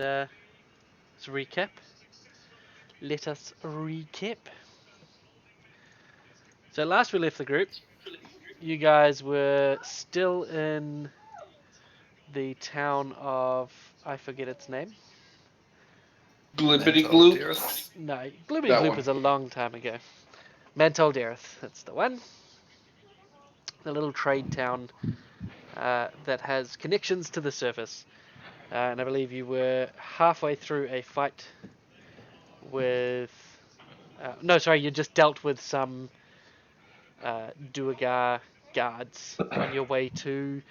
let's recap. Let us recap. So last we left the group, you guys were still in the town of, I forget its name. Glibbity Gloop. No, Gloomity That Gloop one. was a long time ago. Mantol Dareth, that's the one. The little trade town that has connections to the surface. And I believe you were halfway through a fight with... no, sorry, you just dealt with some Duergar guards on your way to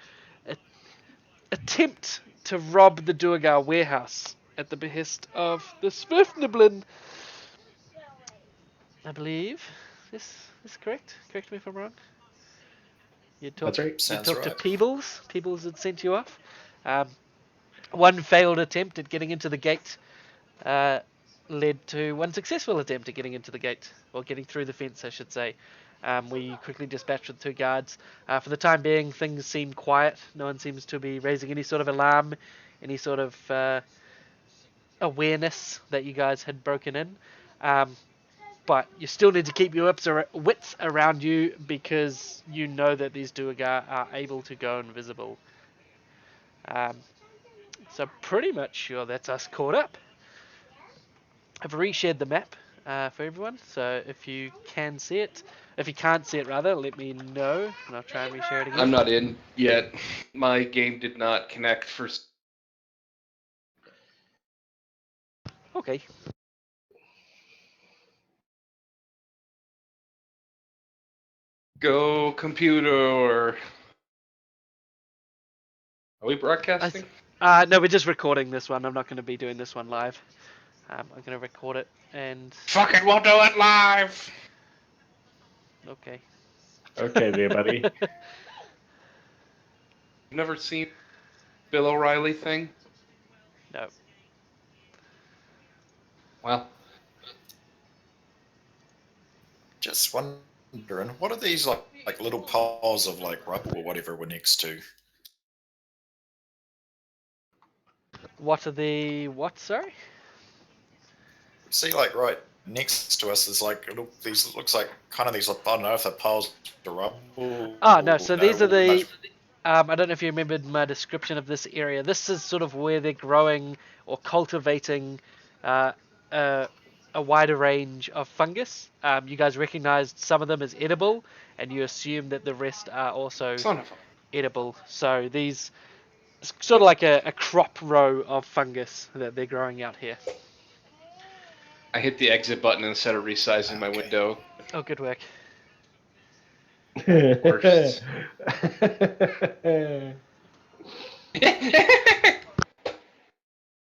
attempt to rob the Duergar warehouse at the behest of the Swiftniblin. I believe. This correct? Correct me if I'm wrong. That's right. You Sounds talked to right. Peebles. Peebles had sent you off. One failed attempt at getting into the gate led to one successful attempt at getting into the gate, or getting through the fence, I should say. Where you quickly dispatched with 2 guards. For the time being, things seem quiet. No one seems to be raising any sort of alarm, any sort of awareness that you guys had broken in. But you still need to keep your wits around you, because you know that these Duergar are able to go invisible. So pretty much sure that's us caught up. I've reshared the map for everyone, so if you can see it, if you can't see it rather, let me know, and I'll try and reshare it again. I'm not in yet. My game did not connect for. Okay. Go computer. Are we broadcasting? No, we're just recording this one. I'm not going to be doing this one live. I'm going to record it and... Fucking we'll do it live! Okay. Okay, there, buddy. You've never seen Bill O'Reilly thing? No. Well, Just wondering, what are these like little piles of like rubble or whatever we're next to? What are the... what, sorry? See, like right next to us is like these looks like kind of these. I don't know if they're piles of rubble. Oh, no, so these are the... no, I don't know if you remembered my description of this area. This is sort of where they're growing or cultivating a wider range of fungus. You guys recognized some of them as edible, and you assume that the rest are also son of a. edible. So these... it's sort of like a crop row of fungus that they're growing out here. I hit the exit button instead of resizing my window. Oh, good work. Worse.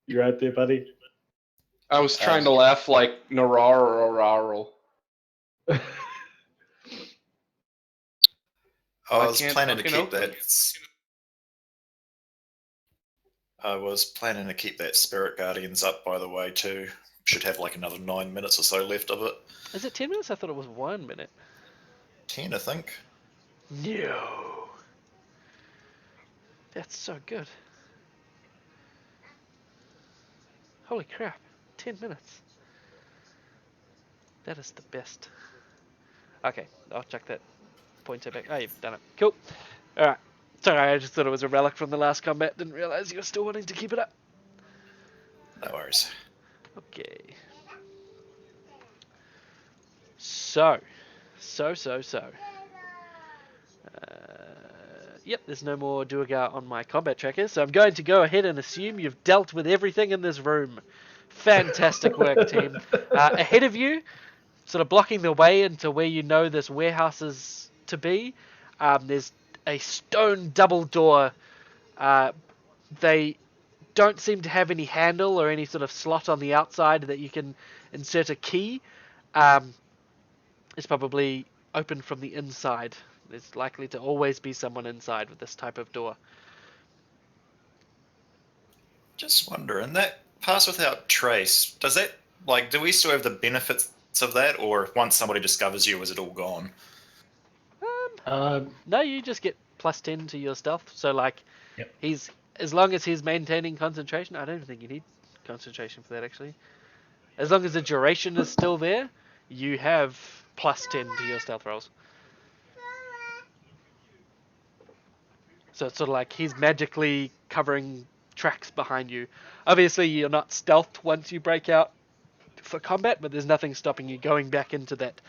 You're out there, buddy. I was trying to laugh like Narar or Araral. I was planning to fucking keep open that. it. I was planning to keep that Spirit Guardians up, by the way, too. Should have like another 9 minutes or so left of it. Is it 10 minutes? I thought it was 1 minute. 10, I think. No. That's so good. Holy crap. 10 minutes. That is the best. Okay, I'll check that pointer back. Oh, you've done it. Cool. Alright. Sorry, I just thought it was a relic from the last combat. Didn't realize you were still wanting to keep it up. No worries. Okay. So. Yep, there's no more Duergar on my combat tracker, so I'm going to go ahead and assume you've dealt with everything in this room. Fantastic work, team. Ahead of you, sort of blocking the way into where you know this warehouse is to be, there's a stone double door. They don't seem to have any handle or any sort of slot on the outside that you can insert a key. It's probably open from the inside. There's likely to always be someone inside with this type of door. Just wondering, that pass without trace, does that, like, do we still have the benefits of that, or once somebody discovers you, is it all gone? No, you just get plus 10 to your stealth. So, like, Yep. as long as he's maintaining concentration, I don't think you need concentration for that, actually. As long as the duration is still there, you have plus 10 to your stealth rolls. So it's sort of like he's magically covering tracks behind you. Obviously, you're not stealthed once you break out for combat, but there's nothing stopping you going back into that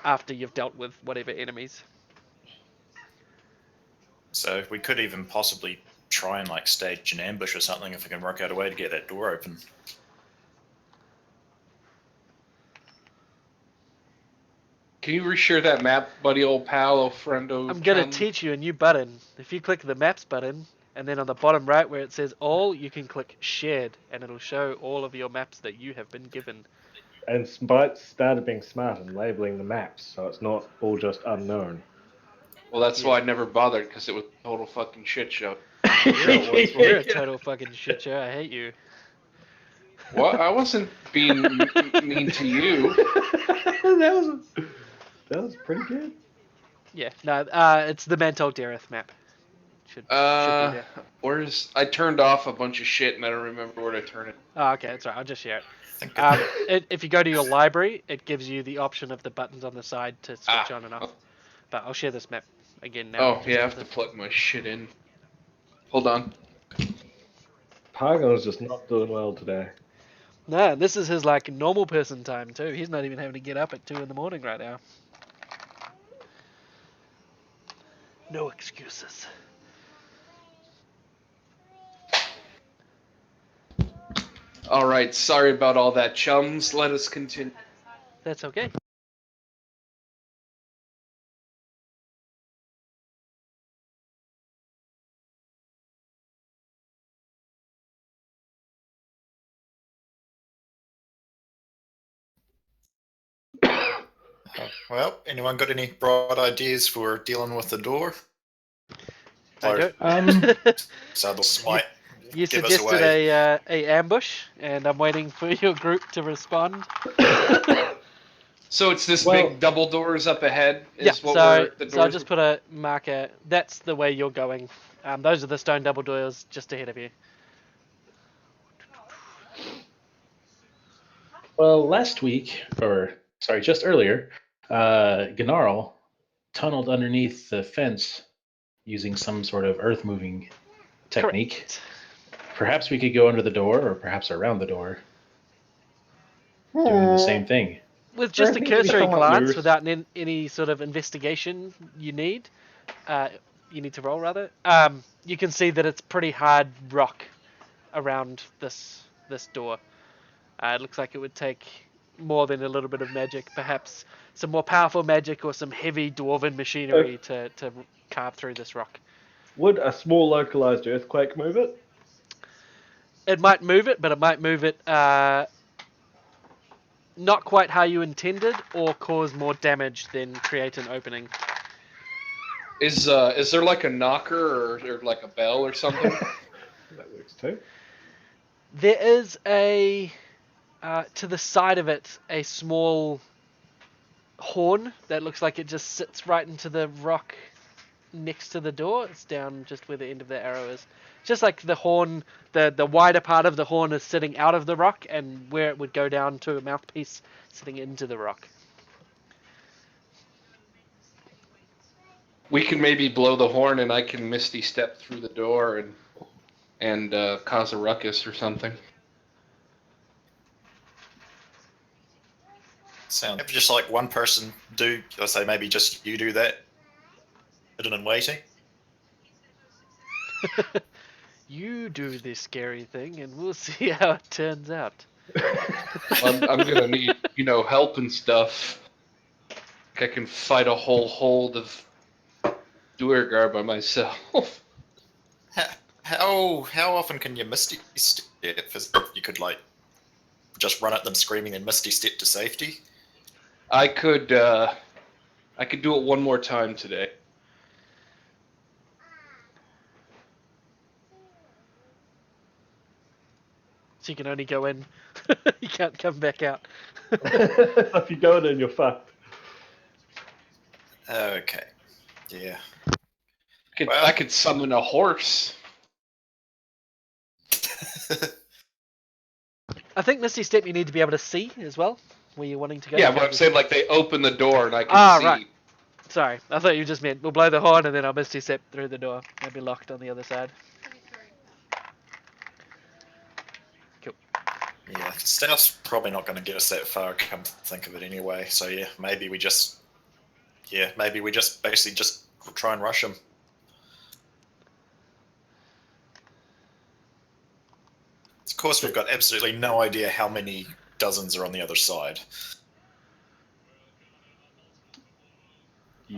after you've dealt with whatever enemies. So we could even possibly try and like stage an ambush or something if we can work out a way to get that door open. Can you reshare that map, buddy, old pal, old friendo? I'm going to chum? teach you a new button. If you click the maps button, and then on the bottom right where it says all, you can click shared, and it'll show all of your maps that you have been given. And Spite started being smart and labeling the maps, so it's not all just unknown. Well, that's Yeah. why I never bothered, because it was a total fucking shit show. You're a total fucking shit show. I hate you. What? I wasn't being mean to you. that was pretty good. Yeah, no, it's the Mantol Dareth map. Should be there. Where's... I turned off a bunch of shit, and I don't remember where to turn it. Oh, okay, that's right. I'll just share it. I think If you go to your library, it gives you the option of the buttons on the side to switch on and off. But I'll share this map again now. Oh, yeah, I have to plug my shit in. Hold on. Pargon's just not doing well today. No, this is his like normal person time too. He's not even having to get up at 2 in the morning right now. No excuses. Alright, sorry about all that, chums. Let us continue. That's okay. Well, anyone got any bright ideas for dealing with the door? I don't. So this might You give us suggested away. a ambush, and I'm waiting for your group to respond. So it's this Well- big double doors up ahead? Yeah, Is what so the I'll doors just put a marker. That's the way you're going. Those are the stone double doors just ahead of you. Well, last week, or sorry, just earlier, Gnarl tunneled underneath the fence using some sort of earth-moving technique. Correct. Perhaps we could go under the door, or perhaps around the door, doing the same thing. With just a Everything can be cursory somewhat glance, loose. without any sort of investigation you need to roll rather, you can see that it's pretty hard rock around this door. It looks like it would take more than a little bit of magic, perhaps some more powerful magic or some heavy dwarven machinery to carve through this rock. Would a small localized earthquake move it? It might move it, but it might move it not quite how you intended, or cause more damage than create an opening. Is there like a knocker or like a bell or something? That works too. There is to the side of it, a small horn that looks like it just sits right into the rock next to the door. It's down just where the end of the arrow is. Just like the horn, the wider part of the horn is sitting out of the rock, and where it would go down to a mouthpiece sitting into the rock. We can maybe blow the horn and I can misty step through the door and cause a ruckus or something. Sound just like one person do. I say maybe just you do that. Hidden and waiting. You do this scary thing, and we'll see how it turns out. I'm gonna need help and stuff. I can fight a whole hold of Duergar by myself. How often can you misty step? You could like just run at them screaming and misty step to safety. I could do it one more time today. So you can only go in. You can't come back out. If you go in, you're fucked. Okay. Yeah. I could summon a horse. I think Misty Step you need to be able to see as well. Where you're wanting to go. Yeah, You but can't I'm just- saying like they open the door and I can Ah, see. right. Sorry, I thought you just meant we'll blow the horn and then I'll Misty Step through the door. They'll be locked on the other side. Cool. Yeah, stealth's probably not going to get us that far. Come to think of it anyway. So yeah, maybe we just basically just try and rush them. Of course, we've got absolutely no idea how many dozens are on the other side.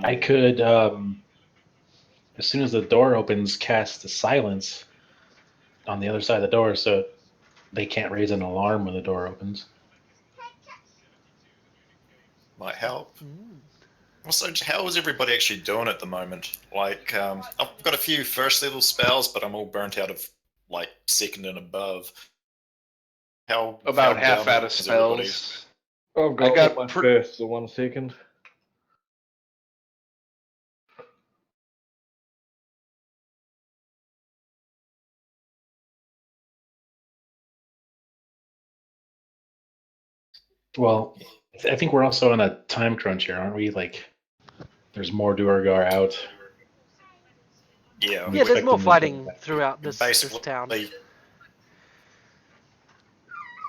I could, as soon as the door opens, cast a silence on the other side of the door so they can't raise an alarm when the door opens. Might help. Mm. Also, how is everybody actually doing at the moment? Like, I've got a few first level spells, but I'm all burnt out of like second and above. How About how half down out of is everybody? spells. I've got, I got my pr- first, so 1 second. Well, I think we're also on a time crunch here, aren't we? Like, there's more Duergar out. Yeah, Yeah, there's expect more them to come fighting back. throughout this basically, town.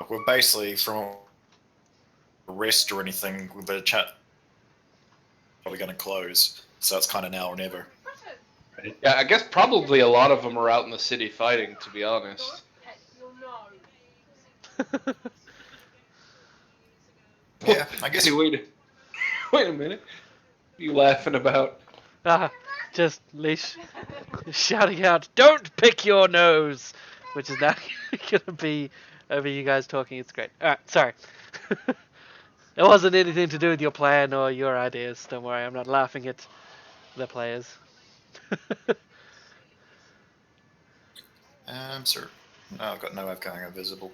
we're basically from a rest or anything. The chat probably going to close, so it's kind of now or never. Right? Yeah, I guess probably a lot of them are out in the city fighting, to be honest. Yeah, I guess. Hey, wait a minute. What are you laughing about? Just Leash shouting out, "Don't pick your nose," which is now gonna be over you guys talking. It's great. All right, sorry. It wasn't anything to do with your plan or your ideas. Don't worry, I'm not laughing at the players. Sir. No, I've got no outgoing invisible.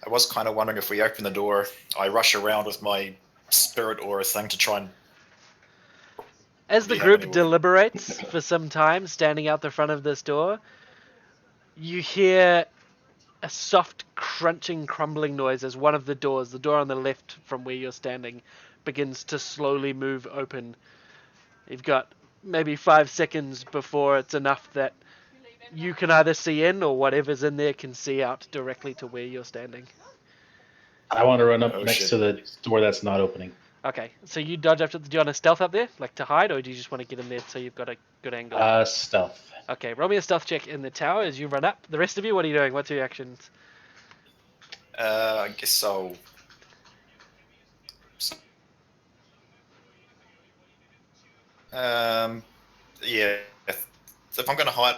I was kind of wondering if we open the door, I rush around with my spirit aura thing to try and. As the Yeah, group anyway. deliberates for some time, standing out the front of this door, you hear a soft crunching, crumbling noise as one of the doors, the door on the left from where you're standing, begins to slowly move open. You've got maybe 5 seconds before it's enough that you can either see in or whatever's in there can see out directly to where you're standing. I want to run up Oh, next shit. to the door that's not opening. Okay, so you dodge after. Do you want to stealth up there, like to hide, or do you just want to get in there so you've got a good angle? Stealth. Okay, roll me a stealth check in the tower as you run up. The rest of you, what are you doing? What's your actions? I guess I'll. Yeah. If I'm going to hide,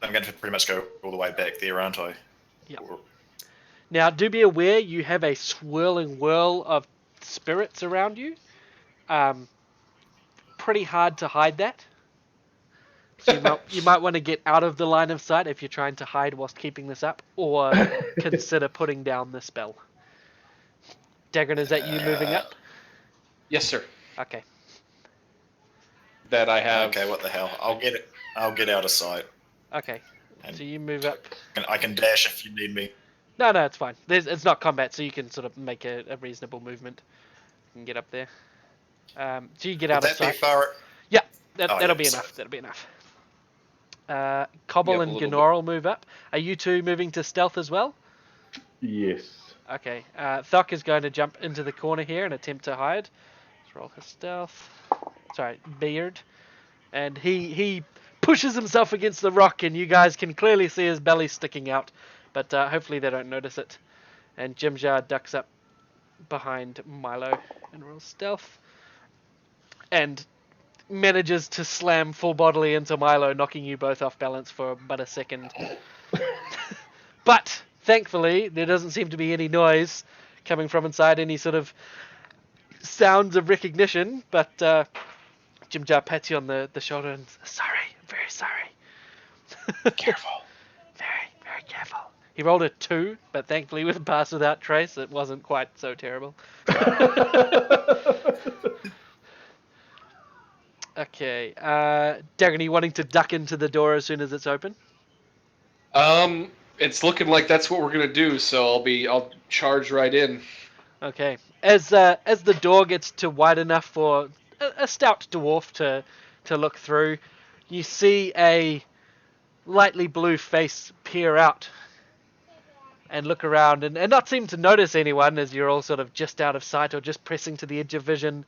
I'm going to pretty much go all the way back there, aren't I? Yeah. Or- Now, do be aware you have a swirling whirl of spirits around you. Pretty hard to hide that. So you might want to get out of the line of sight if you're trying to hide whilst keeping this up, or consider putting down the spell. Dagon, is that you moving up? Yes, sir. Okay. That I have. Okay, what the hell? I'll get it. I'll get out of sight. Okay. And So you move up. I can dash if you need me. No, it's fine. It's not combat, so you can sort of make a reasonable movement and get up there. So you get Would out of that be sight. far? Yeah, Oh, that'll yeah, be so- enough. That'll be enough. Cobble Yep, a and little Gnor will move up. Are you two moving to stealth as well? Yes. Okay. Thok is going to jump into the corner here and attempt to hide. Let's roll his stealth. Sorry, Beard. And he pushes himself against the rock, and you guys can clearly see his belly sticking out. But hopefully they don't notice it. And Jimjar ducks up behind Milo and rolls stealth. And manages to slam full bodily into Milo, knocking you both off balance for but a second. But thankfully, there doesn't seem to be any noise coming from inside, any sort of sounds of recognition. But Jimjar pats you on the shoulder and says, "Sorry, I'm very sorry." Careful. Very, very careful. He rolled a 2, but thankfully with a pass without trace, it wasn't quite so terrible. Okay. Dagon, are you wanting to duck into the door as soon as it's open? If It's looking like that's what we're gonna do. So I'll charge right in. Okay. As the door gets to wide enough for a stout dwarf to look through, you see a lightly blue face peer out and look around and not seem to notice anyone as you're all sort of just out of sight or just pressing to the edge of vision.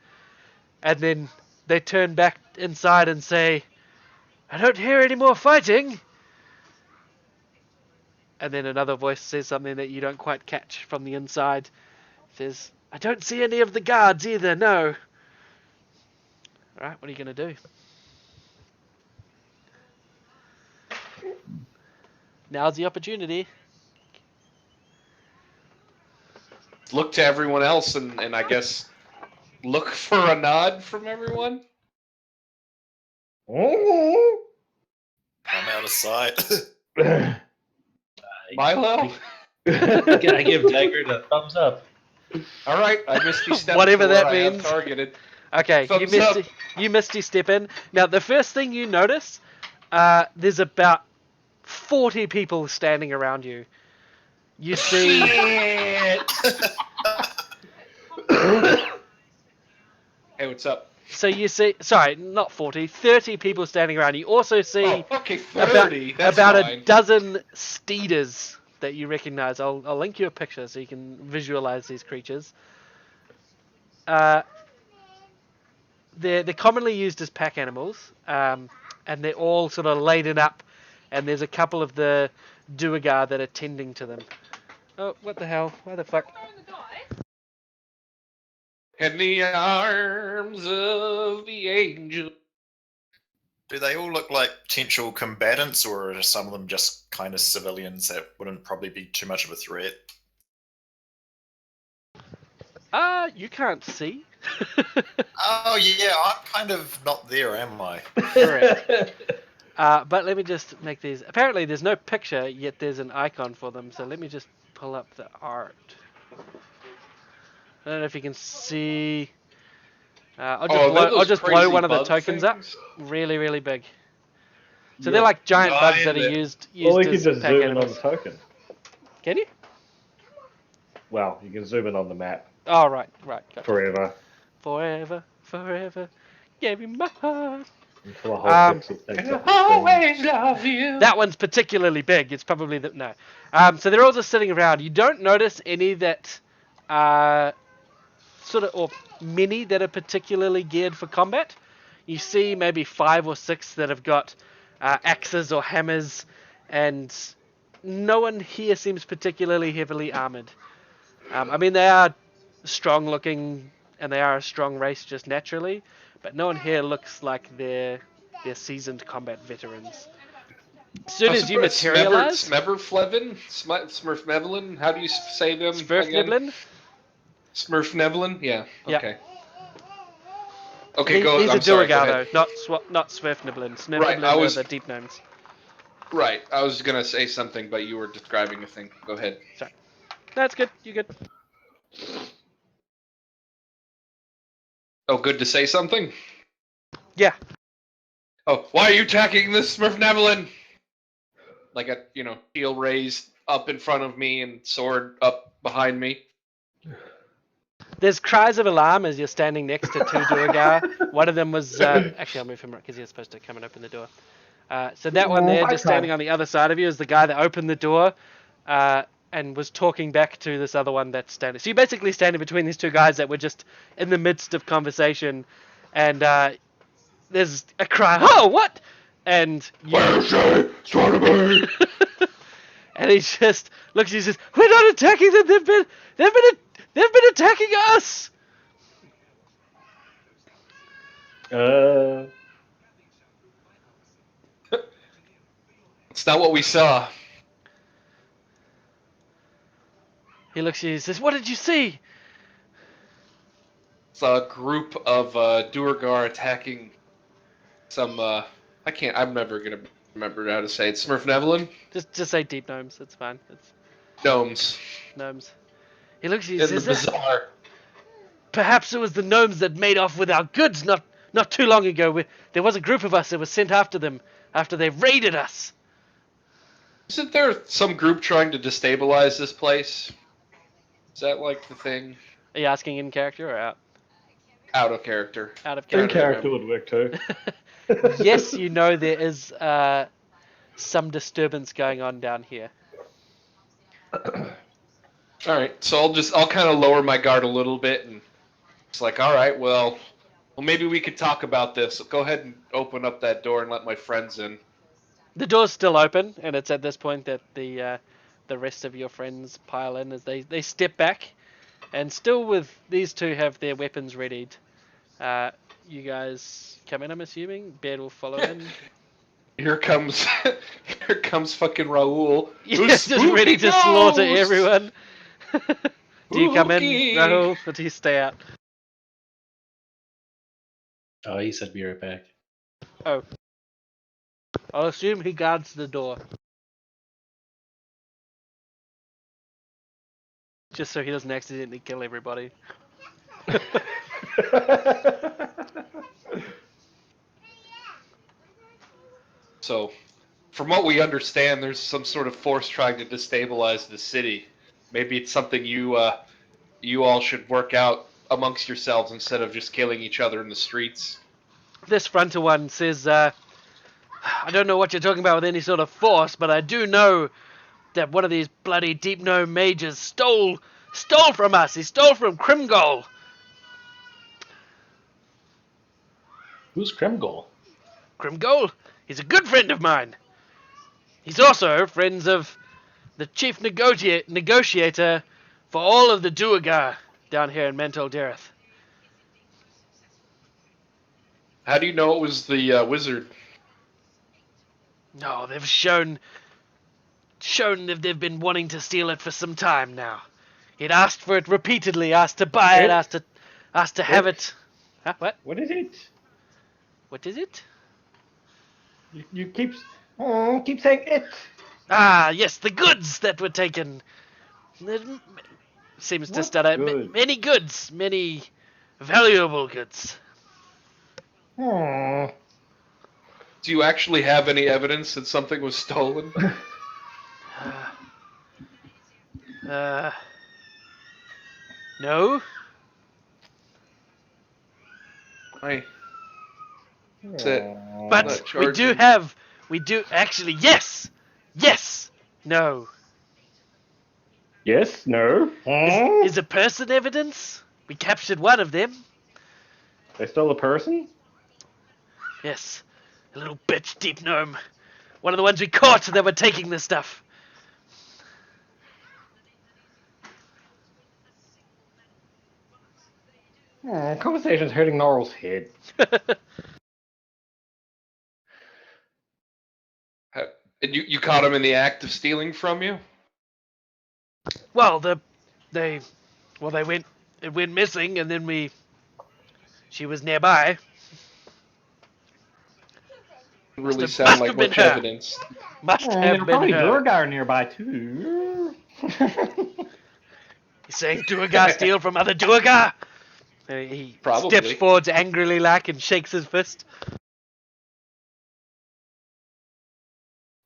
And then they turn back inside and say, "I don't hear any more fighting." And then another voice says something that you don't quite catch from the inside. It says, "I don't see any of the guards either, no." Alright, what are you going to do? Now's the opportunity. Look to everyone else, and I guess look for a nod from everyone. Oh. I'm out of sight. Milo. I give Dagger a thumbs up. All right, I misty step. Whatever that I have means. targeted. Okay, Thumbs up. you misty step in. Now, the first thing you notice, there's about 40 people standing around you. You see... Hey, what's up? So you see... Sorry, not 40. 30 people standing around. You also see Oh, okay, 30. That's about fine. a dozen steeders that you recognize. I'll link you a picture so you can visualize these creatures. They're commonly used as pack animals, and they're all sort of laden up, and there's a couple of the Duergar that are tending to them. Oh, what the hell? Why the fuck? In the arms of the angel. Do they all look like potential combatants, or are some of them just kind of civilians that wouldn't probably be too much of a threat? You can't see. Oh yeah, I'm kind of not there, am I? Correct. But let me just make these. Apparently, there's no picture yet. There's an icon for them. So let me just pull up the art. I don't know if you can see. I'll just blow one of the tokens up, really, really big. So they're like giant bugs that are used Well, you can as just pack zoom in on animals. the token. Can you? Well, you can zoom in on the map Oh, right. Gotcha. forever. Forever, gave you my heart. Until the whole pixel takes And up I'll the screen. always love you. That one's particularly big. It's probably no. So they're all just sitting around. You don't notice any that or many that are particularly geared for combat. You see maybe 5 or 6 that have got axes or hammers, and no one here seems particularly heavily armored. I mean, they are strong looking, and they are a strong race just naturally, but no one here looks like they're seasoned combat veterans. As soon as you materialize... Smurflevin? Smurfnevelin? How do you say them again? Smurfniblin? Smurfnevelin? Yeah, Yeah. okay. Okay, go. These I'm are sorry, go Duergar, ahead. though, not Smurfniblin. Smurfniblin Right, I was- are the deep gnomes. Right, I was gonna say something, but you were describing a thing. Go ahead. Sorry. That's good. You good? Oh, good to say something? Yeah. Oh, why are you attacking this Smurfnevelin? Like a, shield raised up in front of me and sword up behind me. There's cries of alarm as you're standing next to 2 Duergar. One of them was... actually, I'll move him because you're supposed to come and open the door. So that one there, just standing on the other side of you, is the guy that opened the door and was talking back to this other one that's standing. So you're basically standing between these 2 guys that were just in the midst of conversation, and there's a cry, "Oh, what?" And you... And he just looks, he says, "We're not attacking them, they've been attacking us!" It's not what we saw. He looks at you and says, "What did you see?" It's a group of Duergar attacking some, I'm never gonna remember how to say it. Smurfnevelin? Just say deep gnomes, it's fine. It's Gnomes. gnomes. He looks at you and In the says, bazaar. "Perhaps it was the gnomes that made off with our goods not too long ago. There was a group of us that was sent after them after they raided us." Isn't there some group trying to destabilize this place? Is that like the thing? Are you asking in character or out? Out of character. Out of In Trying to character. character remember. would work too. Yes, you know there is some disturbance going on down here. All right, so I'll kind of lower my guard a little bit, and it's like, all right, well, maybe we could talk about this. Go ahead and open up that door and let my friends in. The door's still open, and it's at this point that the rest of your friends pile in as they step back, and still with these two have their weapons readied. You guys come in, I'm assuming. Bear will follow in. Here comes, here comes fucking Raul. Yeah, just ready to slaughter everyone. Do you come in, Spooky. Rahul, or do you stay out? Oh, he said be right back. Oh. I'll assume he guards the door. Just so he doesn't accidentally kill everybody. So, from what we understand, there's some sort of force trying to destabilize the city. Maybe it's something you all should work out amongst yourselves instead of just killing each other in the streets. This frontal one says, I don't know what you're talking about with any sort of force, but I do know that one of these bloody deep gnome mages stole from us. He stole from Crimgol. Who's Kremgol? Crimgol? He's a good friend of mine. He's also friends of the chief negotiator for all of the Duergar down here in Mental Dareth. How do you know it was the wizard? No, they've shown that they've been wanting to steal it for some time now. He'd asked for it repeatedly, asked to buy it, asked to have it. Huh, what? What is it? What is it? You keep saying it. Ah, yes, the goods that were taken. It seems to What stutter. goods? Many goods, many valuable goods. Hmm. Do you actually have any evidence that something was stolen? No. I. That's it. But Not we do actually, yes! Yes! No. Yes. No. Hmm? Is a person evidence? We captured one of them. They stole a person. Yes. A little bitch deep gnome. One of the ones we caught that were taking this stuff. Conversation's hurting Norrell's head. And you caught him in the act of stealing from you? Well, it went missing, and then she was nearby. Didn't really Must sound like have been much her. evidence. Must There have were been probably her. Duergar nearby too. He's saying Duergar steal from other Duergar? He Probably. steps forwards angrily like and shakes his fist.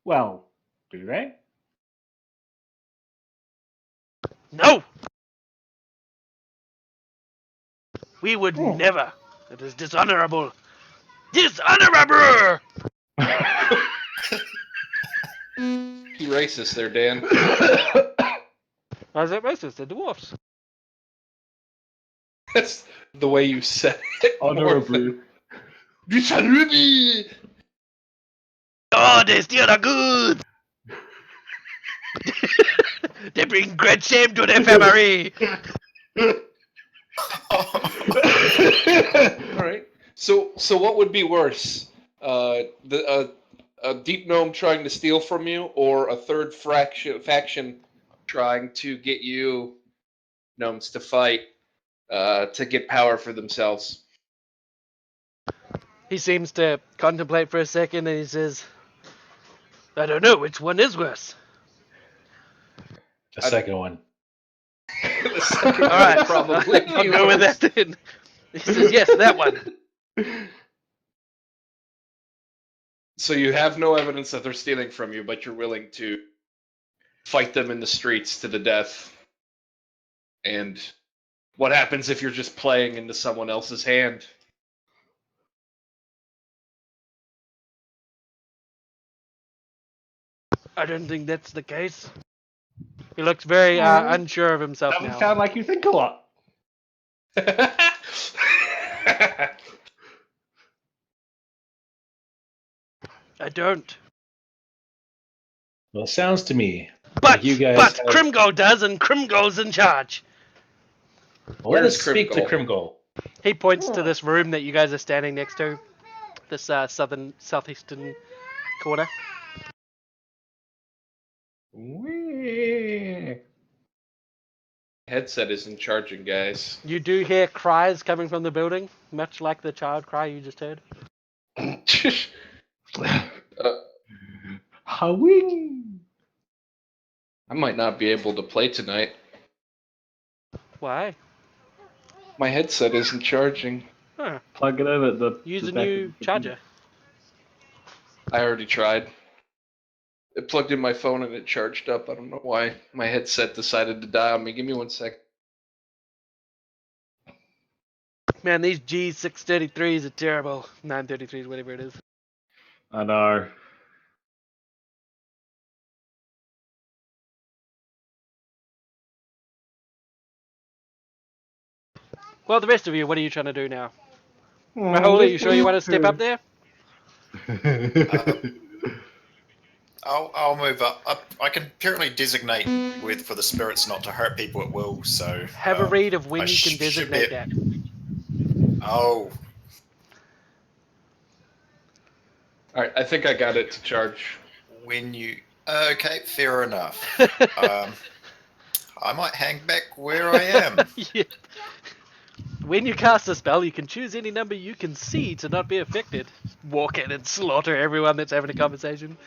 Well, do they? No! We would never. It is dishonorable. Dishonorable! You racist there, Dan. Why is that racist? They're dwarfs. That's the way you said it. Honorable. Dishonorable! Oh, they steal the goods! They bring great shame to their family! Alright. So what would be worse? A deep gnome trying to steal from you, or a third faction trying to get you gnomes to fight to get power for themselves? He seems to contemplate for a second and he says, I don't know, which one is worse? The second one. The second All right, would probably I'll be go with worse. that then. He says, yes, that one. So you have no evidence that they're stealing from you, but you're willing to fight them in the streets to the death. And what happens if you're just playing into someone else's hand? I don't think that's the case. He looks very unsure of himself Doesn't now. sound like you think a lot. I don't. Well, it sounds to me But like you guys have... Krimgol does, and Krimgol's in charge. Well, let Where's us speak to Krimgol? Krimgol. He points to this room that you guys are standing next to, this southeastern corner. Wee. Headset isn't charging, guys. You do hear cries coming from the building, much like the child cry you just heard. Howing. I might not be able to play tonight. Why? My headset isn't charging. Huh. Plug it over the. Use the a back new of the charger. I already tried. It plugged in my phone and it charged up. I don't know why. My headset decided to die on me. Give me 1 sec. Man, these G633s are terrible. 933s, whatever it is. I know. Well, the rest of you, what are you trying to do now? Rahul, are you sure you want to step up there? I'll move up. I can apparently designate for the spirits not to hurt people at will. So Have a read of when I you can should be- designate that. Oh, Alright, I think I got it to charge. when you okay, fair enough. I might hang back where I am. Yeah. When you cast a spell, you can choose any number you can see to not be affected. Walk in and slaughter everyone that's having a conversation.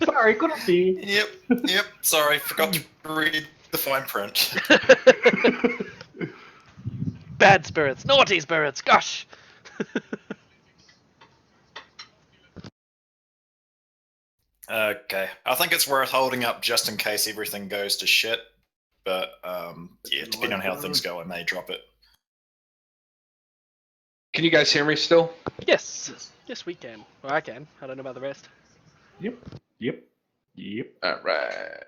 Sorry, couldn't see. Yep. Sorry, forgot to read the fine print. Bad spirits, naughty spirits, gosh! Okay, I think it's worth holding up just in case everything goes to shit. But yeah, depending on how things go, I may drop it. Can you guys hear me still? Yes, yes we can. Or I can. I don't know about the rest. Yep. Alright.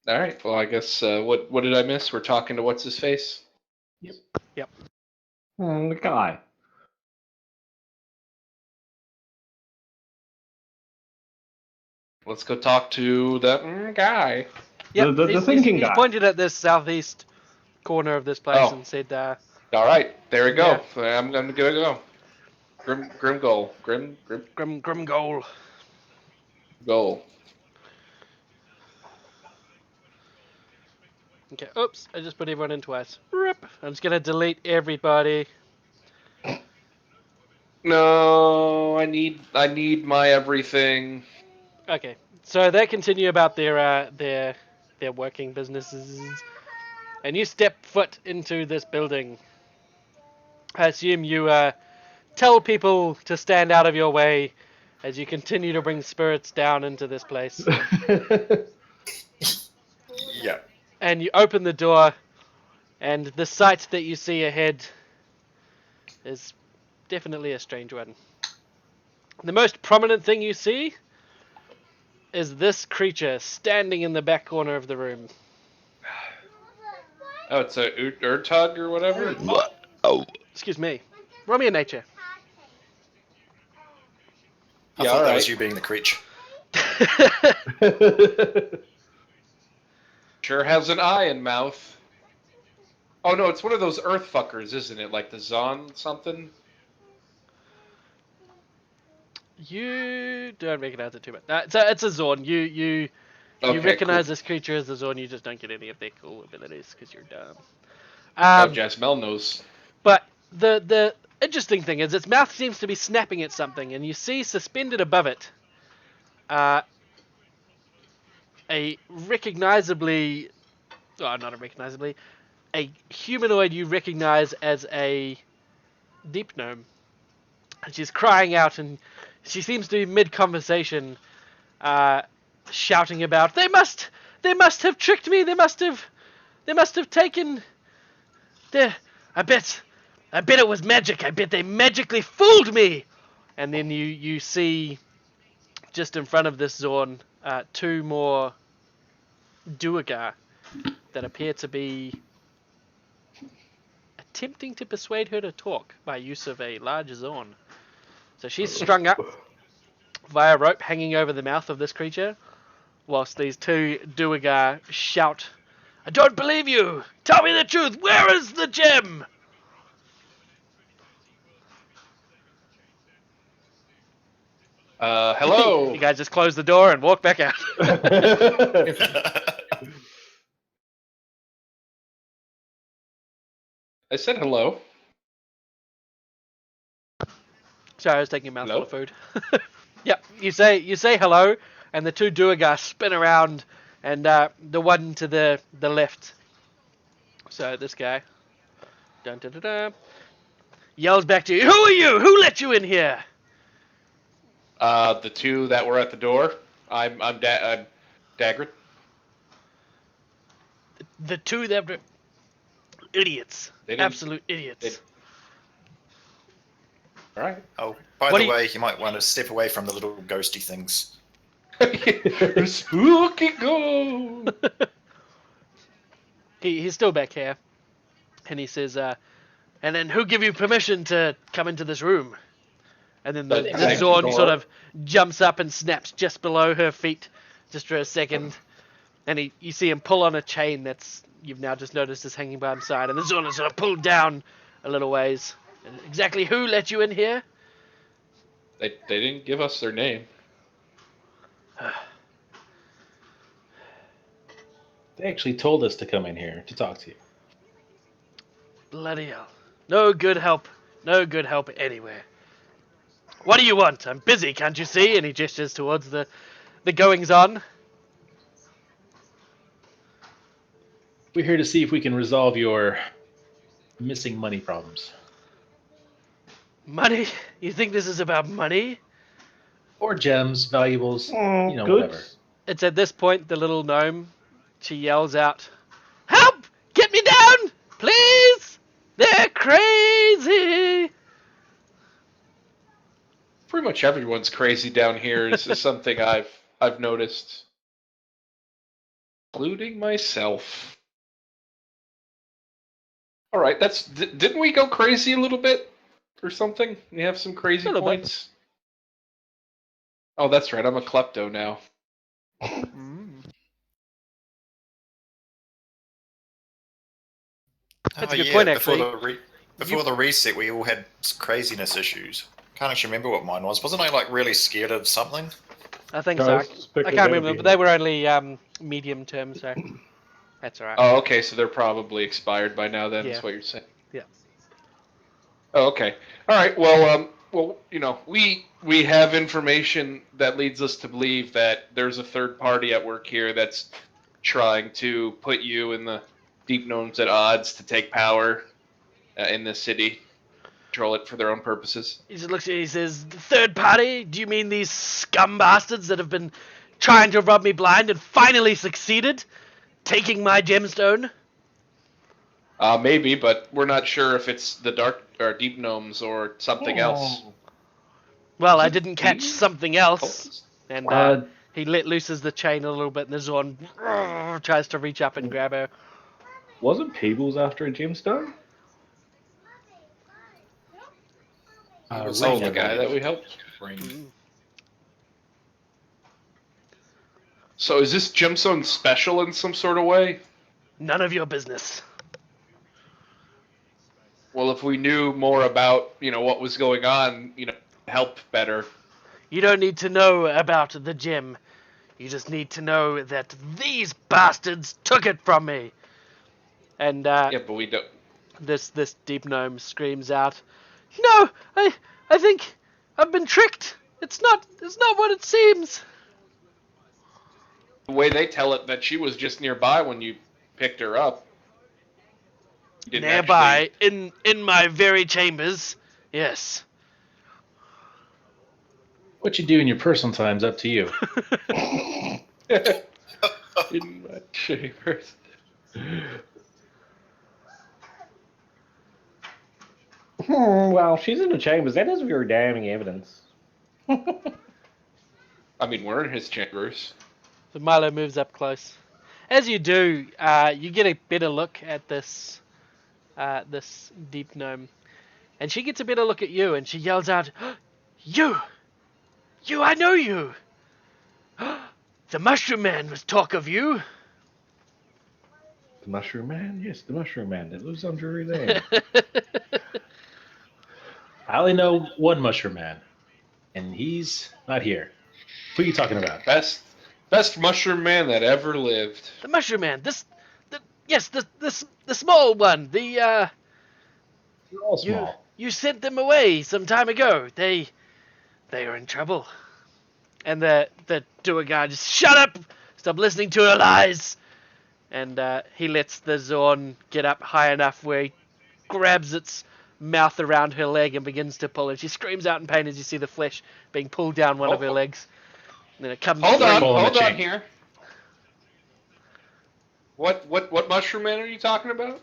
Alright, well I guess, what did I miss? We're talking to what's his face? Yep. The guy. Let's go talk to that guy. Yep. The thinking he's guy. pointed at this southeast corner of this place Oh. and said, Alright, there we go. I'm gonna go. Grim goal. Grim goal. goal. Okay, oops, I just put everyone in twice. Rip. I'm just gonna delete everybody. No, I need my everything. Okay, so they continue about their working businesses, and you step foot into this building. I assume you tell people to stand out of your way as you continue to bring spirits down into this place. Yeah. And you open the door, and the sight that you see ahead is definitely a strange one. The most prominent thing you see is this creature standing in the back corner of the room. Oh, it's a Urtug or whatever? Excuse me. Roll me a nature. I Yeah, thought that alright. was you being the creature. Sure has an eye and mouth. Oh no, it's one of those earth fuckers, isn't it? Like the Zon something? You don't recognize it too much. It's a Zorn. You Okay, recognize cool. this creature as a Zorn. You just don't get any of their cool abilities because you're dumb. Oh, Jasmel knows. But the interesting thing is its mouth seems to be snapping at something, and you see suspended above it a recognizably, oh, not a recognizably, a humanoid you recognize as a deep gnome. And she's crying out, and she seems to be mid-conversation, shouting about, they must have tricked me. They must have taken. I bet it was magic. I bet they magically fooled me. And then you see, just in front of this Zorn, two more Duergar that appear to be attempting to persuade her to talk by use of a large Zorn. So she's strung up via rope hanging over the mouth of this creature, whilst these two Duergar shout, I don't believe you! Tell me the truth! Where is the gem? Hello. You guys just close the door and walk back out. I said hello. Sorry, I was taking a mouthful Hello? of food. Yep, you say hello, and the two Duergar spin around, and the one to the left. So this guy, dun, dun, dun, dun, yells back to you, "Who are you? Who let you in here?" The two that were at the door. I'm Dagrid. The two that were idiots, They didn't. absolute idiots. All right. Oh, by What the do you- way, you might want to step away from the little ghosty things. Spooky go. He's still back here, and he says, "And then who give you permission to come into this room?" And then the That's Zorn door. sort of jumps up and snaps just below her feet, just for a second. And you see him pull on a chain that's you've now just noticed is hanging by his side, and the Zorn is sort of pulled down a little ways. And exactly who let you in here? They didn't give us their name. They actually told us to come in here to talk to you. Bloody hell! No good help. No good help anywhere. What do you want? I'm busy, can't you see? And he gestures towards the goings on. We're here to see if we can resolve your missing money problems. Money? You think this is about money? Or gems, valuables, Goods. whatever. It's at this point the little gnome, she yells out, "Help! Get me down! Please! They're crazy!" Pretty much everyone's crazy down here. This is something I've noticed, including myself. All right, didn't we go crazy a little bit or something? We have some crazy Little bit. points. Oh, that's right. I'm a klepto now. That's a good point, actually. Before the reset, we all had craziness issues. Can't actually remember what mine was. Wasn't I like really scared of something? I think No, so. it's I can't remember, but they were only medium term, so that's alright. Oh, okay. So they're probably expired by now. Then Yeah. is what you're saying. Yeah. Oh, okay. All right. Well, we have information that leads us to believe that there's a third party at work here that's trying to put you and the deep gnomes at odds to take power in this city, control it for their own purposes. He just looks at you, he says, "The third party? Do you mean these scum bastards that have been trying to rub me blind and finally succeeded? Taking my gemstone?" Maybe, but we're not sure if it's the dark or deep gnomes or something else. Well, I didn't catch These? something else. And he let looses the chain a little bit, and the Zorn tries to reach up and grab her. Wasn't Peebles after a gemstone? He was Oh, after the guy that we helped. So is this gemstone special in some sort of way? None of your business. Well, if we knew more about, what was going on, help better. You don't need to know about the gem. You just need to know that these bastards took it from me. And Yeah, but we don't. this deep gnome screams out, "No, I think I've been tricked. It's not what it seems." The way they tell it that she was just nearby when you picked her up. You didn't Nearby, actually- in my very chambers. Yes. What you do in your personal time's up to you. In my chambers. Well, she's in the chambers. That is very damning evidence. I mean, we're in his chambers. So Milo moves up close. As you do, you get a better look at this this deep gnome, and she gets a better look at you, and she yells out, "You! You! I know you! The Mushroom Man was talk of you." The Mushroom Man? Yes, the Mushroom Man that lives on Drury Lane. I only know one Mushroom Man, and he's not here. Who are you talking about? Best mushroom man that ever lived. The Mushroom Man. Yes, the small one. They're all small. You sent them away some time ago. They are in trouble. And the doer guy just, shut up! Stop listening to her lies! And he lets the Zorn get up high enough where he grabs its mouth around her leg and begins to pull. And she screams out in pain as you see the flesh being pulled down one of her legs. And then it comes Hold through. on, Pull on the hold on chain. here. What mushroom man are you talking about?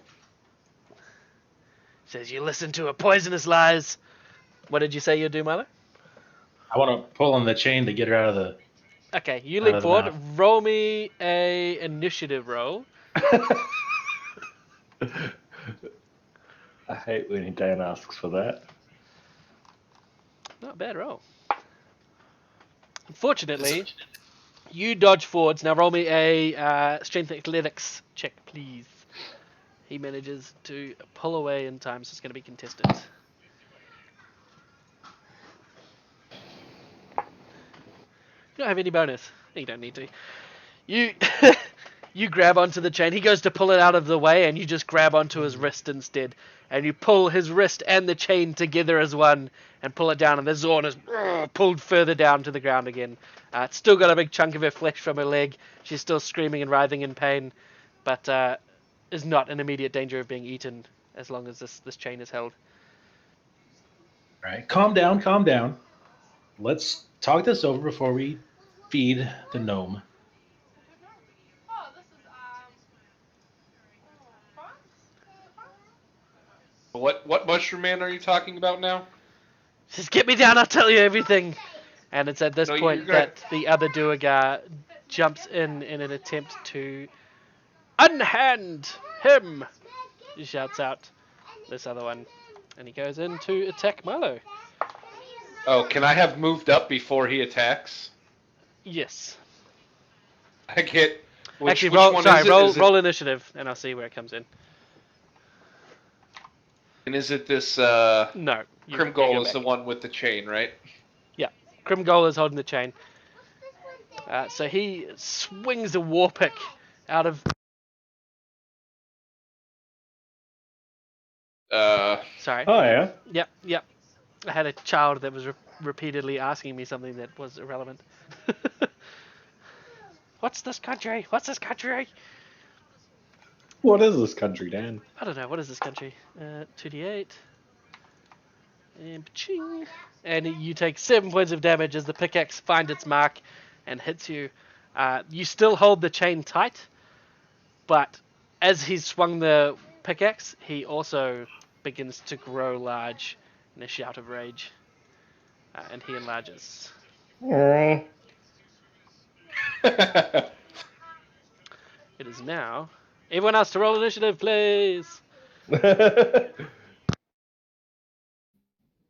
Says you listen to her poisonous lies. What did you say you'd do, Milo? I want to pull on the chain to get her out of the. Okay, you Out leap of the forward. mouth. Roll me a initiative roll. I hate when Dan asks for that. Not a bad roll. Unfortunately, you dodge forwards. Now roll me a strength athletics check, please. He manages to pull away in time, so it's going to be contested. You don't have any bonus. You don't need to. You you grab onto the chain. He goes to pull it out of the way, and you just grab onto his wrist instead. And you pull his wrist and the chain together as one, and pull it down. And the Zorn is pulled further down to the ground again. It's still got a big chunk of her flesh from her leg. She's still screaming and writhing in pain, but is not in immediate danger of being eaten as long as this chain is held. All right, calm down, calm down. Let's talk this over before we feed the gnome. What mushroom man are you talking about now? Just get me down, I'll tell you everything. And it's at this No, you're point gonna- that the other Duergar jumps in an attempt to unhand him. He shouts out this other one. And he goes in to attack Milo. Oh, can I have moved up before he attacks? Yes. I get. Actually, which roll. one Sorry, is it? roll Is it- roll initiative, and I'll see where it comes in. And is it this No. you Crim go Goal is back. the one with the chain, right? Yeah. Crimgol is holding the chain. So he swings a war pick out of. Sorry. Oh, yeah? Yep. I had a child that was repeatedly asking me something that was irrelevant. What's this country? What's this country? What is this country, Dan? I don't know. What is this country? 2d8. And pa-ching. And you take 7 points of damage as the pickaxe finds its mark and hits you. You still hold the chain tight, but as he's swung the pickaxe, he also begins to grow large in a shout of rage. And he enlarges. Mm. It is now. Everyone else to roll initiative, please.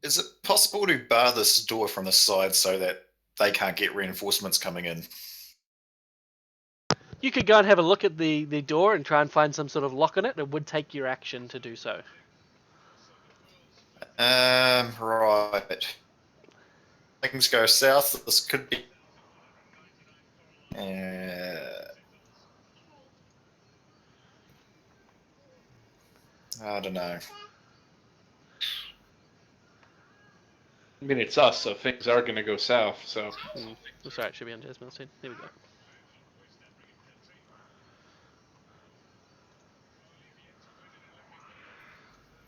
Is it possible to bar this door from the side so that they can't get reinforcements coming in? You could go and have a look at the door and try and find some sort of lock on it. It would take your action to do so. Right. Things go south. This could be. I don't know. I mean, it's us, so things are going to go south. So That's right, it should be on Jasmine soon. There we go.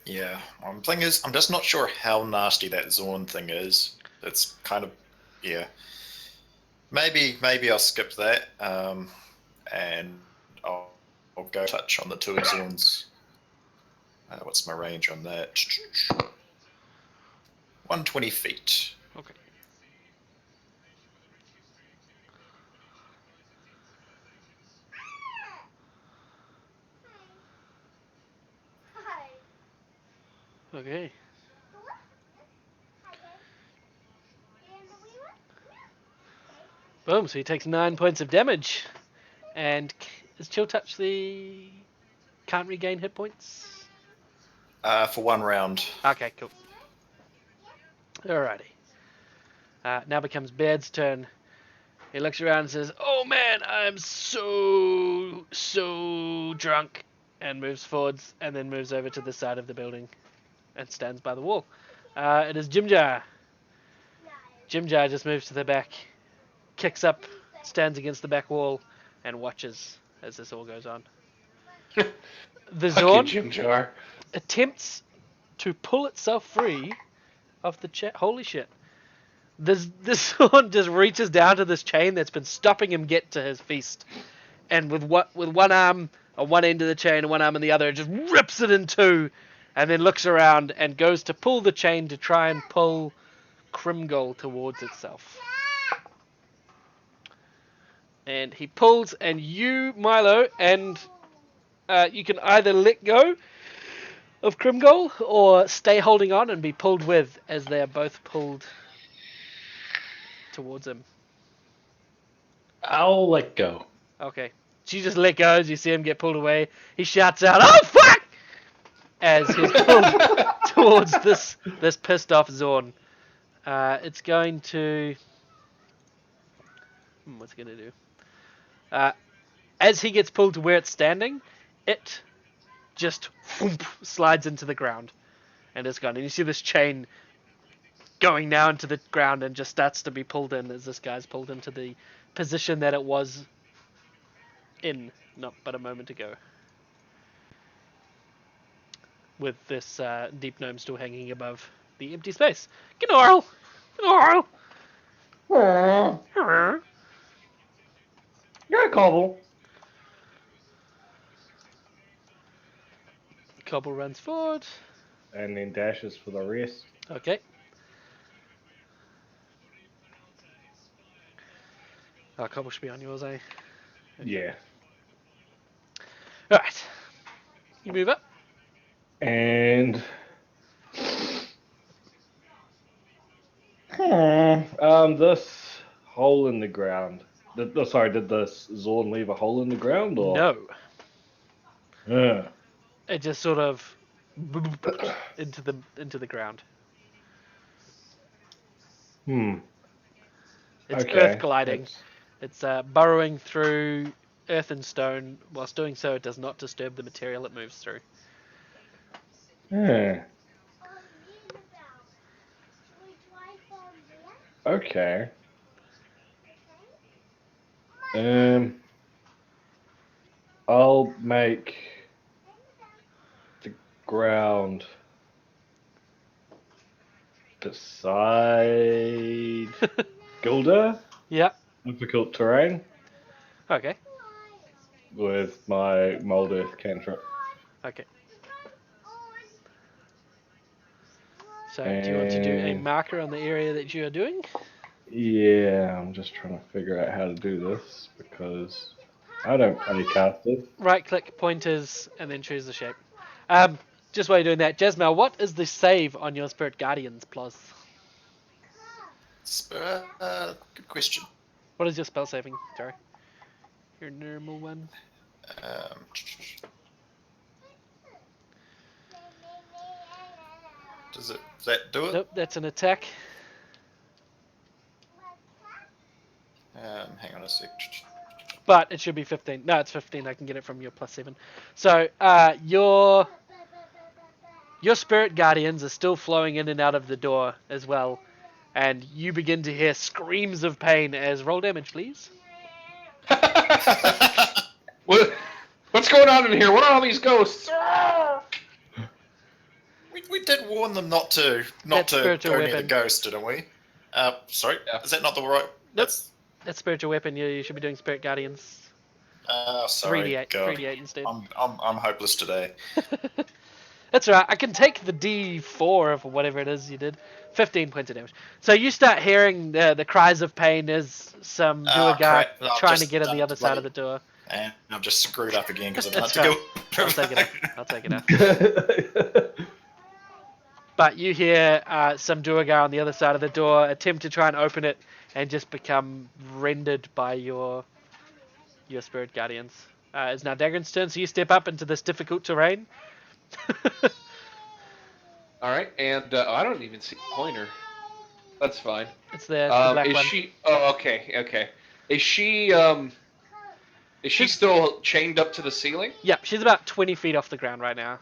Yeah. Thing is, I'm just not sure how nasty that Zorn thing is. It's kind of, yeah. Maybe I'll skip that, and I'll go touch on the two of Zorn's. What's my range on that? 120 feet. Okay. Okay. Boom, so he takes 9 points of damage. And is Chill Touch the... can't regain hit points? For 1 round. Okay, cool. Alrighty. Now becomes Baird's turn. He looks around and says, "Oh man, I'm so drunk," and moves forwards, and then moves over to the side of the building and stands by the wall. It is Jimjar. Jimjar just moves to the back, kicks up, stands against the back wall, and watches as this all goes on. The Fuck Zorn you, Jim Jar. attempts to pull itself free of the chain. Holy shit. This Zorn just reaches down to this chain that's been stopping him get to his feast. And with one arm on one end of the chain and one arm on the other, it just rips it in two, and then looks around and goes to pull the chain to try and pull Krimgol towards itself. And he pulls, and you, Milo, and you can either let go of Krimgol or stay holding on and be pulled with, as they are both pulled towards him. I'll let go. Okay. So you just let go as you see him get pulled away. He shouts out, "Oh fuck!" as he's pulled towards this pissed off Zorn. It's going to... what's it going to do? As he gets pulled to where it's standing, it just slides into the ground and is gone. And you see this chain going now into the ground and just starts to be pulled in as this guy's pulled into the position that it was in not but a moment ago. With this deep gnome still hanging above the empty space. Gnorl! Gnorl! Yeah, Cobble. Cobble runs forward. And then dashes for the rest. Okay. Cobble should be on yours, eh? Yeah. Alright. You move up. And this hole in the ground. Did this Zorn leave a hole in the ground or No. Yeah. It just sort of into the ground. It's Okay. earth gliding. It's burrowing through earth and stone. Whilst doing so, it does not disturb the material it moves through. Yeah. Okay. I'll make the ground beside Gilda. Yeah. Difficult terrain Okay. with my mold earth cantrip. Okay. So, do you want to do a marker on the area that you are doing? Yeah, I'm just trying to figure out how to do this because I don't play casters. Right-click pointers and then choose the shape. Just while you're doing that, Jasmine, what is the save on your Spirit Guardians, plus? Good question. What is your spell saving, Jerry? Your normal one? Does that do it? Nope, that's an attack. Hang on a sec. But it should be 15. No, it's 15. I can get it from your +7. So, your Spirit Guardians are still flowing in and out of the door as well. And you begin to hear screams of pain as... Roll damage, please. What's going on in here? What are all these ghosts? We did warn them not to That's go spiritual near the weapon. ghost, didn't we? Sorry, Yeah. is that not the right? Nope. That's spiritual weapon. You should be doing spirit guardians. Sorry, 3d8, God. 3d8 instead. I'm hopeless today. That's right. I can take the D4 of whatever it is you did. 15 points of damage. So you start hearing the cries of pain as some Duergar Crap. I've trying to just get on done the it other to side of bloody- the door. And I've just screwed up again because I've done it That's to right. go. I'll take it off. I'll take it off. But you hear some Duergar on the other side of the door attempt to try and open it and just become rendered by your spirit guardians. It's now Dagran's turn, so you step up into this difficult terrain. All right, and I don't even see a pointer. That's fine. It's the black is one. she? Oh, okay. Is she? Is she still chained up to the ceiling? Yep, she's about 20 feet off the ground right now.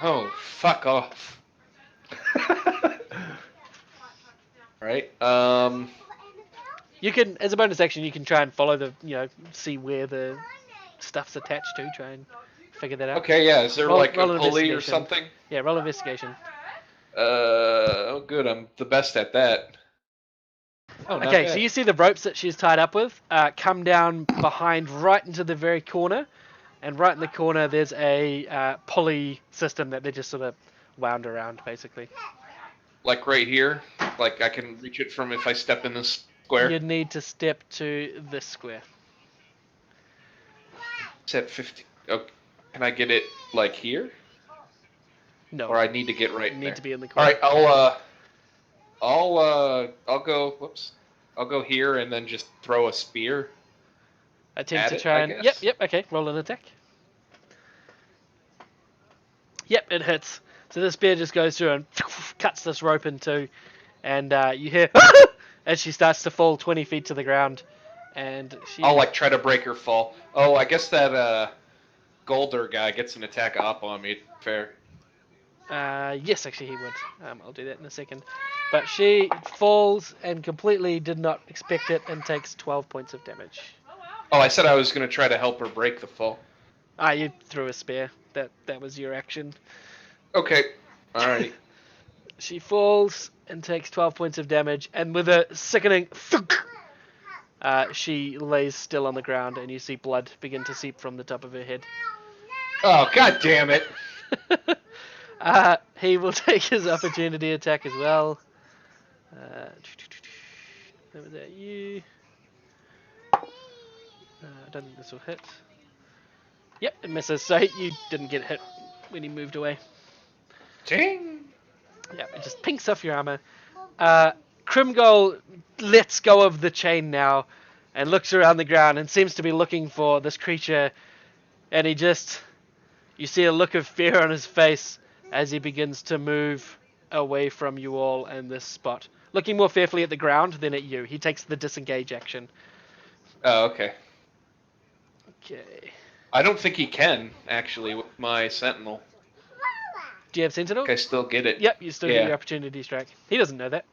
Oh, fuck off. Right. You can, as a bonus action, you can try and follow see where the stuff's attached to, try and figure that out. Okay, yeah. Is there Roll- like roll a an pulley or investigation. something? Yeah, roll investigation. Oh, good. I'm the best at that. Oh, not Okay, bad. so you see the ropes that she's tied up with come down behind right into the very corner, and right in the corner there's a pulley system that they just sort of wound around, basically. Like right here. Like I can reach it from if I step in this square. You'd need to step to this square. It's at 50. Oh, can I get it like here? No, Or I need to get right you there. need to be in the All corner. right, I'll go. Whoops. I'll go here and then just throw a spear. Attempt at to it, try I and... guess? Yep, okay, roll an attack. Yep, it hits. So the spear just goes through and cuts this rope in two, and you hear as she starts to fall 20 feet to the ground, and she... I'll like try to break her fall. Oh, I guess that Golder guy gets an attack up on me. Fair. Yes, actually he would. I'll do that in a second. But she falls and completely did not expect it and takes 12 points of damage. Oh, I said I was gonna try to help her break the fall. You threw a spear. That was your action. Okay. Alrighty. She falls and takes 12 points of damage, and with a sickening thunk, she lays still on the ground, and you see blood begin to seep from the top of her head. Oh, god damn it. He will take his opportunity attack as well. That was at you. I don't think this will hit. Yep, it misses. So you didn't get hit when he moved away. Ding. Yeah, it just pinks off your armor. Krimgol lets go of the chain now and looks around the ground and seems to be looking for this creature. And you see a look of fear on his face as he begins to move away from you all and this spot. Looking more fearfully at the ground than at you. He takes the disengage action. Oh, okay. Okay. I don't think he can, actually, with my sentinel. Do you have Sentinel? I still get it. Yep, you still get Yeah. your opportunity strike. He doesn't know that.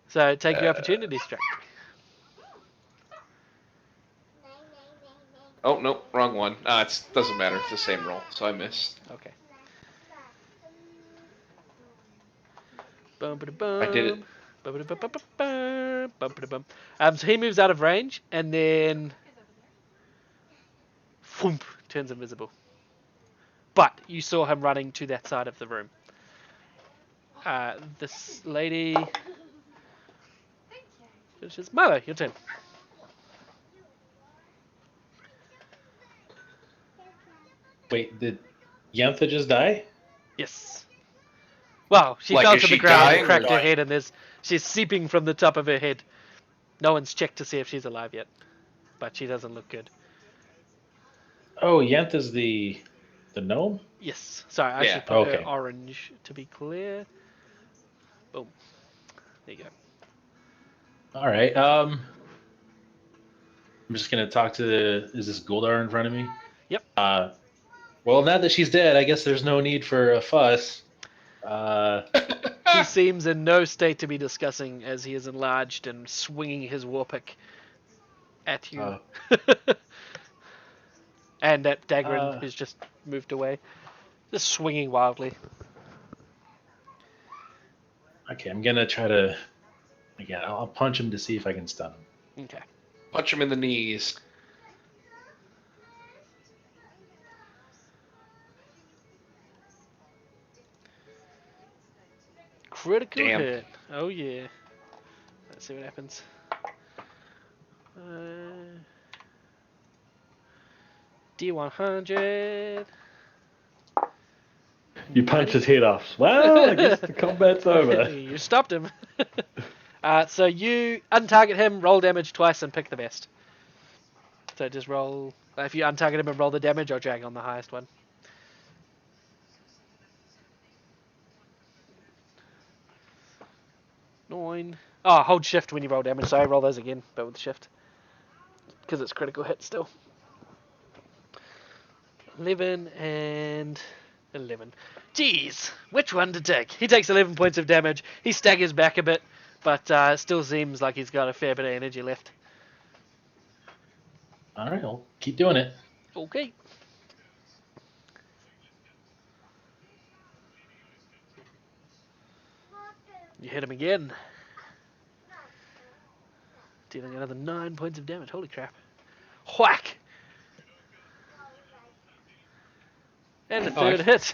So take your opportunity strike. Oh, no, wrong one. It doesn't matter. It's the same roll, so I missed. Okay. Bum-ba-da-bum. I did it. Bum-ba-da-bum-bum-bum. Bum-ba-da-bum. So he moves out of range and then whoomp, turns invisible. But you saw him running to that side of the room. This lady... finishes. Milo, your turn. Wait, did Yantha just die? Yes. Well, she Like, fell is to the she ground dying and or cracked her dying? head, and she's seeping from the top of her head. No one's checked to see if she's alive yet, but she doesn't look good. Oh, Yantha's the gnome? Yes. Sorry, I Yeah. should put Okay. her orange to be clear. Boom. There you go. All right. I'm just gonna talk to is this Goldar in front of me? Yep. Well, now that she's dead, I guess there's no need for a fuss. He seems in no state to be discussing as he is enlarged and swinging his warpick at you. And at Dagrin, who's just moved away. Just swinging wildly. Okay, I'm gonna try to. Again, I'll punch him to see if I can stun him. Okay. Punch him in the knees. Critical Damn. hit. Oh yeah. Let's see what happens. D100. You punch his head off. Well, I guess the combat's over. You stopped him. So you untarget him, roll damage twice, and pick the best. So just roll. If you untarget him and roll the damage, or drag on the highest one. 9. Oh, hold shift when you roll damage. So I roll those again, but with shift. Because it's critical hit still. 11 and 11. Jeez, which one to take? He takes 11 points of damage. He staggers back a bit, but still seems like he's got a fair bit of energy left. All right, I'll keep doing it. Okay. You hit him again. Dealing another 9 points of damage. Holy crap. Whack! And a third hit.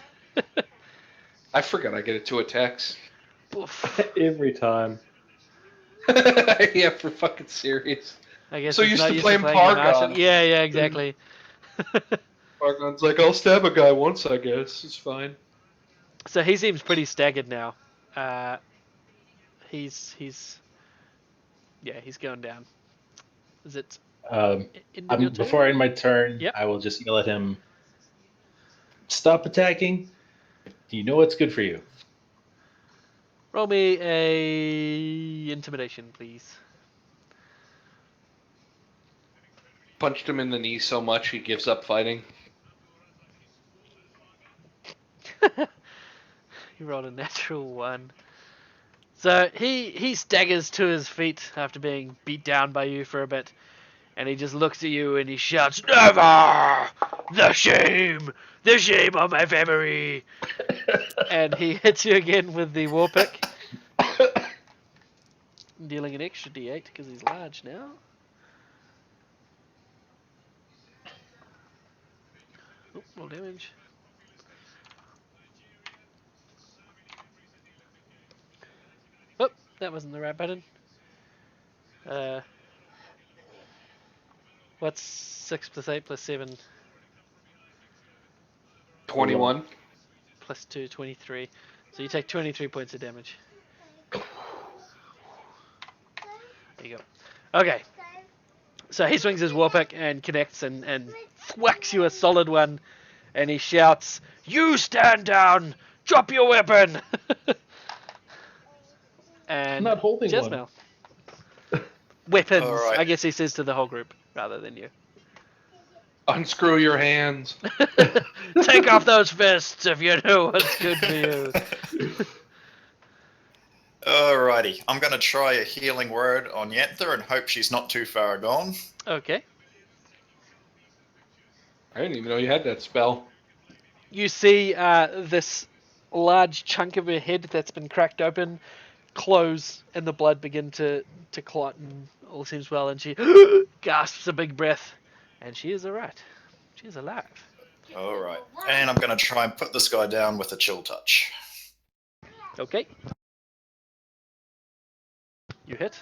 I forgot I get it 2 attacks. Oof. Every time. Yeah, for fucking serious. I guess So he's used not to used playing playing your martial. Pargon. Yeah, exactly. Pargon's like, I'll stab a guy once, I guess. It's fine. So he seems pretty staggered now. He's going down. Is it end of your turn? Before I end my turn, Yep. I will just yell at him. Stop attacking. Do you know what's good for you? Roll me a intimidation, please. Punched him in the knee so much he gives up fighting. You rolled a natural 1. So he staggers to his feet after being beat down by you for a bit, and he just looks at you and he shouts, "Never! The shame! The shame of my family!" And he hits you again with the war pick, dealing an extra d8 because he's large now. Oh, more damage. Oh, that wasn't the right button. What's 6 plus 8 plus 7 21. plus 2, 23. So you take 23 points of damage. There you go. Okay. So he swings his war pick and connects and whacks you a solid one, and he shouts, "You stand down! Drop your weapon!" And I'm not holding one. Jezmel. Weapons, All right. I guess he says to the whole group rather than you. Unscrew your hands. Take off those fists if you know what's good for you. Alrighty, I'm going to try a healing word on Yantha and hope she's not too far gone. Okay. I didn't even know you had that spell. You see this large chunk of her head that's been cracked open close, and the blood begin to clot, and all seems well, and she gasps a big breath, and she is alright. She is alive. Alright, and I'm going to try and put this guy down with a chill touch. Okay. You hit.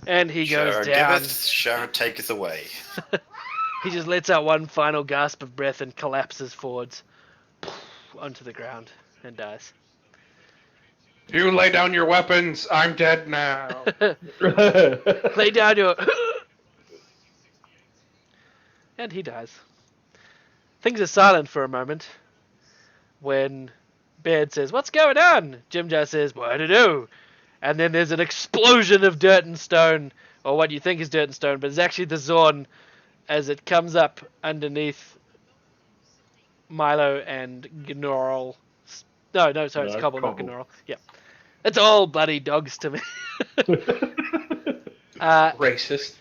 And he goes Shara down. giveth, Shara taketh away. He just lets out one final gasp of breath and collapses forwards onto the ground and dies. You lay down your weapons. I'm dead now. Lay down your... And he dies. Things are silent for a moment when Baird says, "What's going on?" Jim just says, "What to do?" And then there's an explosion of dirt and stone, or what you think is dirt and stone, but it's actually the Zorn as it comes up underneath Milo and Gnorl. No, sorry, it's Cobble, not Cobble. Gnorl. Yeah. It's all bloody dogs to me. Racist.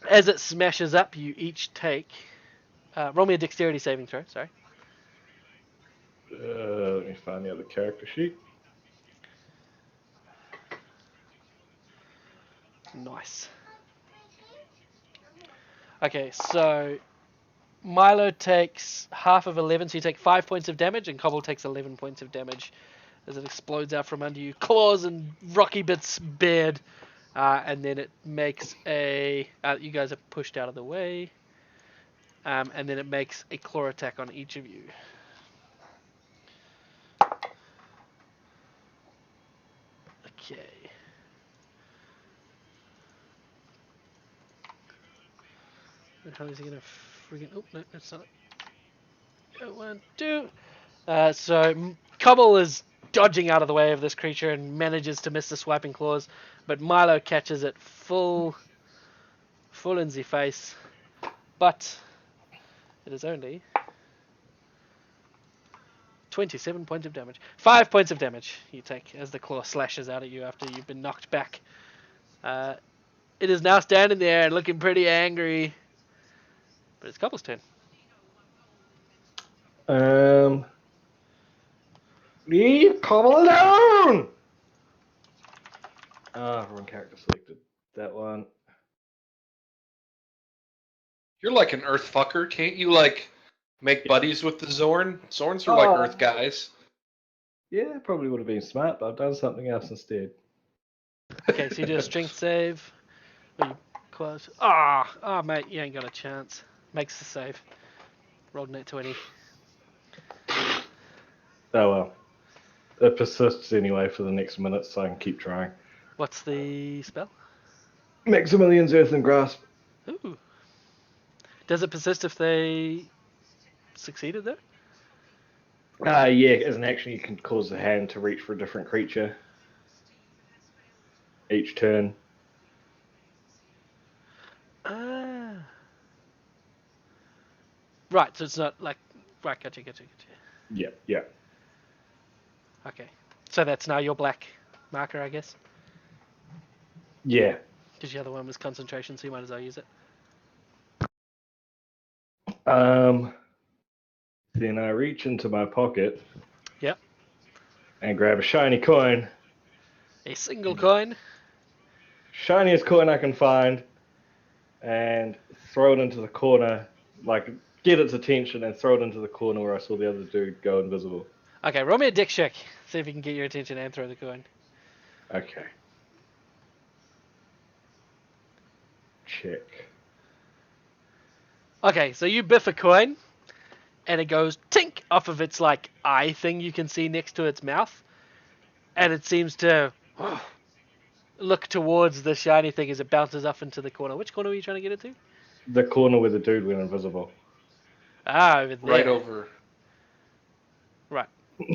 As it smashes up, you each take... roll me a dexterity saving throw, sorry. Let me find the other character sheet. Nice. Okay, so Milo takes half of 11, so you take 5 points of damage, and Cobble takes 11 points of damage as it explodes out from under you, claws and rocky bits bared, and then it makes a... you guys are pushed out of the way, and then it makes a claw attack on each of you. Okay. How is he gonna friggin... Oh, no, that's not it. 1, 2... so Cobble is dodging out of the way of this creature and manages to miss the swiping claws, but Milo catches it full in the face, but it is only 27 points of damage. 5 points of damage you take as the claw slashes out at you after you've been knocked back. It is now standing there and looking pretty angry, but it's Cobble's turn. Leave Cobble alone! Wrong character selected. That one. You're like an Earth fucker. Can't you, like, make buddies with the Zorn? Zorns are like Earth guys. Yeah, probably would have been smart, but I've done something else instead. Okay, so you do a strength save. Or you close. Ah, mate, you ain't got a chance. Makes the save. Rolled net 20. Oh well. It persists anyway for the next minute, so I can keep trying. What's the spell? Maximilian's Earthen Grasp. Ooh. Does it persist if they succeeded though? Yeah, as an action, you can cause the hand to reach for a different creature each turn. Right, so it's not like... Right, gotcha. Yeah. Okay. So that's now your black marker, I guess? Yeah. Because the other one was concentration, so you might as well use it. Then I reach into my pocket. Yep. And grab a shiny coin. A single coin. Shiniest coin I can find. And throw it into the corner. Like, get its attention and throw it into the corner where I saw the other dude go invisible. Okay, roll me a dick check. See if you can get your attention and throw the coin. Okay. Check. Okay, so you biff a coin, and it goes tink off of its like eye thing you can see next to its mouth, and it seems to look towards the shiny thing as it bounces off into the corner. Which corner were you trying to get it to? The corner where the dude went invisible. Over there. Right over. Right.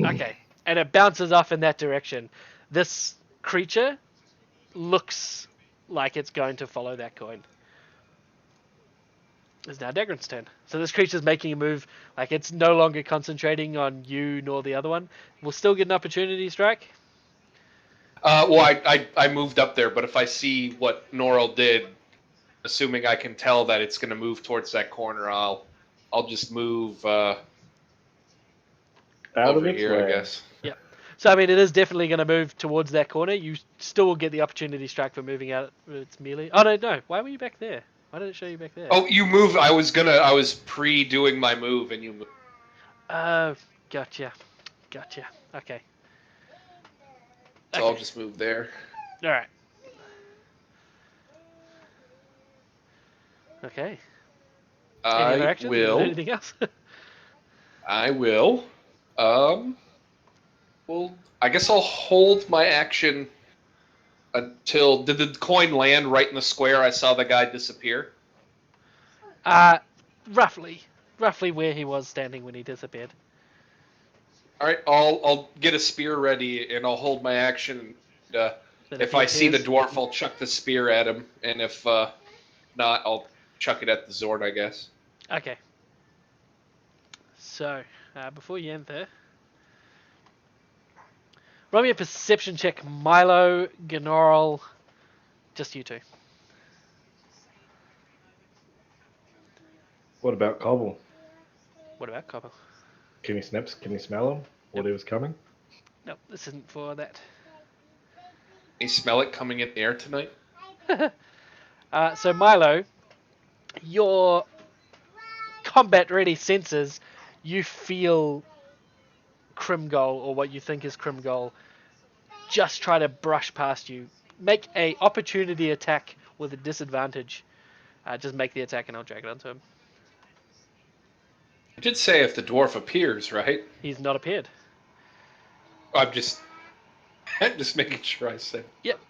Okay. And it bounces off in that direction. This creature looks like it's going to follow that coin. It's now Dagran's turn. So this creature's making a move, like it's no longer concentrating on you nor the other one. We'll still get an opportunity strike. Well, I moved up there, but if I see what Norrell did, assuming I can tell that it's going to move towards that corner, I'll just move Out over of its here, way. I guess. Yep. So I mean, it is definitely going to move towards that corner. You still will get the opportunity strike for moving out its melee. Oh no! Why were you back there? Why did it show you back there? Oh, you moved. I was pre-doing my move, and you moved. Oh, gotcha. Okay. So I'll just move there. All right. Okay. Any other I actions? will. Anything else? I will. Well, I guess I'll hold my action until... Did the coin land right in the square I saw the guy disappear? Roughly where he was standing when he disappeared. All right, I'll get a spear ready, and I'll hold my action. And, Then if he I see the appears- dwarf, I'll chuck the spear at him, and if not, I'll chuck it at the Zord, I guess. Okay. So, before you enter, roll me a perception check, Milo, Gnorl, just you two. What about Cobble? What about Cobble? Can he smell him? Whatever's coming? Nope, this isn't for that. You smell it coming in the air tonight? So Milo, your combat-ready senses, you feel Krimgol, or what you think is Krimgol, just try to brush past you. Make a opportunity attack with a disadvantage. Just make the attack and I'll drag it onto him. I did say if the dwarf appears, right? He's not appeared. I'm just making sure I said. Yep.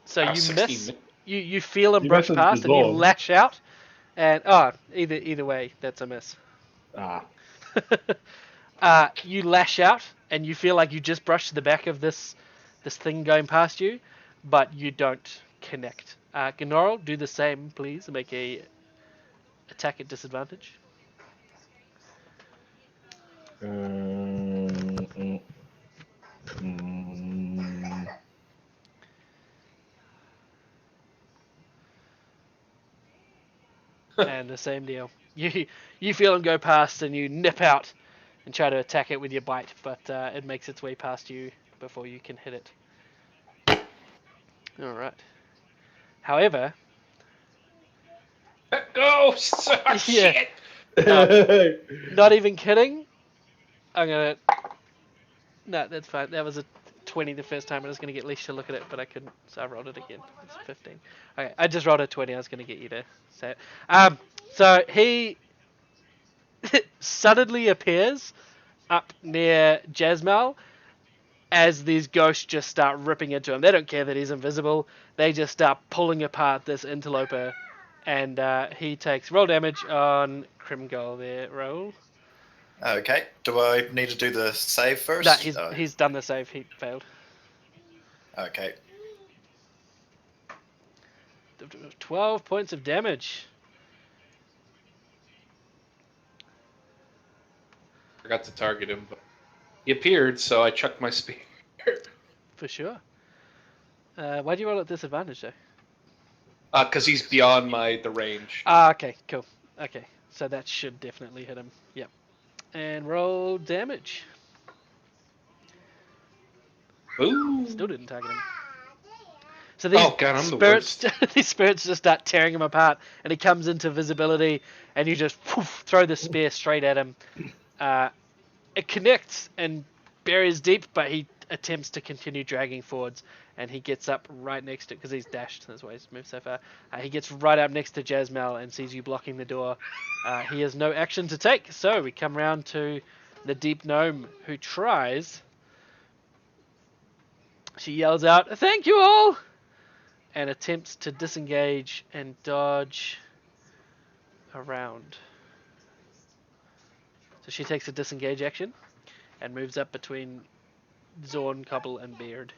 So you 16 miss. You feel him You brush miss his past and you dissolve. lash out. And either way, that's a miss. Ah. You lash out and you feel like you just brushed the back of this thing going past you, but you don't connect. Gnorl, do the same, please. Make a attack at disadvantage. Mm. And the same deal. You feel him go past and you nip out and try to attack it with your bite, but it makes its way past you before you can hit it. All right. However, Ghosts! Oh, yeah, shit! not even kidding. I'm gonna. No, that's fine. That was a 20 the first time. I was gonna get Leash to look at it, but I couldn't, so I rolled it again. It's 15. Okay, I just rolled a 20. I was gonna get you to say it. So he suddenly appears up near Jasmal as these ghosts just start ripping into him. They don't care that he's invisible. They just start pulling apart this interloper, and he takes roll damage on Krimgol there. Roll. Okay. Do I need to do the save first? No, he's done the save. He failed. Okay. 12 points of damage. Forgot to target him, but he appeared, so I chucked my spear. For sure. Why do you roll at disadvantage, though? Because he's beyond the range. Okay, cool. Okay, so that should definitely hit him. Yep. And roll damage. Ooh. Still didn't target him. So these Oh god, I'm the spirits, worst. these spirits just start tearing him apart, and he comes into visibility, and you just throw the spear straight at him. It connects and buries deep, but he attempts to continue dragging forwards, and he gets up right next to, because he's dashed, that's why he's moved so far. He gets right up next to Jasmal and sees you blocking the door. He has no action to take, so we come round to the deep gnome, who tries. She yells out, "Thank you all!" and attempts to disengage and dodge around. So she takes a disengage action and moves up between Zorn, Cobble, and Beard.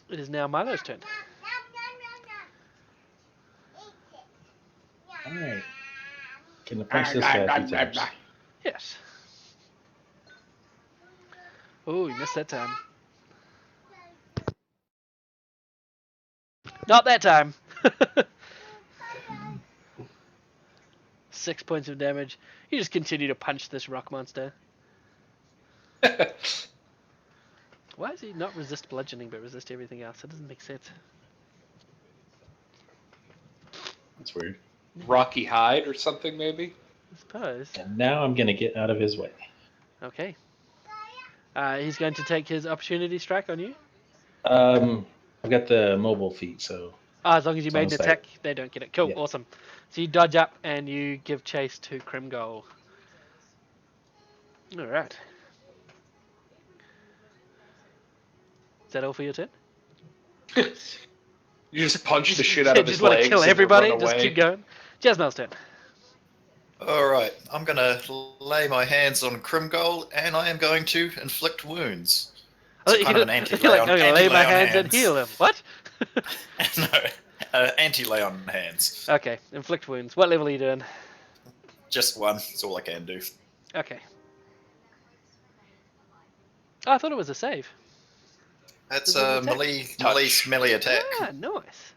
It is now Milo's turn. Alright. Can I punch this guy a few times? Yes. Oh, you missed that time. Not that time. 6 points of damage. You just continue to punch this rock monster. Why does he not resist bludgeoning but resist everything else? That doesn't make sense. That's weird. Rocky hide or something, maybe? I suppose. And now I'm going to get out of his way. Okay. He's going to take his opportunity strike on you. I've got the mobile feat, so... As long as you It's made on an the side. attack, they don't get it. Cool, Yeah. awesome. So you dodge up and you give chase to Krimgol. Alright. Is that all for your turn? You just punch the shit out of his just want to legs kill and everybody, run just away. keep going. Jasmal's turn. Alright, I'm going to lay my hands on Krimgol, and I am going to inflict wounds. It's kind of an You're like, anti-lay I'm on, going to lay my anti-lay on hands and heal him. What? No, anti-lay on hands. Okay, inflict wounds. What level are you doing? Just one, that's all I can do. Okay. Oh, I thought it was a save. That's Is it a an attack? melee attack. Ah, nice.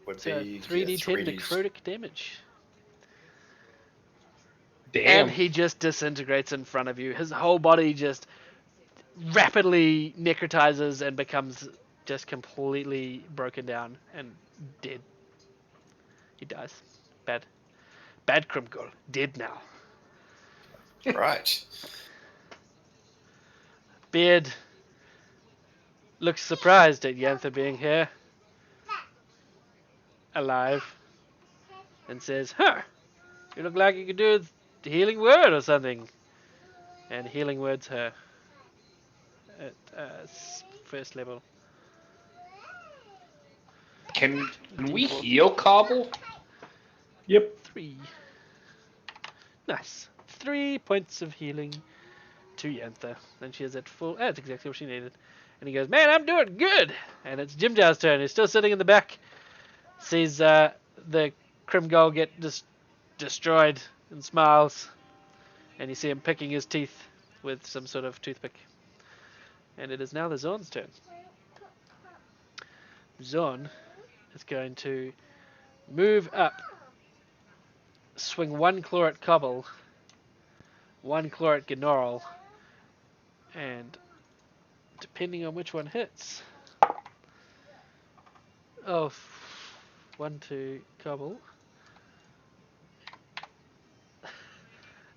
Would So be 3d10 yeah, necrotic damage. Damn. And he just disintegrates in front of you. His whole body just rapidly necrotizes and becomes just completely broken down and dead. He dies. Bad. Bad Krimgul. Dead now. Right. Beard looks surprised at Yantha being here. Alive. And says, "Huh, you look like you could do a healing word or something." And healing words her at first level. Can we D4. heal Cobble? Yep. 3. Nice. 3 points of healing to Yantha. Then she is at full. That's exactly what she needed. And he goes, "Man, I'm doing good." And it's Jim Jow's turn. He's still sitting in the back. Sees the Krimgol get destroyed and smiles. And you see him picking his teeth with some sort of toothpick. And it is now the Zorn's turn. Zorn is going to move up, swing 1 claw at Cobble, 1 claw at Gnorl, and depending on which one hits. Oh, 1 to Cobble.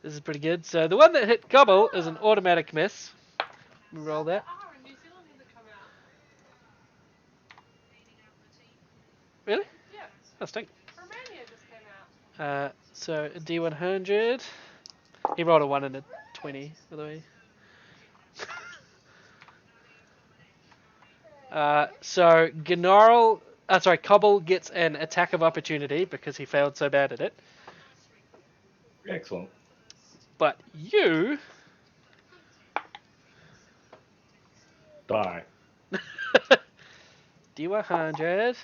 This is pretty good. So the one that hit Cobble is an automatic miss. Let me roll that. Really? Yeah. Oh, stink. Romania just came out. So a D100. He rolled a 1 and a 20, by the way. So Cobble gets an attack of opportunity because he failed so bad at it. Excellent. But you Die. D100.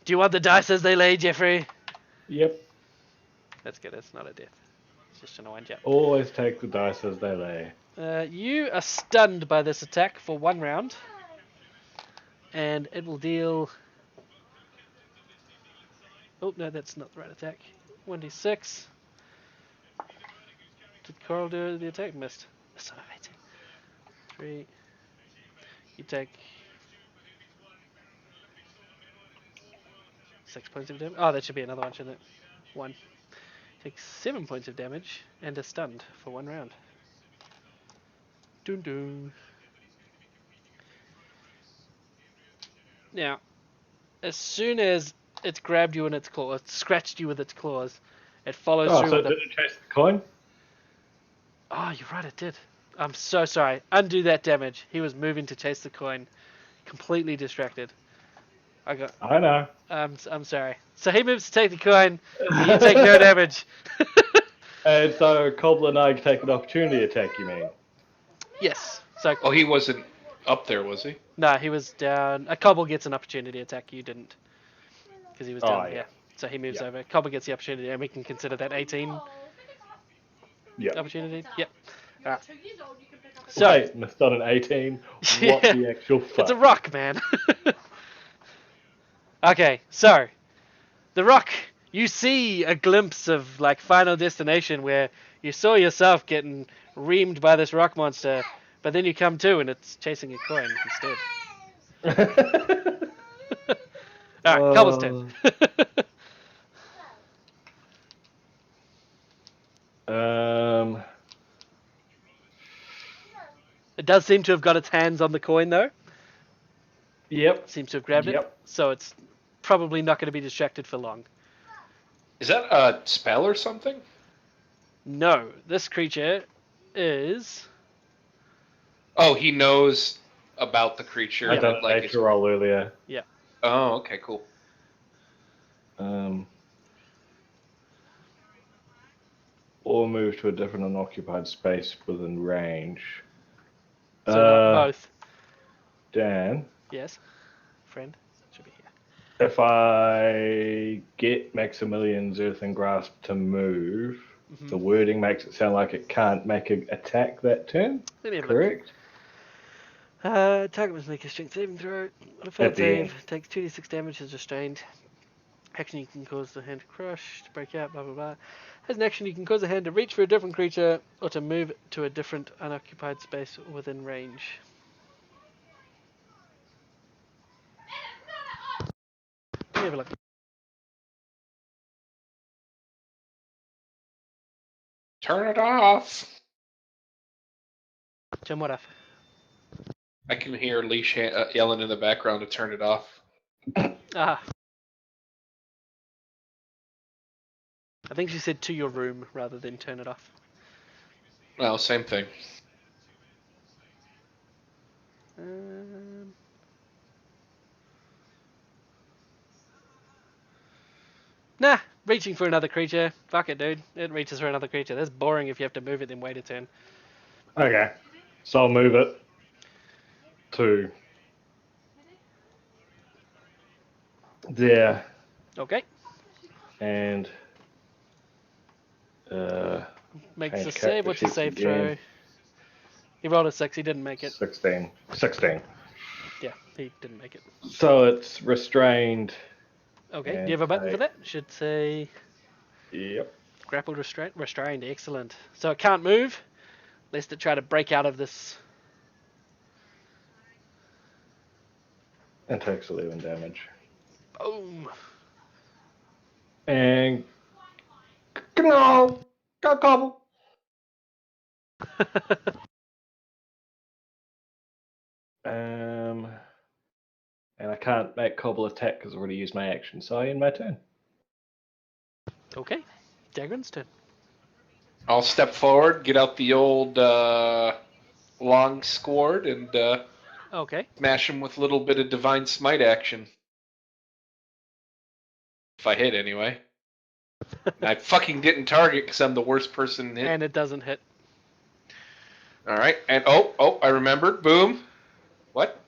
Do you want the dice as they lay, Jeffrey? Yep. That's good. It's not a death. It's just an wind up. Always take the dice as they lay. You are stunned by this attack for 1 round. And it will deal... Oh, no, that's not the right attack. 1d6. Did Coral do the attack? Missed. Son of a 3. You take 6 points of damage. Oh, that should be another one, shouldn't it? 1. Take 7 points of damage and is stunned for 1 round. Dun dun. Now, as soon as it's grabbed you in its claws, scratched you with its claws, it follows Oh, through so with did it chase the coin? Oh, you're right, it did. I'm so sorry. Undo that damage. He was moving to chase the coin. Completely distracted. I know. I'm sorry. So he moves to take the coin, and you take no damage. And so Cobbler and I take an opportunity attack, you mean? Yes. So Oh, he wasn't up there, was he? no, he was down. A Cobble gets an opportunity attack. You didn't, because he was down yeah. here. So he moves Yeah. over. Cobble gets the opportunity, and we can consider that 18 Yeah. opportunity. Yep. Alright. 2 years old, you can pick up a So Wait, it's not an 18. What Yeah. the actual fuck? it's a rock, man. Okay, so the rock. You see a glimpse of like Final Destination where you saw yourself getting reamed by this rock monster, but then you come to and it's chasing a coin instead. Alright, Cobble's turn. It does seem to have got its hands on the coin though. Yep. Seems to have grabbed it. Yep. So it's probably not going to be distracted for long. Is that a spell or something? No, this creature is... Oh, he knows about the creature. I and, done a like, nature roll earlier. Oh, okay, cool. Or move to a different unoccupied space within range. So not both. Dan, Yes. Friend. Should be here. if I get Maximilian's Earthen Grasp to move, Mhm. the wording makes it sound like it can't make an attack that turn, Let me have a look. correct? Target must make a strength saving throw. On a failed At the end. save, takes 2d6 damage, is restrained. Action, you can cause the hand to crush, to break out, blah blah blah. As an action, you can cause the hand to reach for a different creature or to move to a different unoccupied space within range. Let me have a look. Turn it off. Jim, what up? I can hear Leash yelling in the background to turn it off. Ah. I think she said to your room rather than turn it off. Well, same thing. Um, nah, reaching for another creature. Fuck it, dude. It reaches for another creature. That's boring if you have to move it then wait a turn. Okay. So I'll move it to there Okay. and Makes change a save. character What's your sheets save again. throw? He rolled a 6. He didn't make it. 16. 16. Yeah, he didn't make it. So it's restrained. Okay. Do And you have a button for take- that? Should say Yep. grappled restraint. Restrained. Excellent. So it can't move, lest it try to break out of this. And takes 11 damage. Boom. And no, got gobble. And I can't make Cobble attack because I've already used my action, so I end my turn. Okay. Dagran's turn. I'll step forward, get out the old long sword, and Okay. smash him with a little bit of divine smite action. If I hit, anyway. I fucking didn't target because I'm the worst person hit. And it doesn't hit. All right, and I remembered. Boom. What?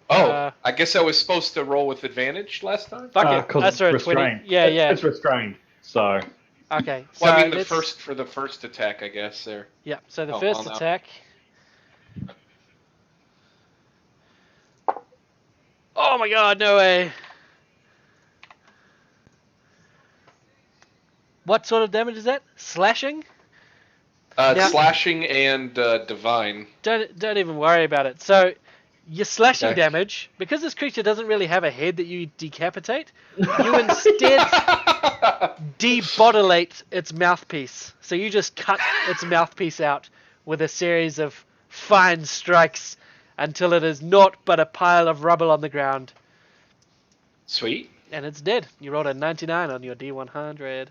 Oh, I guess I was supposed to roll with advantage last time. Fuck it. Because That's for a it's 20. restrained. Yeah, yeah. It's restrained. So Okay. So Well, I mean the let's- first for the first attack, I guess there. Yeah. So the Oh, first well, now. attack. Oh my god, no way. What sort of damage is that? Slashing? Now- Slashing and divine. Don't even worry about it. So your slashing Okay. damage, because this creature doesn't really have a head that you decapitate, you instead debotylate its mouthpiece. So you just cut its mouthpiece out with a series of fine strikes until it is naught but a pile of rubble on the ground. Sweet. And it's dead. You rolled a 99 on your D100.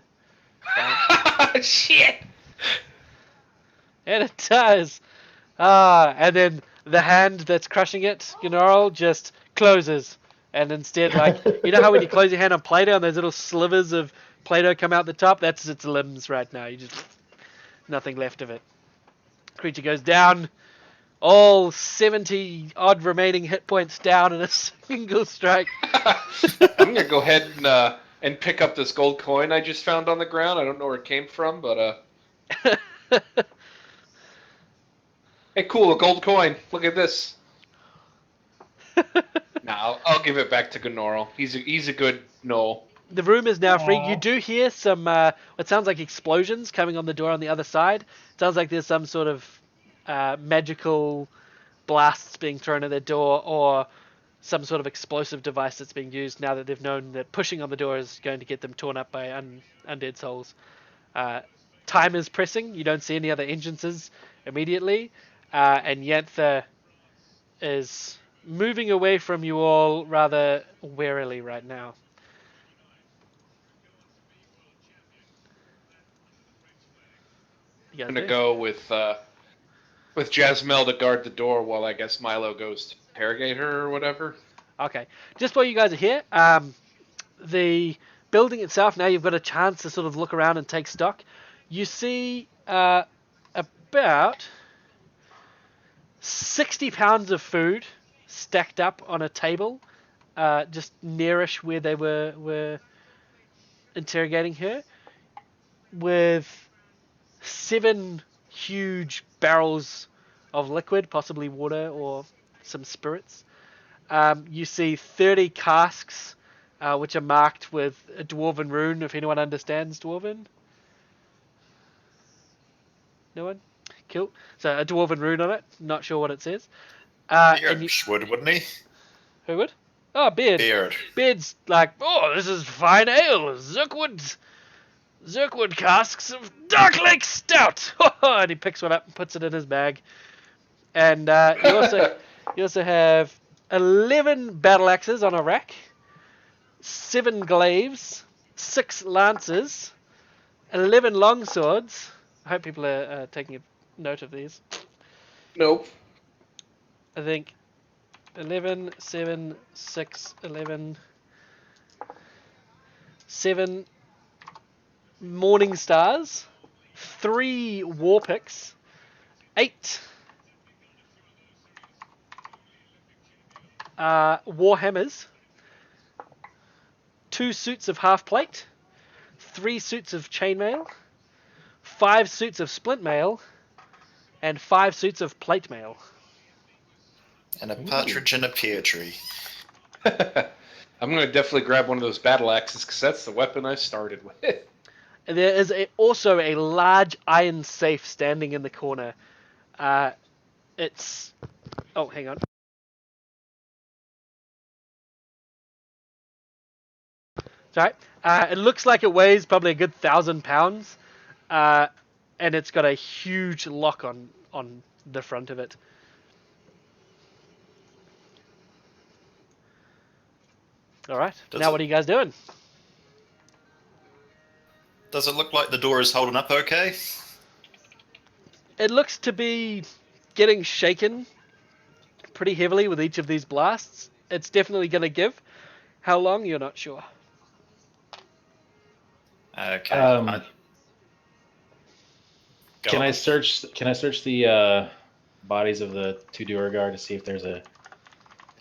Shit. And it does. And then the hand that's crushing it, Gnarl, just closes. And instead, like, you know how when you close your hand on Play-Doh and those little slivers of Play-Doh come out the top? That's its limbs right now. You just... nothing left of it. Creature goes down. All 70-odd remaining hit points down in a single strike. I'm gonna go ahead and pick up this gold coin I just found on the ground. I don't know where it came from, but hey, cool, a gold coin. Look at this. Nah, I'll give it back to Gnorl. He's a good Knoll. The room is now free. Aw. You do hear some, what sounds like explosions coming on the door on the other side. Sounds like there's some sort of magical blasts being thrown at the door, or some sort of explosive device that's being used now that they've known that pushing on the door is going to get them torn up by undead souls. Time is pressing. You don't see any other entrances immediately. And Yantha is moving away from you all rather warily right now. You I'm guys gonna do? go with Jasmel to guard the door while I guess Milo goes to interrogate her or whatever. Okay. Just while you guys are here, the building itself, now you've got a chance to sort of look around and take stock. You see about 60 pounds of food stacked up on a table, just nearish where they were interrogating her, with 7 huge barrels of liquid, possibly water or some spirits. You see 30 casks which are marked with a dwarven rune. If anyone understands dwarven, no one. Cool. So a dwarven rune on it. Not sure what it says. And Beard you, would, wouldn't he? who would? Oh, Beard. Beard. Beard's like, oh, this is fine ale. Zirkwood casks of Dark Lake Stout. And he picks one up and puts it in his bag. And you also have 11 battle axes on a rack, 7 glaives, 6 lances, 11 longswords. I hope people are taking a note of these. Nope. I think 11, 7, 6, 11, 7 Morning Stars, 3 War Picks, 8 War Hammers, 2 suits of half plate, 3 suits of chainmail, 5 suits of splint mail, and 5 suits of plate mail. And a partridge in a pear tree. I'm going to definitely grab one of those battle axes because that's the weapon I started with. And there is also a large iron safe standing in the corner. It's... Oh, hang on. Sorry. It looks like it weighs probably a good 1,000 pounds. And it's got a huge lock on the front of it. Alright, now what are you guys doing? Does it look like the door is holding up okay? It looks to be getting shaken pretty heavily with each of these blasts. It's definitely going to give. How long, you're not sure. Okay. Can I search the bodies of the 2 Duergar to see if there's a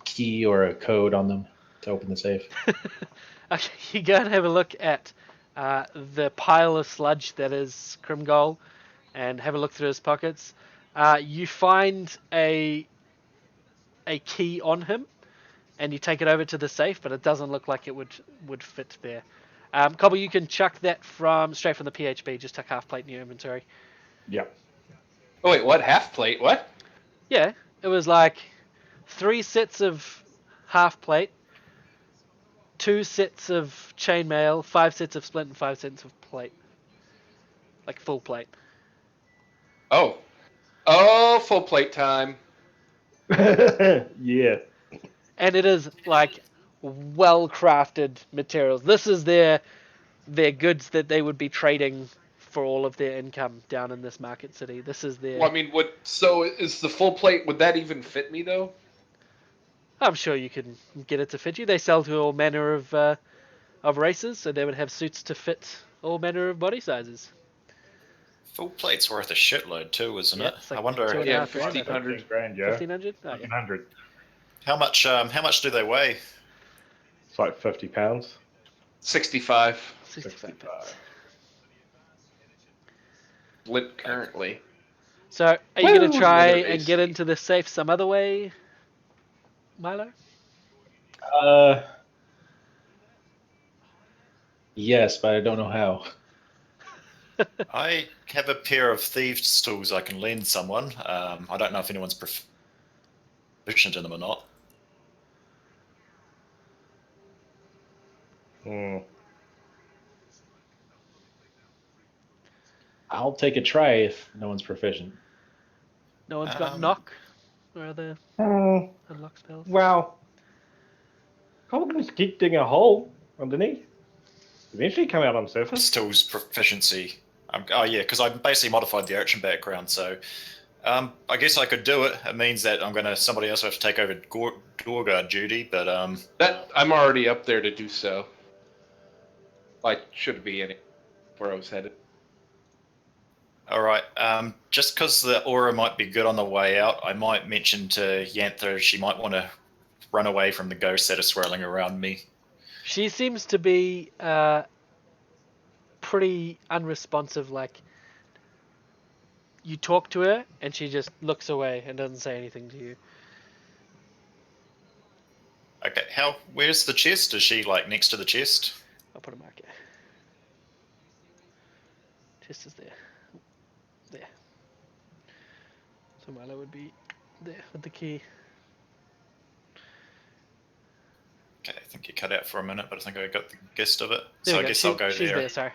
key or a code on them to open the safe? Okay, you go and have a look at the pile of sludge that is Krimgol and have a look through his pockets. You find a key on him and you take it over to the safe, but it doesn't look like it would fit there. Cobble, you can chuck that straight from the PHB. Just tuck half plate in your inventory. Yep. Oh, wait, what? Half plate? What? Yeah, it was like 3 sets of half plate, 2 sets of chainmail, 5 sets of splint, and 5 sets of plate. Like full plate. Oh. Oh, full plate time. Yeah. And it is like well crafted materials. This is their goods that they would be trading for all of their income down in this market city. This is their... Well, I mean, so is the full plate, would that even fit me, though? I'm sure you can get it to fit you. They sell to all manner of races, so they would have suits to fit all manner of body sizes. Full plate's worth a shitload too, isn't Yep, it? it's like I wonder 2.5 grand. 1,500. $1,500, yeah. 1,500? Oh, yeah. 1,500. how much do they weigh? It's like 50 pounds. 65. 65 pence. Lit currently. So, are you going Woo! to try Another and AC. get into this safe some other way, Milo? Yes, but I don't know how. I have a pair of thieves' tools I can lend someone. I don't know if anyone's proficient in them or not. Hmm. I'll take a try if no one's proficient. No one's got knock or other unlock spells? Well, I can just keep digging a hole underneath. Eventually come out on the surface. Tools proficiency. Oh yeah, because I basically modified the urchin background, so I guess I could do it. It means that somebody else will have to take over door guard duty, but That I'm already up there to do so. I should be in where I was headed. all right. Just because the aura might be good on the way out, I might mention to Yantha she might want to run away from the ghosts that are swirling around me. She seems to be pretty unresponsive. Like, you talk to her and she just looks away and doesn't say anything to you. Okay, where's the chest? Is she like next to the chest? I'll put a marker. Chest is there. There. So Milo would be there with the key. Okay, I think you cut out for a minute, but I think I got the gist of it. There So we I go. guess I'll go She's there. there, sorry.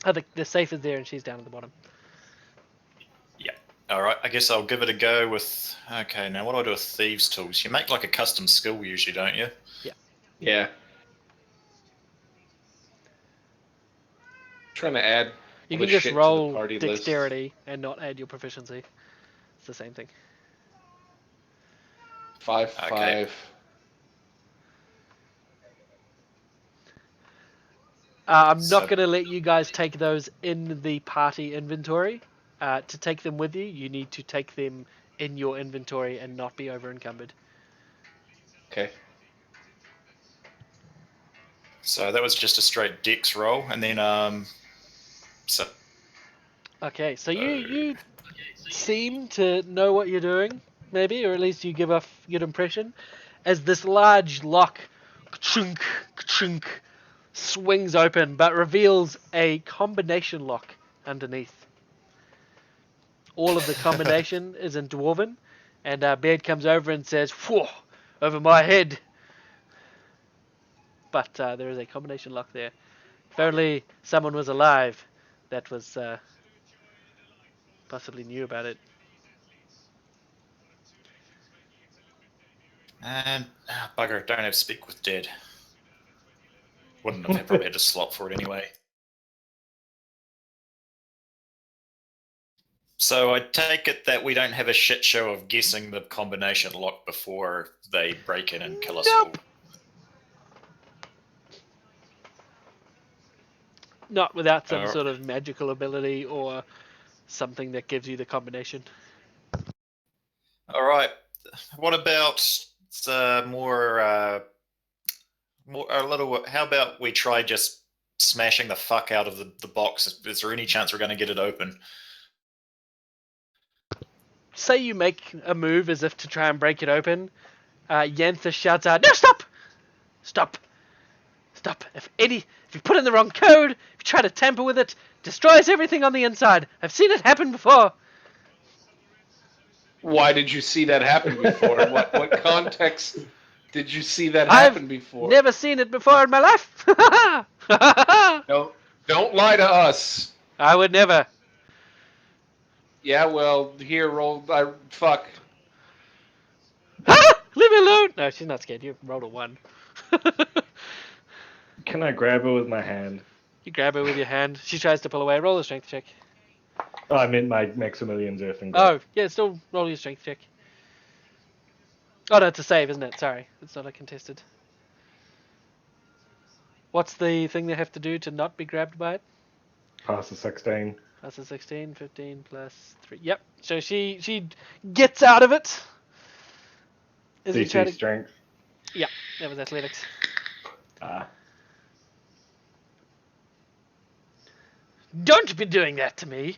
Oh, the safe is there and she's down at the bottom. Yeah. All right. I guess I'll give it a go with. Okay. Now, what do I do with thieves' tools? You make like a custom skill usually, don't you? Yeah. Trying to add You all can the just shit to the roll party dexterity and not add your proficiency. It's the same thing. list. 5, Okay. 5. I'm So- not going to let you guys take those in the party inventory. To take them with you, you need to take them in your inventory and not be over encumbered. Okay. So that was just a straight dex roll, and then so Okay, so you seem to know what you're doing, maybe, or at least you give off good impression, as this large lock ka-chunk, ka-chunk, swings open, but reveals a combination lock underneath. All of the combination is in Dwarven, and Baird comes over and says, "Whew, over my head." But there is a combination lock there. If only someone was alive that was possibly knew about it. and bugger, don't have speak with dead. Wouldn't have probably had a slot for it anyway. So I take it that we don't have a shit show of guessing the combination lock before they break in and kill us all. Nope. Not without some sort of magical ability or something that gives you the combination. All right. What about more a little? How about we try just smashing the fuck out of the box? Is there any chance we're going to get it open? Say you make a move as if to try and break it open. Yantha shouts out, "No, stop! Stop! Stop! If you put in the wrong code, if you try to tamper with it, destroys everything on the inside. I've seen it happen before." Why did you see that happen before? What context did you see that I've happen before? never seen it before in my life. No, don't lie to us. I would never. Yeah, well, here, roll. Fuck. Leave me alone. No, she's not scared. You rolled a 1. Can I grab her with my hand? You grab her with your hand. She tries to pull away. Roll a strength check. Oh, I meant my Maximilian's Earth and Oh, yeah, still roll your strength check. Oh, no, it's a save, isn't it? Sorry, it's not a contested. What's the thing they have to do to not be grabbed by it? Pass a 16. Plus a 16, 15 plus 3. Yep. So she gets out of it. Is he trying DC to... strength. Yeah, that was athletics. Don't be doing that to me.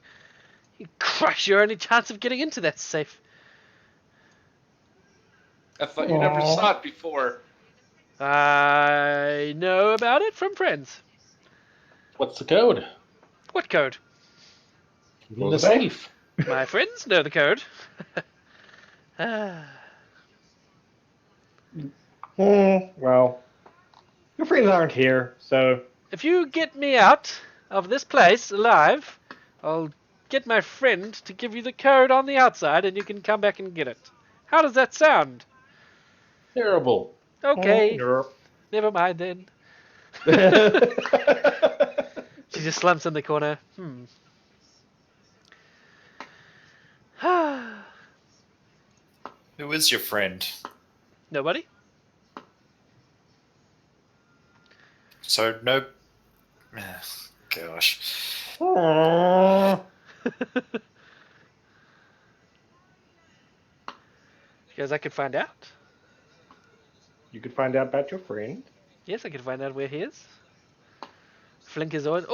You crush your only chance of getting into that safe. I thought you never saw it before. I know about it from friends. What's the code? What code? In the safe. My friends know the code. Ah. Well, your friends aren't here, so If you get me out of this place alive, I'll get my friend to give you the code on the outside and you can come back and get it. How does that sound? Terrible. Okay, You're- never mind then. She just slumps in the corner. Who is your friend? Nobody? So no. Gosh. Because I could find out. You could find out about your friend. Yes, I could find out where he is. Flink is always...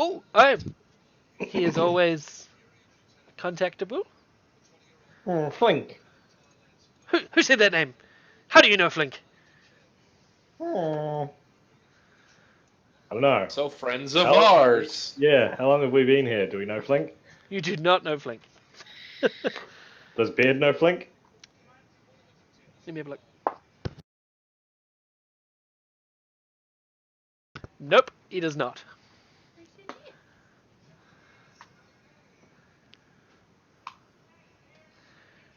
he is always contactable. Flink. Who said that name? How do you know Flink? I don't know. So friends of How- ours. Yeah, how long have we been here? Do we know Flink? You do not know Flink. Does Beard know Flink? Let me have a look. Nope, he does not.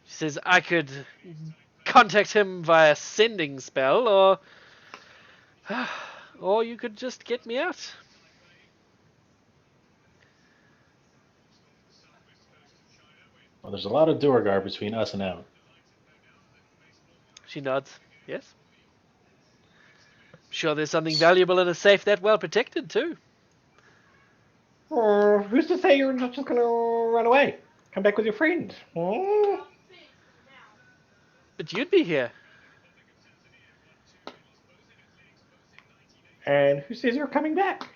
She says I could contact him via sending spell, or you could just get me out. Well, there's a lot of Duergar between us and out. She nods. Yes. Sure, there's something valuable in a safe that well protected too. Who's to say you're not just gonna run away? Come back with your friend. But you'd be here. And who says you're coming back?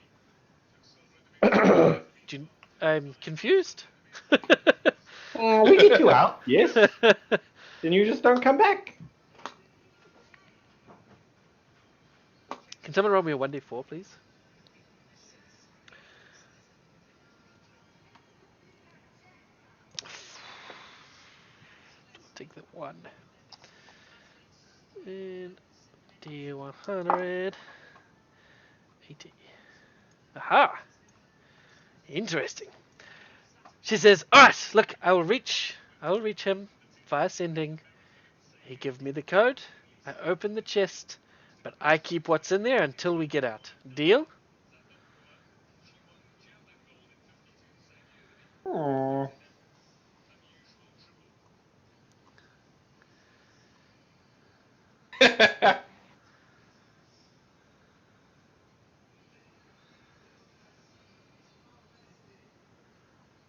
I'm confused. We get you out, yes. Then you just don't come back. Can someone roll me a 1d4, please? Take the 1. And D100. 80. Aha! Interesting. She says, alright, look, I will reach him via sending. He give me the code. I open the chest, but I keep what's in there until we get out. Deal?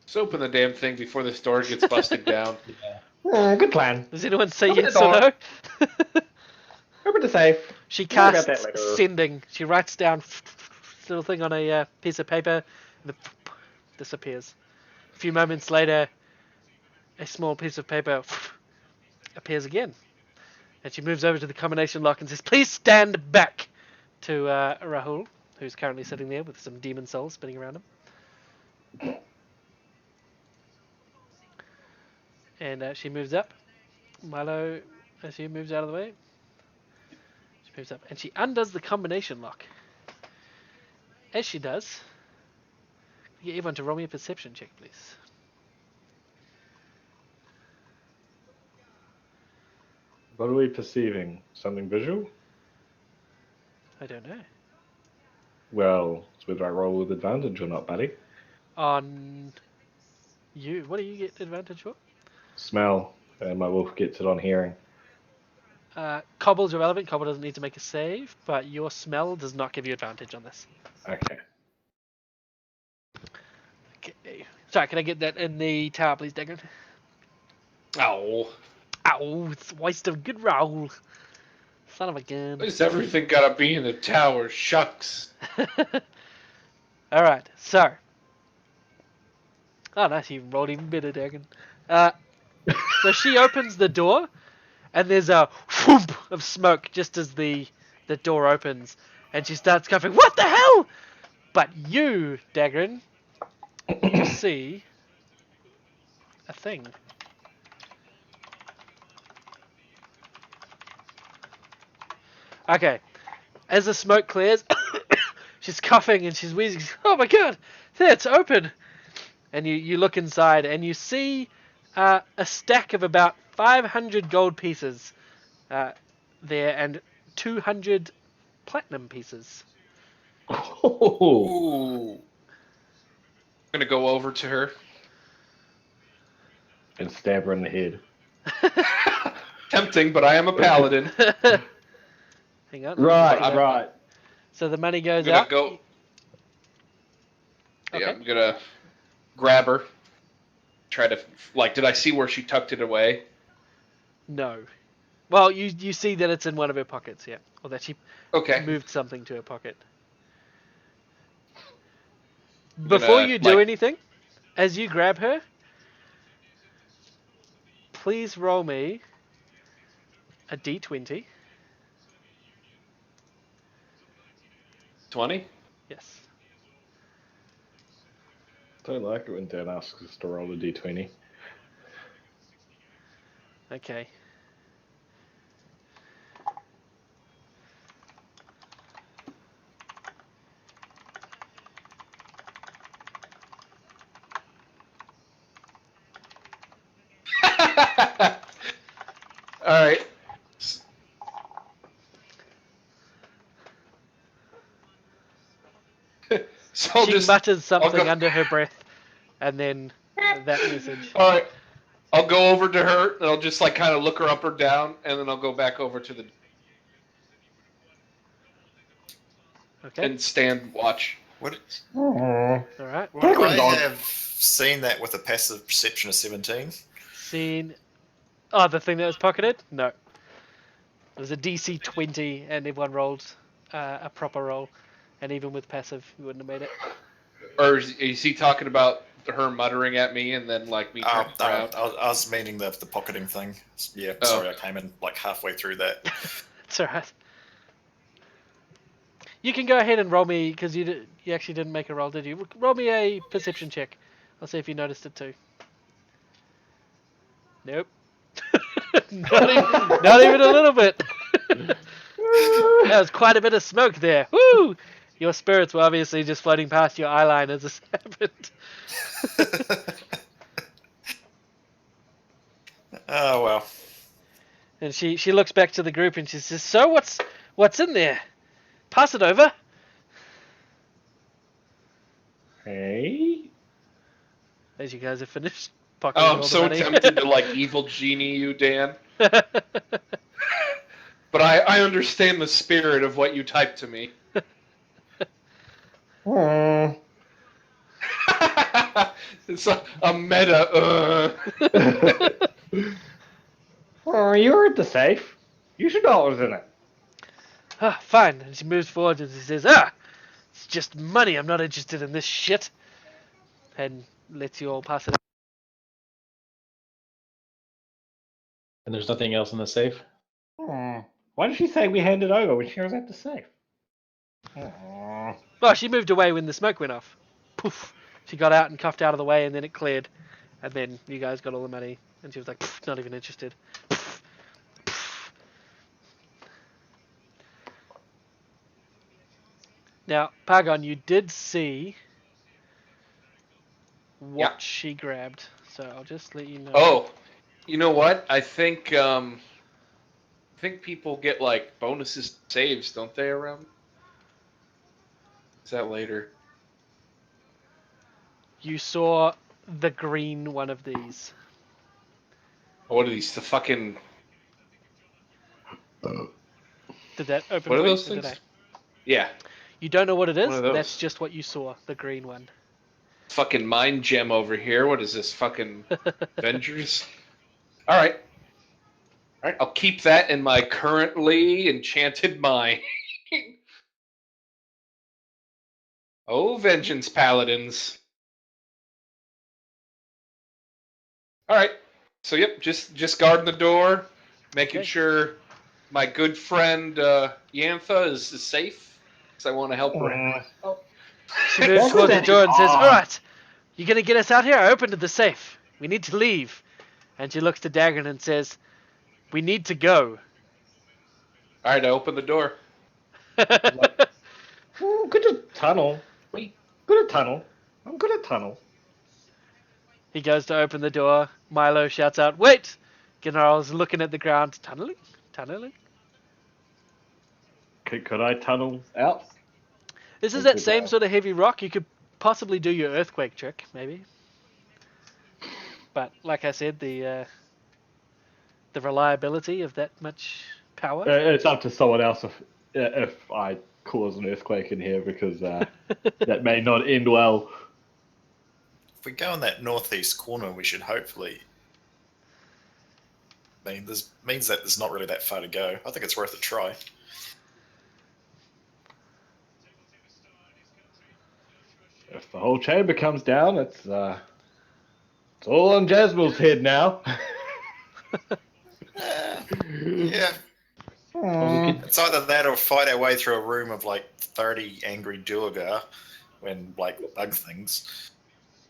Just open the damn thing before this door gets busted down. Good plan. Does anyone say Open the yes or no? Open the safe. She Worry about casts that later. sending. She writes down little thing on a piece of paper, and it disappears. A few moments later, a small piece of paper appears again, and she moves over to the combination lock and says, "Please stand back." To Rahul, who's currently sitting there with some demon souls spinning around him. And she moves up. Milo, as she moves out of the way, she moves up, and she undoes the combination lock. As she does, get everyone to roll me a perception check, please. What are we perceiving? Something visual? I don't know. Well, it's whether I roll with advantage or not, buddy. On you, what do you get advantage for? Smell, and my wolf gets it on hearing. Cobble's irrelevant. Cobble doesn't need to make a save, but your smell does not give you advantage on this. Okay. Okay. Sorry, can I get that in the tower, please, Dagon? Ow. Ow, it's a waste of good roll. Son of a gun. Why does everything gotta be in the tower? Shucks. Alright, so. Oh, nice, you rolled even better, Dagon. So she opens the door, and there's a whoop of smoke just as the door opens, and she starts coughing, "What the hell?" But you, Dagon, you see a thing. Okay, as the smoke clears, she's coughing and she's wheezing. Oh my god, there, it's open. And you look inside and you see a stack of about 500 gold pieces there and 200 platinum pieces. Oh, Ooh. I'm gonna go over to her. and stab her in the head. Tempting, but I am a paladin. Hang on. Right. So the money goes I'm gonna out. go. Okay. Yeah, I'm gonna grab her. Try to did I see where she tucked it away? No. Well, you see that it's in one of her pockets, yeah. Or that she Okay. moved something to her pocket. I'm Before gonna, you do anything, as you grab her, please roll me a d20. 20? Yes. Don't like it when Dan asks us to roll a d20. Okay. Alright. So I'll She just. mutters something go- under her breath, and then that message. Alright. I'll go over to her, and I'll just like kind of look her up or down, and then I'll go back over to the. Okay. And stand watch. Would, All right. would I dog. have seen that with a passive perception of 17? Seen. Oh, the thing that was pocketed? No. It was a DC 20, and everyone rolled a proper roll, and even with passive, you wouldn't have made it. Or is he talking about her muttering at me and then like me turning Oh, around? I was meaning the pocketing thing. Yeah, Oh. sorry, I came in like halfway through that. It's alright. You can go ahead and roll me, because you actually didn't make a roll, did you? Roll me a perception check. I'll see if you noticed it too. Nope. not even a little bit. That was quite a bit of smoke there. Woo! Your spirits were obviously just floating past your eye line as this happened. Oh well. And she looks back to the group and she says, "So what's in there? Pass it over." Hey? As you guys have finished Oh, pocketing all I'm the so money. tempted to like evil genie you, Dan. But I understand the spirit of what you typed to me. It's a meta. Oh, you're at the safe. You should know what was in it. Ah, fine. And she moves forward and she says, it's just money. I'm not interested in this shit. And lets you all pass it. And there's nothing else in the safe? Why did she say we hand it over when she was at the safe? Oh. Well, she moved away when the smoke went off. Poof. She got out and cuffed out of the way, and then it cleared. And then you guys got all the money. And she was like, not even interested. Now, Pagon, you did see what Yeah. she grabbed. So I'll just let you know. Oh, you know what? I think people get like bonuses to saves, don't they? Around? Is that later? You saw the green one of these. What are these? The fucking. Did that open What are for you? those Or did things? I? Yeah. You don't know what it is? What are those? That's just what you saw, the green one. Fucking mind gem over here. What is this? Fucking Avengers? All right. All right. I'll keep that in my currently enchanted mind. Oh, vengeance paladins. All right. So yep, just guarding the door, making Okay. sure my good friend Yantha is safe, because I want to help her. She moves towards the door and says, "Alright, you gonna get us out here? I opened the safe. We need to leave." And she looks to Dagon and says, "We need to go." All right, I open the door. Good at tunnel. Wait. Good at tunnel. I'm good at tunnel. He goes to open the door. Milo shouts out, "Wait!" General's looking at the ground. Tunneling? Tunneling? Could I tunnel out? This is Into that the same ground. sort of heavy rock. You could possibly do your earthquake trick, maybe. But like I said, the reliability of that much power. It's up to someone else if I cause an earthquake in here because that may not end well. If we go in that northeast corner, we should hopefully. I mean, this means that there's not really that far to go. I think it's worth a try. If the whole chamber comes down, it's all on Jasmine's head now. Yeah, Well, we could, it's either that or fight our way through a room of like 30 angry Duergar when, like, bug things.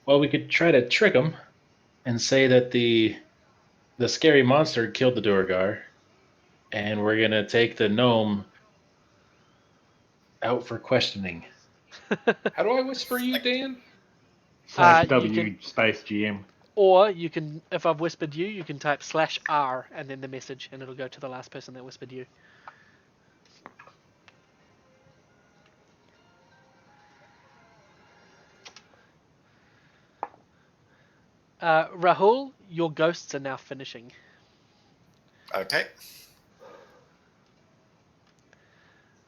Well, we could try to trick him and say that the scary monster killed the Duergar, and we're gonna take the gnome out for questioning. How do I whisper you, Dan? Slash You W can- space GM. Or you can, if I've whispered you, you can type /R and then the message, and it'll go to the last person that whispered you. Rahul, your ghosts are now finishing. Okay.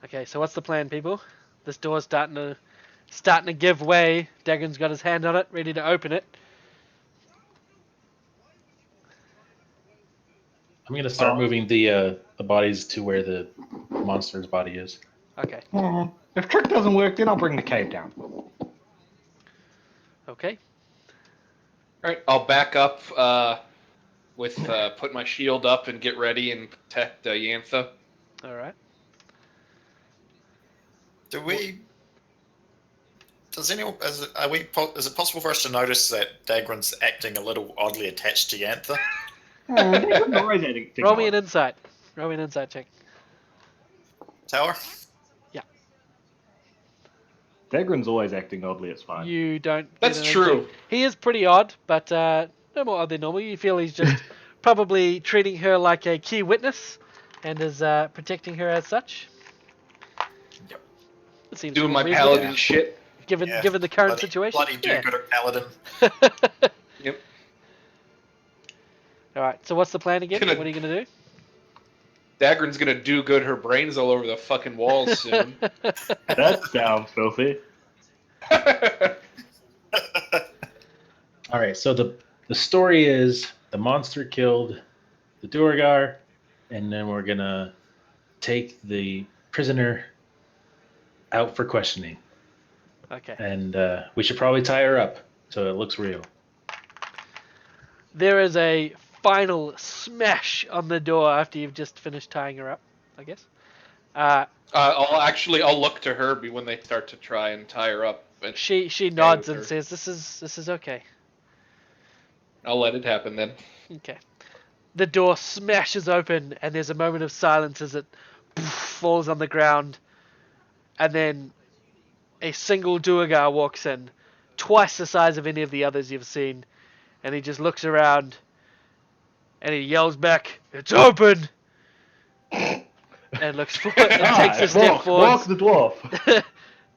Okay, so what's the plan, people? This door's starting to give way. Dagon's got his hand on it, ready to open it. I'm gonna start Oh. moving the bodies to where the monster's body is. Okay. If trick doesn't work, then I'll bring the cave down. Okay. All right, I'll back up with put my shield up and get ready and protect Yantha. All right. Do we? Does anyone? Is it possible for us to notice that Dagran's acting a little oddly attached to Yantha? Roll me an insight. Roll me an insight check. Tower? Dagran's always acting oddly, it's fine. You don't. get That's an true. inkling. He is pretty odd, but no more odd than normal. You feel he's just probably treating her like a key witness and is protecting her as such. Yep. It seems Doing my reasonable, paladin shit. given Yeah, given the current bloody, situation. Bloody do-gooder paladin. Yep. All right. So what's the plan again? Gonna- What are you gonna do? Dagran's gonna do good her brains all over the fucking walls soon. That sounds filthy. All right, so the story is the monster killed the Duergar, and then we're gonna take the prisoner out for questioning, Okay. and we should probably tie her up so it looks real. There is a final smash on the door after you've just finished tying her up, I guess. I'll look to her when they start to try and tie her up. And She with nods and her. says, "This is okay." I'll let it happen then. Okay. The door smashes open, and there's a moment of silence as it falls on the ground, and then a single Duergar walks in, twice the size of any of the others you've seen, and he just looks around, and he yells back, "It's open!" and looks forward and takes a step Walk forwards. the dwarf.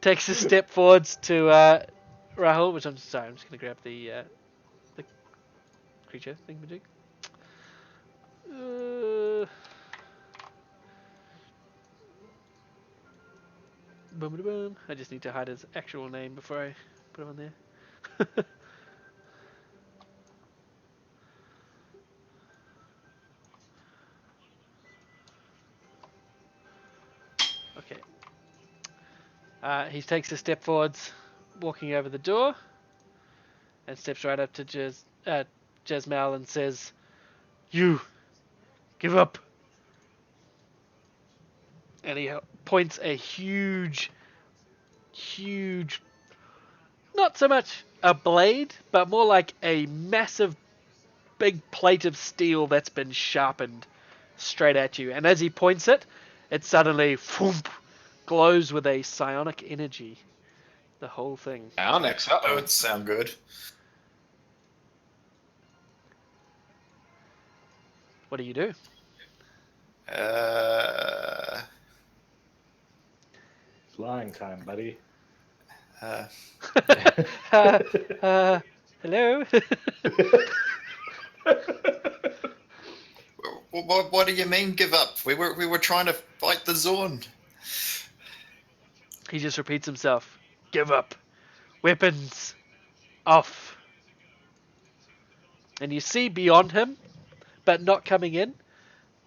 Takes a step forwards to Rahul, which I'm just gonna grab the creature thingamajig. Boom, boom, boom. I just need to hide his actual name before I put him on there. Okay. He takes a step forwards, walking over the door, and steps right up to Jezmal and says, "You, give up." And he points a huge, not so much a blade, but more like a massive, big plate of steel that's been sharpened straight at you. And as he points it, it suddenly glows with a psionic energy. The whole thing. Onyx, That would sound good. What do you do? Flying time, buddy. Hello? What do you mean give up? We were trying to fight the Zorn. He just repeats himself. Give up. Weapons off. And you see beyond him, but not coming in,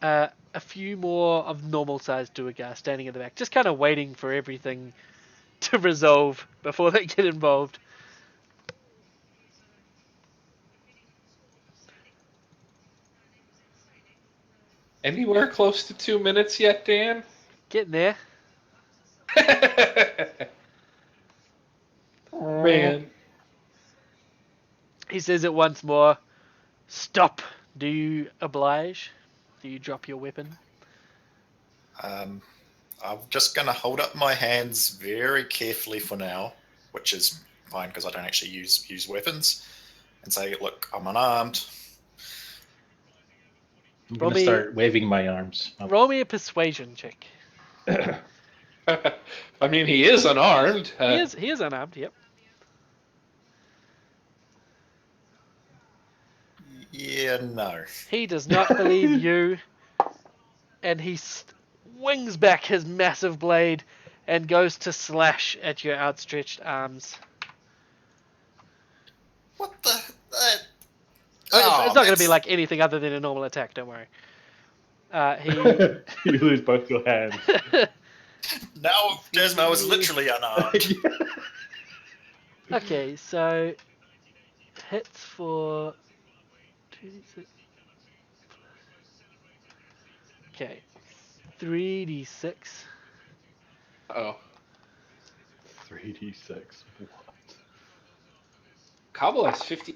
a few more of normal-sized Duergar standing in the back, just kind of waiting for everything to resolve before they get involved. Anywhere close to 2 minutes yet, Dan? Getting there. Man. He says it once more. Stop. Do you oblige? Do you drop your weapon? I'm just going to hold up my hands very carefully for now, which is fine because I don't actually use weapons, and say, "Look, I'm unarmed." I'm Roll gonna me- start waving my arms. Oh, Roll me a persuasion check. I mean, he is unarmed. He is unarmed, yep. Yeah, no. He does not believe you, and he swings back his massive blade and goes to slash at your outstretched arms. What the? It's not going to be like anything other than a normal attack, don't worry. You lose both your hands. Now Desmo is literally unarmed. Okay, so hits for 2d6. Okay, 3d6. Oh, 3d6. What? Cobble has 50.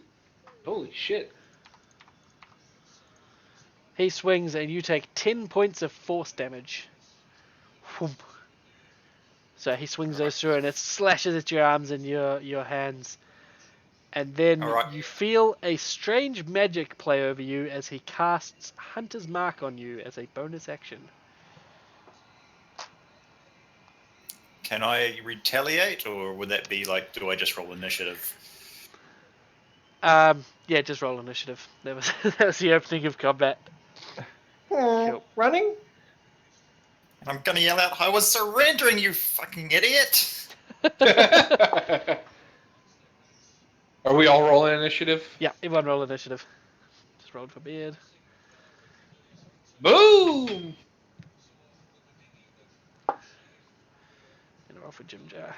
Holy shit. He swings and you take 10 points of force damage. Whoomp. So he swings those through and it slashes at your arms and your hands. And then Alright. you feel a strange magic play over you as he casts Hunter's Mark on you as a bonus action. Can I retaliate, or would that be like, do I just roll initiative? Yeah, just roll initiative. That was the opening of combat. Cool. Running? I'm gonna yell out, "I was surrendering, you fucking idiot!" Are we all rolling initiative? Yeah, everyone roll initiative. Just rolled for beard. Boom! And roll for Jim Jar.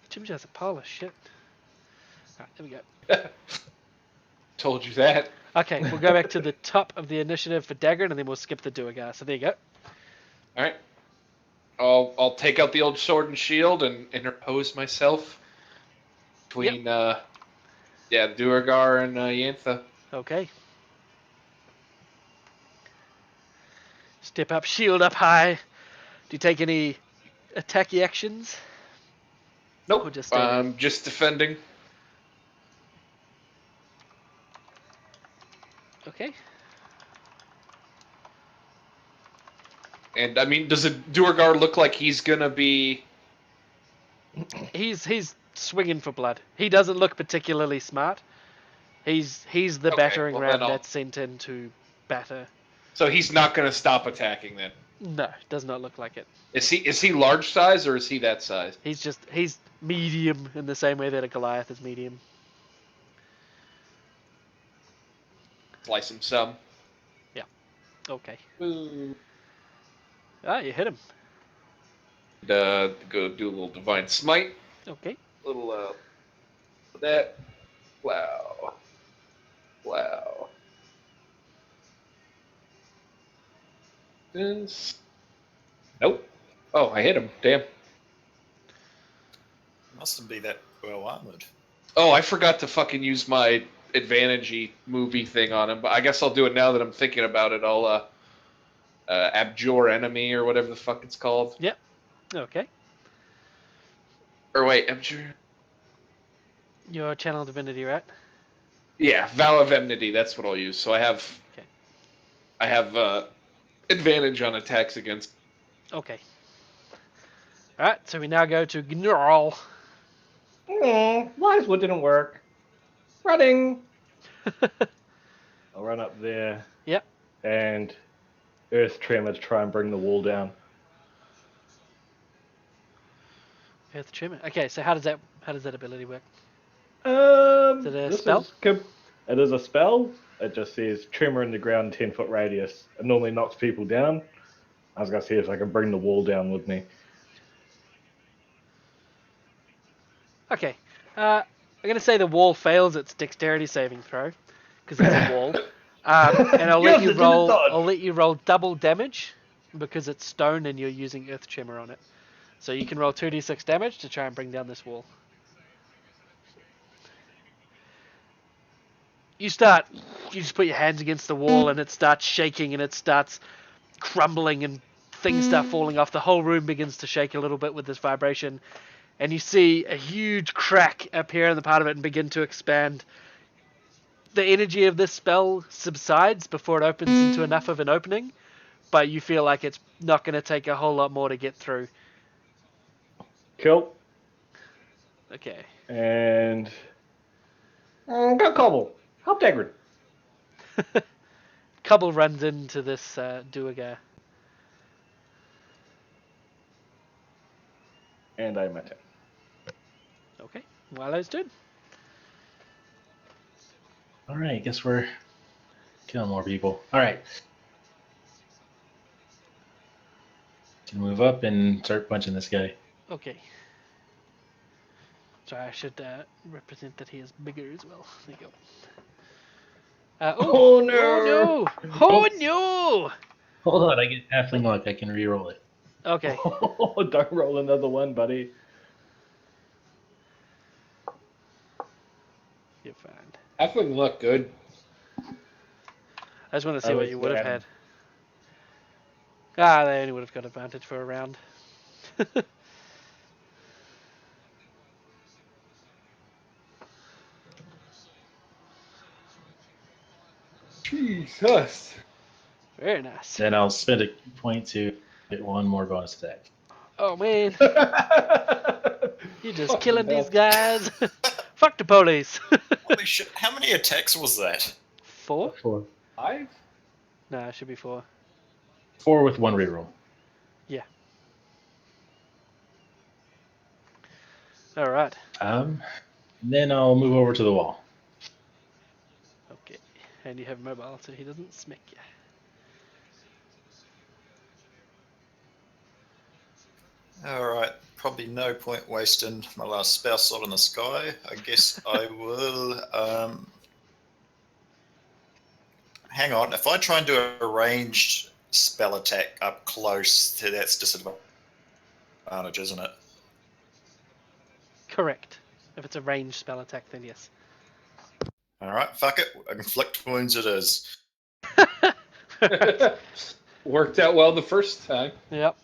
Jim Jar's a pile of shit. Alright, there we go. Told you that. Okay, we'll go back to the top of the initiative for Dagrin and then we'll skip the Duergar. So there you go. All right. I'll take out the old sword and shield and interpose myself between Duergar and Yantha. Okay. Step up, shield up high. Do you take any attacky actions? Or Nope. just stay there? I'm just defending. Okay. And I mean, does a Duergar look like he's gonna be? He's swinging for blood. He doesn't look particularly smart. He's the Okay, battering well, ram then I'll- that's sent in to batter. So he's not gonna stop attacking then. No, does not look like it. Is he large size or is he that size? He's medium in the same way that a Goliath is medium. Slice him some. Okay. Boom. Ah, you hit him. Go do a little divine smite. Okay. Little that. Wow. Wow. This. Nope. Oh, I hit him. Damn. Mustn't be that well armored. Oh, I forgot to fucking use my advantage movie thing on him, but I guess I'll do it now that I'm thinking about it. I'll abjure enemy or whatever the fuck it's called. Yep. Okay. Or wait, abjure. Your channel divinity, right? Yeah, vow of enmity. That's what I'll use. So I have. Okay. I have advantage on attacks against. Okay. Alright, so we now go to Gnarl. Wise wood didn't work. Running. I'll run up there. Yep. And Earth Tremor to try and bring the wall down. Earth Tremor. Okay, so how does that ability work? Is it a spell? It is a spell. It just says tremor in the ground 10-foot radius. It normally knocks people down. I was going to see if I can bring the wall down with me. Okay. I'm going to say the wall fails its dexterity saving throw, because it's a wall. And I'll let Yes, you it didn't roll. dodge. I'll let you roll double damage because it's stone and you're using earth tremor on it. So you can roll 2d6 damage to try and bring down this wall. You just put your hands against the wall and it starts shaking and it starts crumbling and things start falling off. The whole room begins to shake a little bit with this vibration. And you see a huge crack appear in the part of it and begin to expand. The energy of this spell subsides before it opens into enough of an opening, but you feel like it's not going to take a whole lot more to get through. Cool. Okay. And go Cobble. Help Dagrid. Cobble runs into this Duergar. And I met him. Okay. Milo's turn. All right, guess we're killing more people. All right. Can move up and start punching this guy. Okay. Sorry, I should represent that he is bigger as well. There you go. Oh, no. Oh no! Oh no! Hold on, I get halfling luck. I can re-roll it. Okay. Don't roll another one, buddy. You're fine. Halfling luck good. I just want to I see what was you would have bad. had. They only would have got advantage for a round. Jesus. Very nice. Then I'll spend a point to get one more bonus attack. Oh man, you're just Fucking killing hell. these guys. Fuck the police. Holy shit! How many attacks was that? 4? 4. 5? No, it should be 4. 4 with one reroll. Yeah. All right. Then I'll move over to the wall. Okay. And you have mobile, so he doesn't smack you. Alright, probably no point wasting my last spell slot in this guy. I guess I will. Hang on, if I try and do a ranged spell attack up close, that's disadvantage, isn't it? Correct. If it's a ranged spell attack, then yes. Alright, fuck it. Inflict wounds it is. Worked out well the first time. Yep.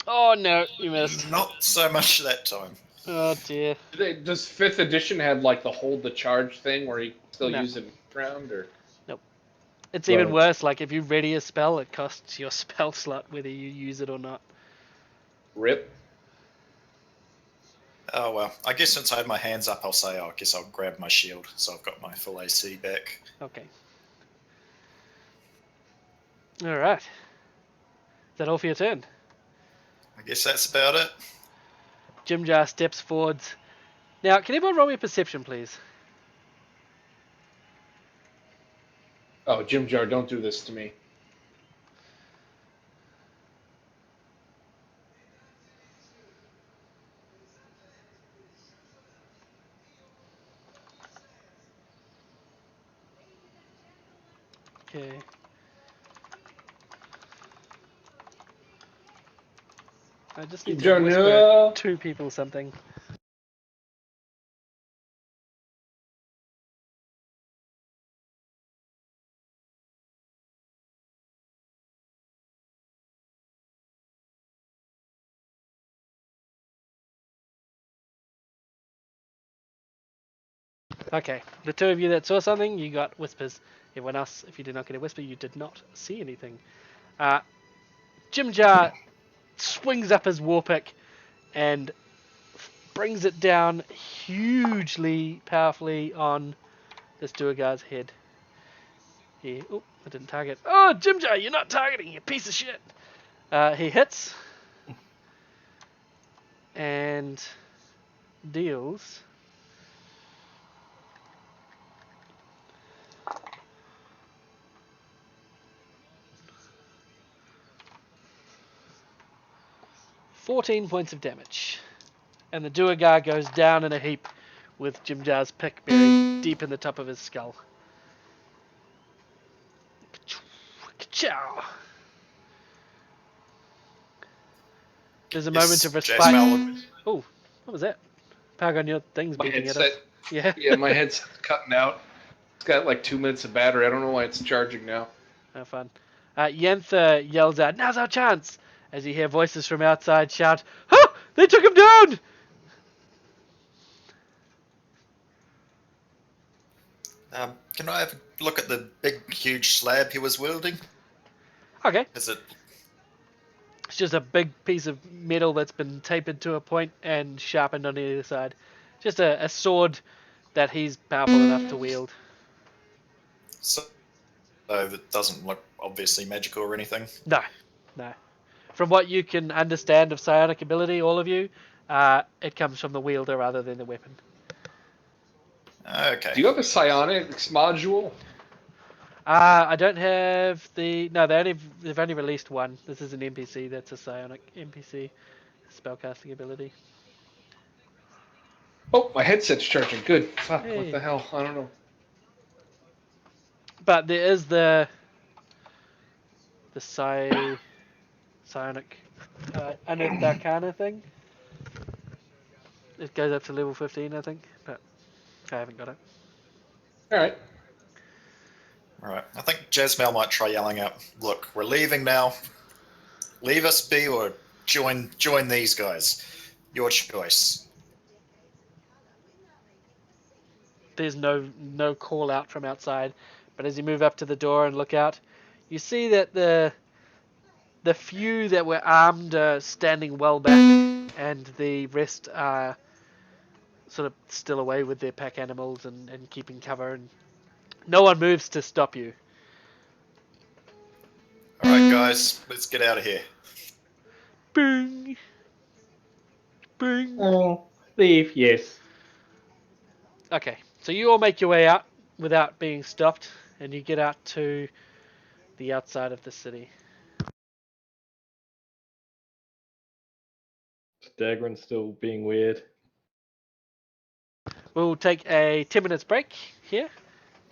Oh no, you missed. Not so much that time. Oh dear. Does 5th edition have like the hold the charge thing where you can still No. use it round or? It's even Right. worse. Like if you ready a spell, it costs your spell slot whether you use it or not. Rip. Oh well, I guess since I had my hands up, I'll say, I guess I'll grab my shield, so I've got my full AC back. Okay. All right. Is that all for your turn? I guess that's about it. Jim Jar steps forwards. Now, can everyone roll me a perception, please? Oh, Jim Jar, don't do this to me. Okay. I just need to Jim Jar, whisper no. 2 people something. Okay, the 2 of you that saw something, you got whispers. Everyone else, if you did not get a whisper, you did not see anything. Jim Jar swings up his war pick and brings it down hugely powerfully on this Duergar's head. Oh, I didn't target. Oh, Jim Jar, you're not targeting, you piece of shit. He hits and deals 14 points of damage. And the Duergar goes down in a heap with Jim Jar's pick buried deep in the top of his skull. Ka-chow. There's a moment of respite. Jazmel, Oh, what was that? Paragon, your thing's My beeping at headset. us. Yeah. Yeah, my headset's cutting out. It's got like 2 minutes of battery. I don't know why it's charging now. Oh, fun. Yentha yells out, "Now's our chance!" as you hear voices from outside shout, "Huh! They took him down!" can I have a look at the big, huge slab he was wielding? Okay. Is it? It's just a big piece of metal that's been tapered to a point and sharpened on either side. Just a sword that he's powerful enough to wield. So that doesn't look obviously magical or anything. No, no. From what you can understand of psionic ability, all of you, it comes from the wielder rather than the weapon. Okay. Do you have a psionics module? I don't have the. No, they've only released one. This is an NPC. That's a psionic NPC spellcasting ability. Oh, my headset's charging. Good. Fuck, what Hey. the hell? I don't know. But there is the psionic Unearthed Arcana thing. It goes up to level 15, I think, but I haven't got it. All right. All right. I think Jazmel might try yelling out, "Look, we're leaving now. Leave us be or join these guys. Your choice." There's no call out from outside, but as you move up to the door and look out, you see that the few that were armed are standing well back, and the rest are sort of still away with their pack animals and keeping cover, and no one moves to stop you. All right, guys, let's get out of here. Bing! Bing! Oh, leave, yes. Okay, so you all make your way out without being stopped, and you get out to the outside of the city. Dagran's still being weird. We'll take a 10 minutes break here.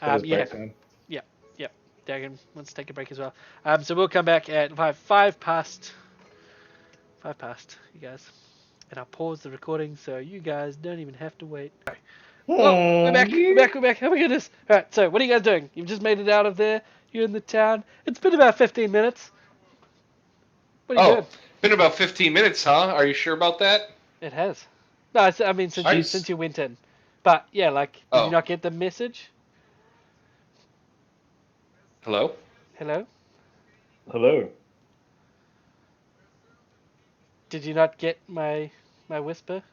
That is Yeah, break time. Dagon wants to take a break as well. So we'll come back at five past, you guys. And I'll pause the recording so you guys don't even have to wait. Oh, we're back. Oh my goodness. Alright, so what are you guys doing? You've just made it out of there. You're in the town. It's been about 15 minutes. What are you doing? Been about 15 minutes, huh? Are you sure about that? It has. No, I mean since you went in. But yeah, like, did you Oh. not get the message? Hello? Hello? Hello. Did you not get my whisper?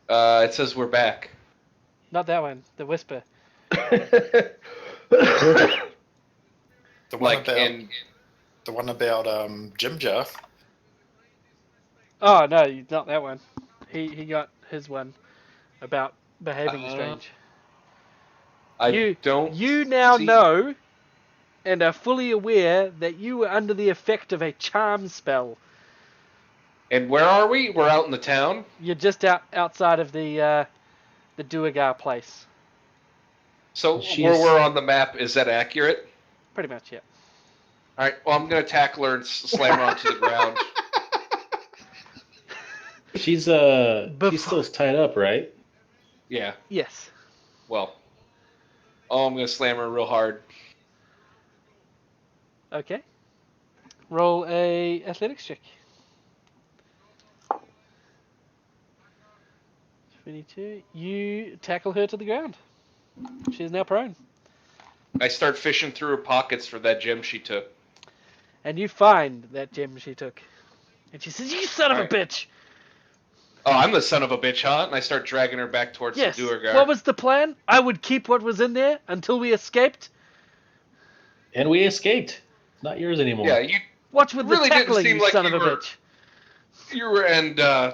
It says we're back. Not that one. The whisper. The one Like, about in... the one about Jim Jar. Oh no, not that one. He got his one about behaving strange. I don't You now see... know and are fully aware that you were under the effect of a charm spell. And where are we? We're out in the town? You're just outside of the Duergar place. So She's- where we're on the map, is that accurate? Pretty much, yeah. All right, well, I'm going to tackle her and slam her onto the ground. She's still tied up, right? Yeah, Yes. well. Oh, I'm going to slam her real hard. Okay. Roll a athletics check. 22. You tackle her to the ground. She is now prone. I start fishing through her pockets for that gem she took. And you find that gem she took. And she says, "You son of a bitch!" Oh, I'm the son of a bitch, huh? And I start dragging her back towards Yes. the Duergar. What was the plan? I would keep what was in there until we escaped. And we escaped. It's not yours anymore. Yeah, you Watch with really the didn't tackling, seem you like son you of a were- bitch.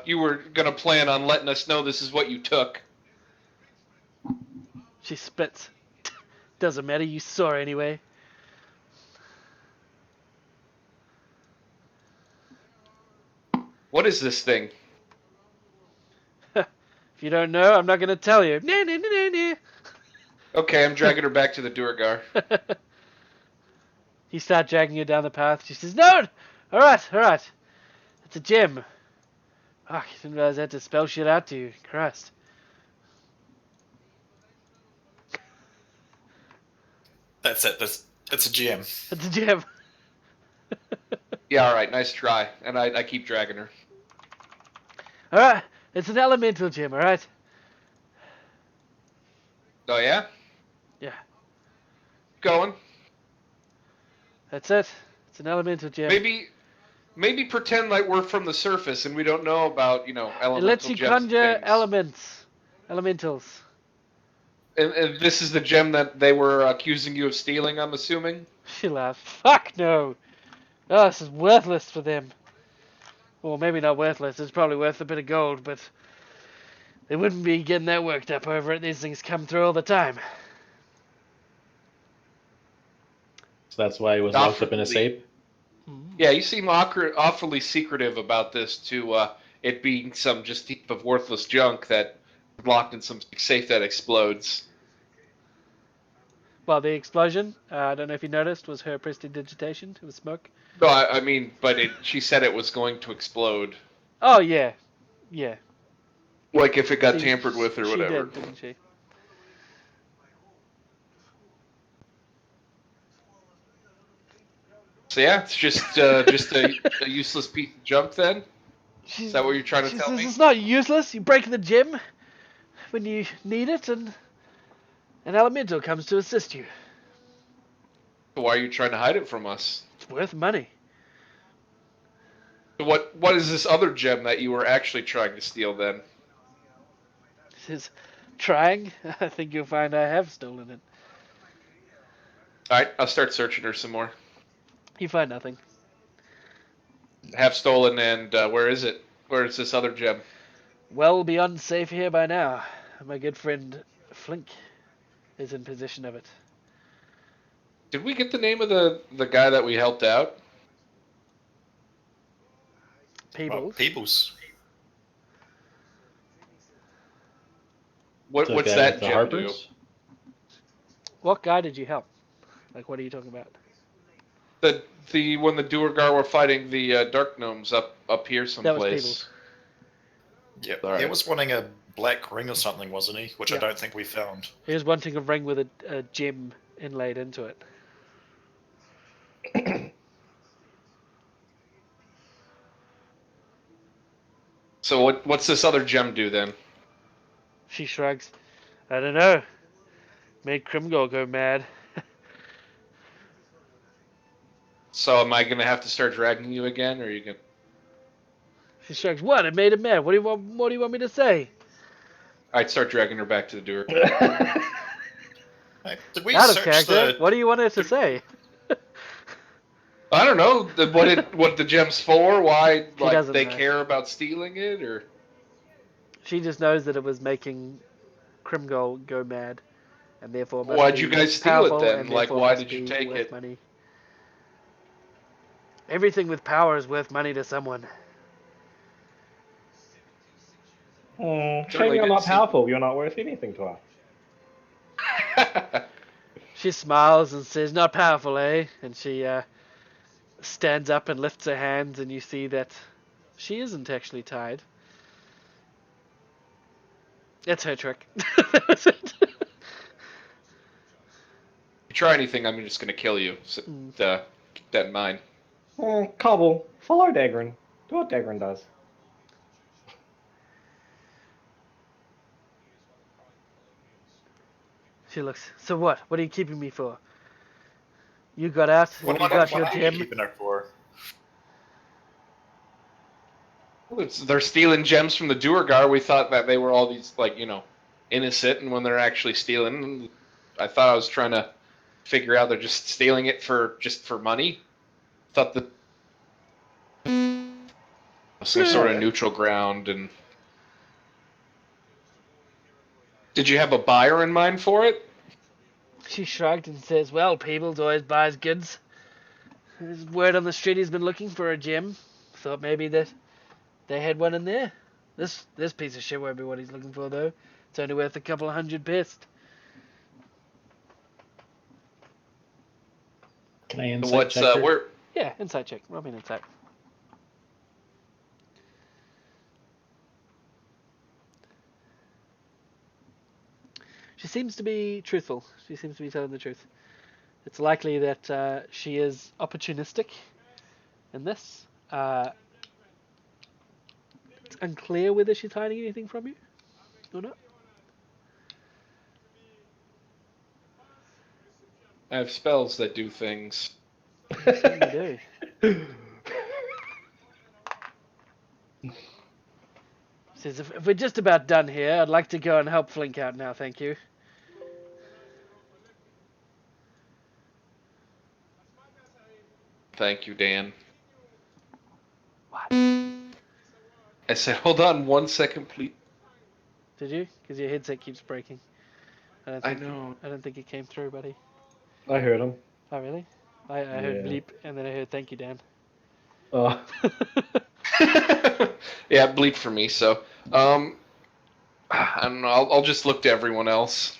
you were gonna plan on letting us know this is what you took. She spits. Doesn't matter, you saw her anyway. What is this thing? If you don't know, I'm not going to tell you. Nah, nah, nah, nah, Okay, I'm dragging her back to the Duergar. nah. You start dragging her down the path. She says, no! Alright. It's a gem. Fuck, I didn't realize I had to spell shit out to you. Christ. That's it. It's a gem. It's a gem. Yeah, all right, nice try. And I keep dragging her. Alright, it's an elemental gem, alright? Oh yeah, Yeah, going. that's it. It's an elemental gem. Maybe pretend like we're from the surface and we don't know about elemental It lets you gems and conjure things. elementals. And this is the gem that they were accusing you of stealing, I'm assuming? She laughed. Fuck no! Oh, this is worthless for them. Well, maybe not worthless. It's probably worth a bit of gold, but they wouldn't be getting that worked up over it. These things come through all the time. So that's why he was locked up in a safe. Yeah, you seem awfully secretive about this to it being some just heap of worthless junk that locked in some safe that explodes. Well, the explosion, I don't know if you noticed, was her prestidigitation. It was smoke. No, I mean, but she said it was going to explode. Oh, yeah. Yeah. Like if it got She- tampered with or she whatever. did, didn't she? So yeah, it's just a useless piece of junk then? Is that what you're trying to She tell says me? it's not useless. You break the gem when you need it, and an elemental comes to assist you. Why are you trying to hide it from us? It's worth money. So what is this other gem that you were actually trying to steal then? She says, trying. I think you'll find I have stolen it. Alright, I'll start searching her some more. You find nothing. Have stolen, and where is it? Where is this other gem? Well beyond safe here by now. My good friend Flink is in possession of it. Did we get the name of the guy that we helped out? Peebles. Peebles. What's The guy that with the gem do? Harpers? What guy did you help? Like, what are you talking about? The when the Duergar were fighting the Dark Gnomes up here That was someplace. Peebles. Yep. All right. He was wanting a black ring or something, wasn't he? Which I Yeah. don't think we found. He was wanting a ring with a gem inlaid into it. So what's this other gem do then? She shrugs. I don't know. Made Krimgol go mad. So am I gonna have to start dragging you again, or are you gonna? She shrugs. What? It made him mad. What do you want me to say? I'd start dragging her back to the Duergar. Hey, did we Out of search character. the? What do you want her to say? I don't know what the gem's for. Why She like doesn't they know. care about stealing it, or She just knows that it was making Krimgol go mad, and therefore must why'd be you guys steal it powerful, then? and Like therefore why must did you be take worth it? money. Everything with power is worth money to someone. Shame Certainly you're didn't not seem- powerful. You're not worth anything to us. She smiles and says, "Not powerful, eh?" And she stands up and lifts her hands, and you see that she isn't actually tied. That's her trick. That was it. If you try anything, I'm just gonna kill you. So, keep that in mind. Cobble, follow Dagrin. Do what Dagrin does. She looks. So what? What are you keeping me for? You got out. What You got your are you gem. keeping her for? They're stealing gems from the Duergar. We thought that they were all these innocent, and when they're actually stealing, I thought I was trying to figure out they're just stealing it for money. Thought that some sort of neutral ground. And did you have a buyer in mind for it? She shrugged and says, "Well, Peebles always buys goods. There's word on the street he's been looking for a gem. Thought maybe that they had one in there. This piece of shit won't be what he's looking for though. It's only worth a couple of 100 pest. Can I insight What's check her? where? Yeah, insight check. Roll me an insight. She seems to be truthful. She seems to be telling the truth. It's likely that she is opportunistic in this. It's unclear whether she's hiding anything from you or not. I have spells that do things. You certainly do. Says, if we're just about done here, I'd like to go and help Flink out now, thank you. Thank you, Dan. What? I said, hold on 1 second, please. Did you? Because your headset keeps breaking. I know. I don't think it came through, buddy. I heard him. Oh, really? I heard Yeah. bleep, and then I heard thank you, Dan. Oh, Yeah, bleep for me. So, I don't know. I'll just look to everyone else.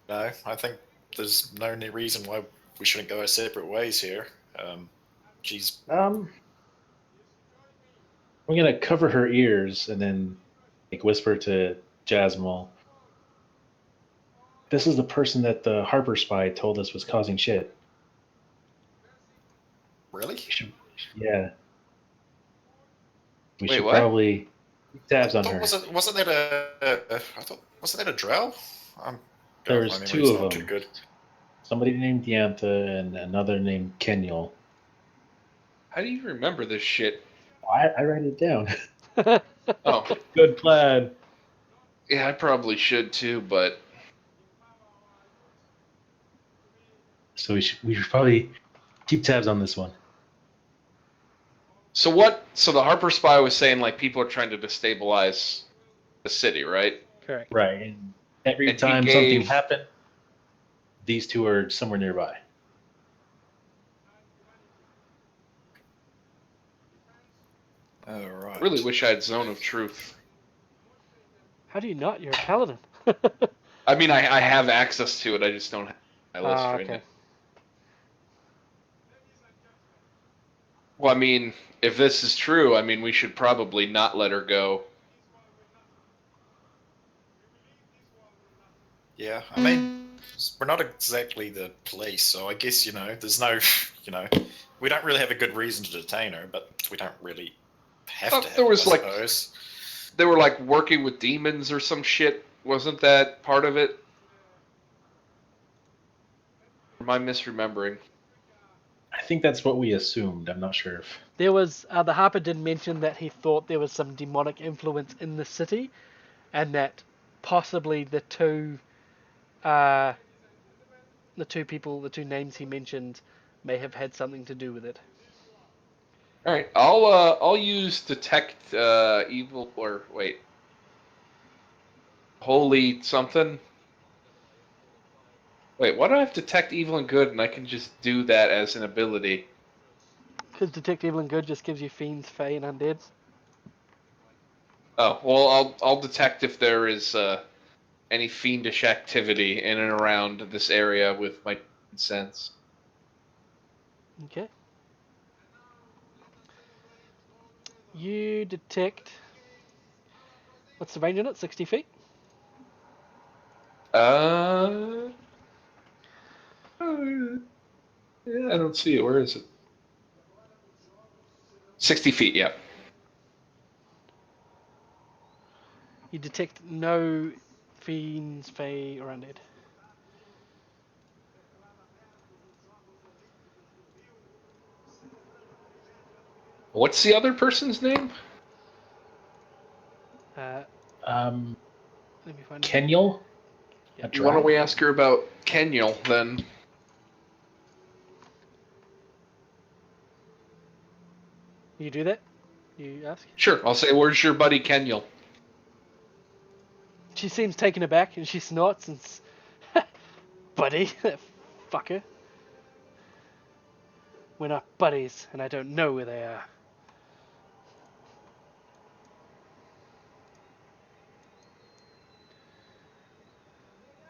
No, I think there's no reason why we shouldn't go our separate ways here. She's I'm gonna cover her ears and then like whisper to Jasmine. This is the person that the Harper spy told us was causing shit. really. Yeah. We Wait, should what? probably keep tabs on her. Wasn't that a I thought wasn't that a drow? There God, was my two memory's of not them. too good. Somebody named Diantha and another named Kenyal. How do you remember this shit? I write it down. Oh, good plan. yeah, I probably should too, but So we should probably keep tabs on this one. so what? So the Harper spy was saying like people are trying to destabilize the city, right? Correct. Right. And every And he time something gave- happened, these two are somewhere nearby. All I right. really wish I had Zone of Truth. How do you not? You're a paladin. I mean, I have access to it. I just don't have my list right okay. now. Well, I mean, if this is true, I mean, we should probably not let her go. Yeah, I mean, we're not exactly the police, so I guess there's no, we don't really have a good reason to detain her, but we don't really have Thought to. Have there was, it, I like- suppose. They were like working with demons or some shit. Wasn't that part of it? Or am I misremembering? I think that's what we assumed. I'm not sure if. There was the Harper did mention that he thought there was some demonic influence in the city, and that possibly the two people, the two names he mentioned, may have had something to do with it. All right, I'll use detect evil or wait, holy something. Wait, why do I have detect evil and good, and I can just do that as an ability? Because detect evil and good just gives you fiends, fae, and undead. Oh well, I'll detect if there is any fiendish activity in and around this area with my sense. Okay. You detect. What's the range on it? 60 feet? Yeah, I don't see it. Where is it? 60 feet. Yeah. You detect no fiends, fae, or undead. What's the other person's name? Uh, Um, let me find it. Kenyal? Yeah. A Why don't drow? we ask her about Kenyal then? You do that? You ask? Sure. I'll say, "Where's your buddy Kenyal?" She seems taken aback and she snorts and buddy, that fucker. We're not buddies and I don't know where they are.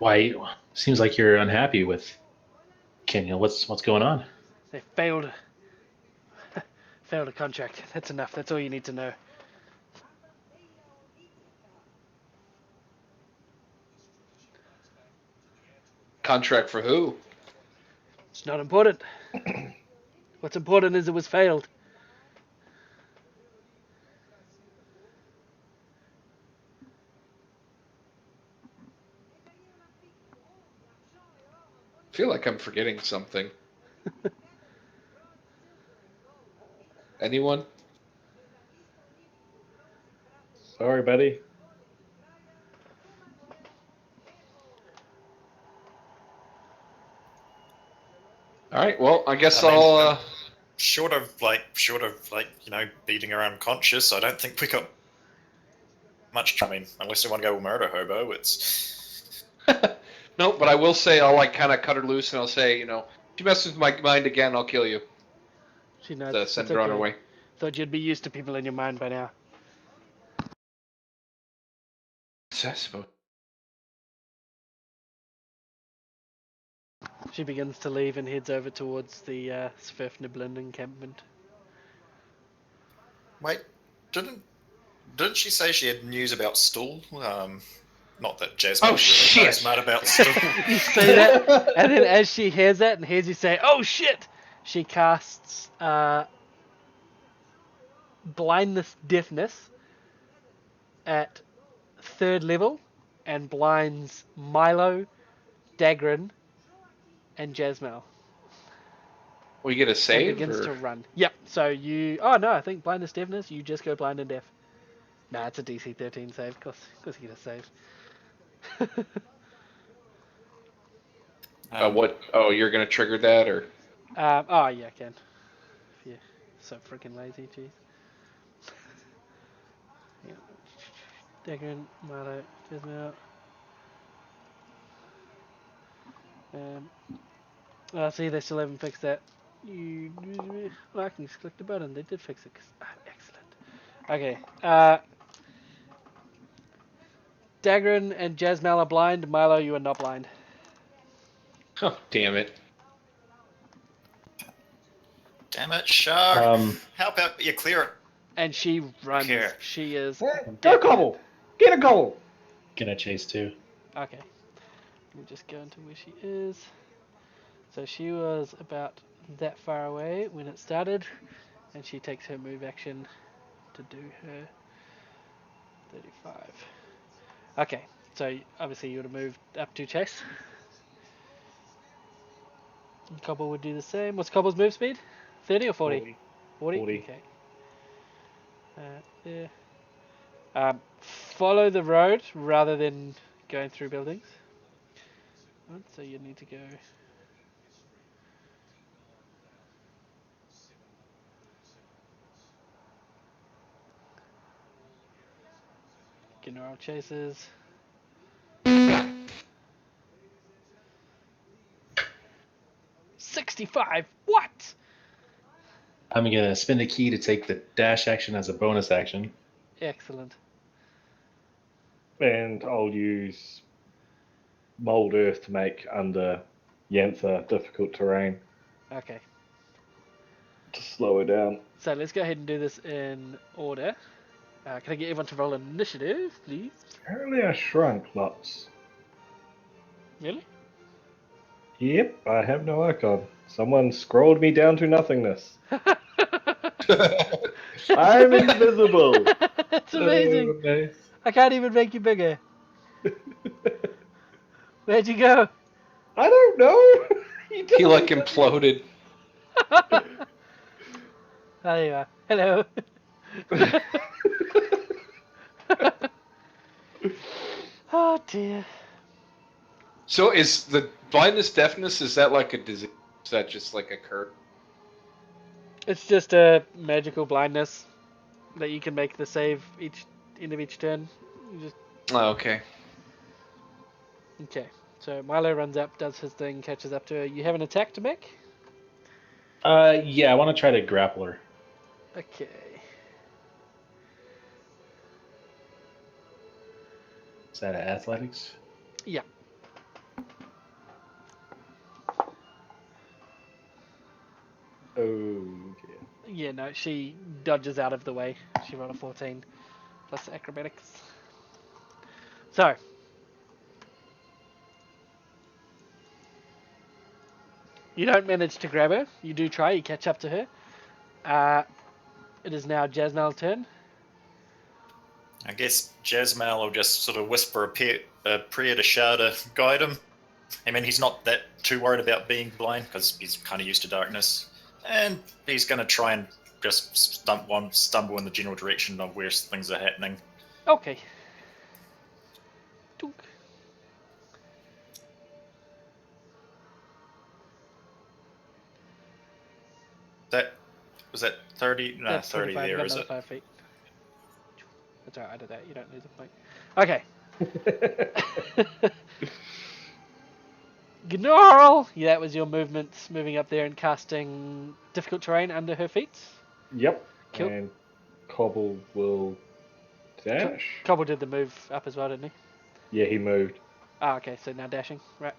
Why? Seems like you're unhappy with Kenya. What's going on? They failed. Failed a contract. That's enough. That's all you need to know. Contract for who? It's not important. What's important is it was failed. I feel like I'm forgetting something. Anyone? Sorry, buddy. All right. Well, I guess I mean, I'll. short of beating her unconscious, I don't think we got much. I mean, unless you want to go murder hobo, it's No, but I will say I'll like kind of cut her loose and I'll say, if you mess with my mind again, I'll kill you. She knows. To send It's her on her okay. way. Thought you'd be used to people in your mind by now. I suppose. She begins to leave and heads over towards the Sverfniblin encampment. wait. Didn't she say she had news about Stool? Not that Jasmine Oh, really shit! knows much about Stool. You say that, and then as she hears that and hears you say, "Oh shit!" she casts blindness, deafness at 3rd level, and blinds Milo, Dagrin, and Jasmel. We get a And save? begins Or... to run. Yep. So you. Oh no, I think blindness, deafness. You just go blind and deaf. Nah, it's a DC 13 save. Of course you get a save. what? Oh, you're going to trigger that? Or. Oh yeah, I can. Yeah. So freaking lazy, jeez. Yeah. Dagrin, Milo, Jasmel. See, they still haven't fixed that. I can just click the button. They did fix it. Excellent. Okay. Dagrin and Jasmel are blind. Milo, you are not blind. Oh, damn it. Damn it, Shar. How about you clear it? And she runs. Here. She is. Go Cobble! Get a Cobble! Gonna chase too. Okay. Let me just go into where she is. So she was about that far away when it started, and she takes her move action to do her 35. Okay, so obviously you would have moved up to chase. And Cobble would do the same. What's Cobble's move speed? 30 or 40? 40? 40. Okay. There. Follow the road rather than going through buildings. Right, so you need to go. General chases. $65. What? I'm gonna spend a key to take the dash action as a bonus action. Excellent. And I'll use Mold Earth to make under Yentha difficult terrain Okay. to slow her down. So let's go ahead and do this in order. Can I get everyone to roll initiative, please? Apparently I shrunk lots. Really? Yep, I have no icon. Someone scrolled me down to nothingness. I'm invisible. That's amazing. Oh, nice. I can't even make you bigger. Where'd you go? I don't know. He like imploded. Oh, there you are. Hello. Oh dear. So is the blindness, deafness, is that like a disease? Is that just like a curse? It's just a magical blindness that you can make the save each end of each turn. You just Oh, okay. okay. So Milo runs up, does his thing, catches up to her. You have an attack to make? Yeah, I want to try to grapple her. Okay. Is that athletics? Yeah. Yeah, no, she dodges out of the way. She rolled a 14 plus acrobatics. So, you don't manage to grab her. You do try. You catch up to her. It is now Jasnal's turn. I guess Jasmal will just sort of whisper a prayer to Shah to guide him. I mean, he's not that too worried about being blind because he's kind of used to darkness. And he's going to try and just stumble in the general direction of where things are happening. Okay. Dunk. Was that 30? No, That's 30 25. You there, got is another it? 5 feet. That's alright, I did that. You don't lose a point. Okay. Gnarl! Yeah, that was your movement, moving up there and casting difficult terrain under her feet. Yep. Cool. And Cobble will dash. Cobble did the move up as well, didn't he? Yeah, he moved. Ah, okay, so now dashing. Right.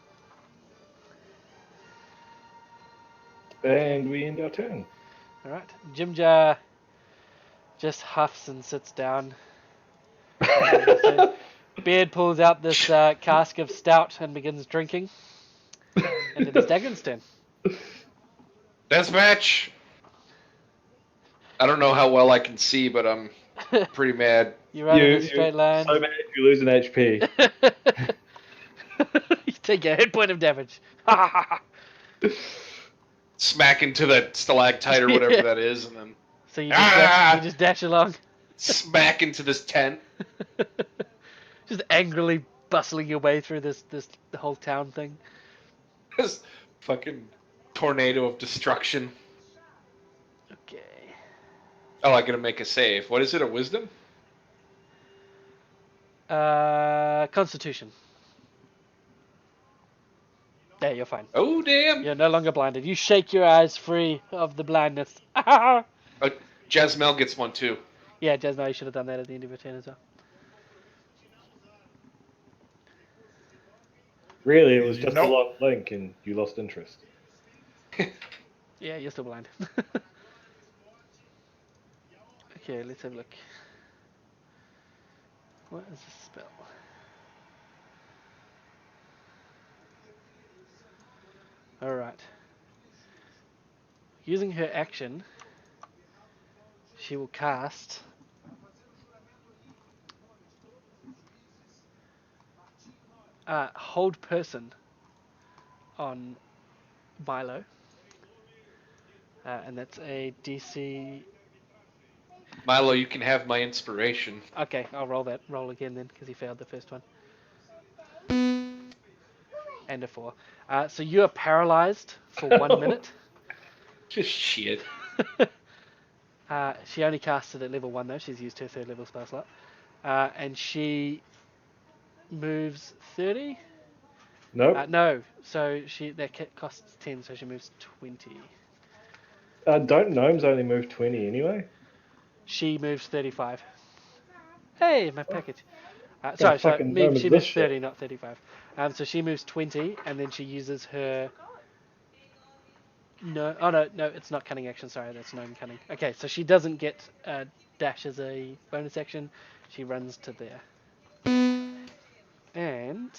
And we end our turn. Alright. Jimjar just huffs and sits down. Beard pulls out this cask of stout and begins drinking. And it is Dagon's turn. Deathmatch. I don't know how well I can see, but I'm pretty mad. You run in a straight line. So bad if you lose an HP. You take a hit point of damage. Smack into that stalactite or whatever that is, and then So you just dash along. smack into this tent. Just angrily bustling your way through the whole town thing. This fucking tornado of destruction. Okay. Oh, I gotta make a save. What is it, a wisdom? Constitution. Yeah, you're fine. Oh, damn. You're no longer blinded. You shake your eyes free of the blindness. Jasmel gets one too. Yeah, Jasmine, you should have done that at the end of your turn as well. Really, it was just Nope. a long blink and you lost interest. Yeah, you're still blind. Okay, let's have a look. What is this spell? Alright. Using her action, she will cast Hold Person on Milo. And that's a DC. Milo, you can have my inspiration. Okay, I'll roll again then, because he failed the first one. And a 4. So you are paralyzed for 1 minute. Just shit. She only casted at level 1 though. She's used her 3rd level spell slot. And she moves 30. Nope. No, so that costs 10, so she moves 20. Don't gnomes only move 20 anyway? She moves 35. Hey, my package. What fucking gnome is she this moves shit? 30, not 35. So she moves 20, and then she uses her. No, oh no, it's not cunning action. Sorry, that's gnome cunning. Okay, so she doesn't get dash as a bonus action. She runs to there. And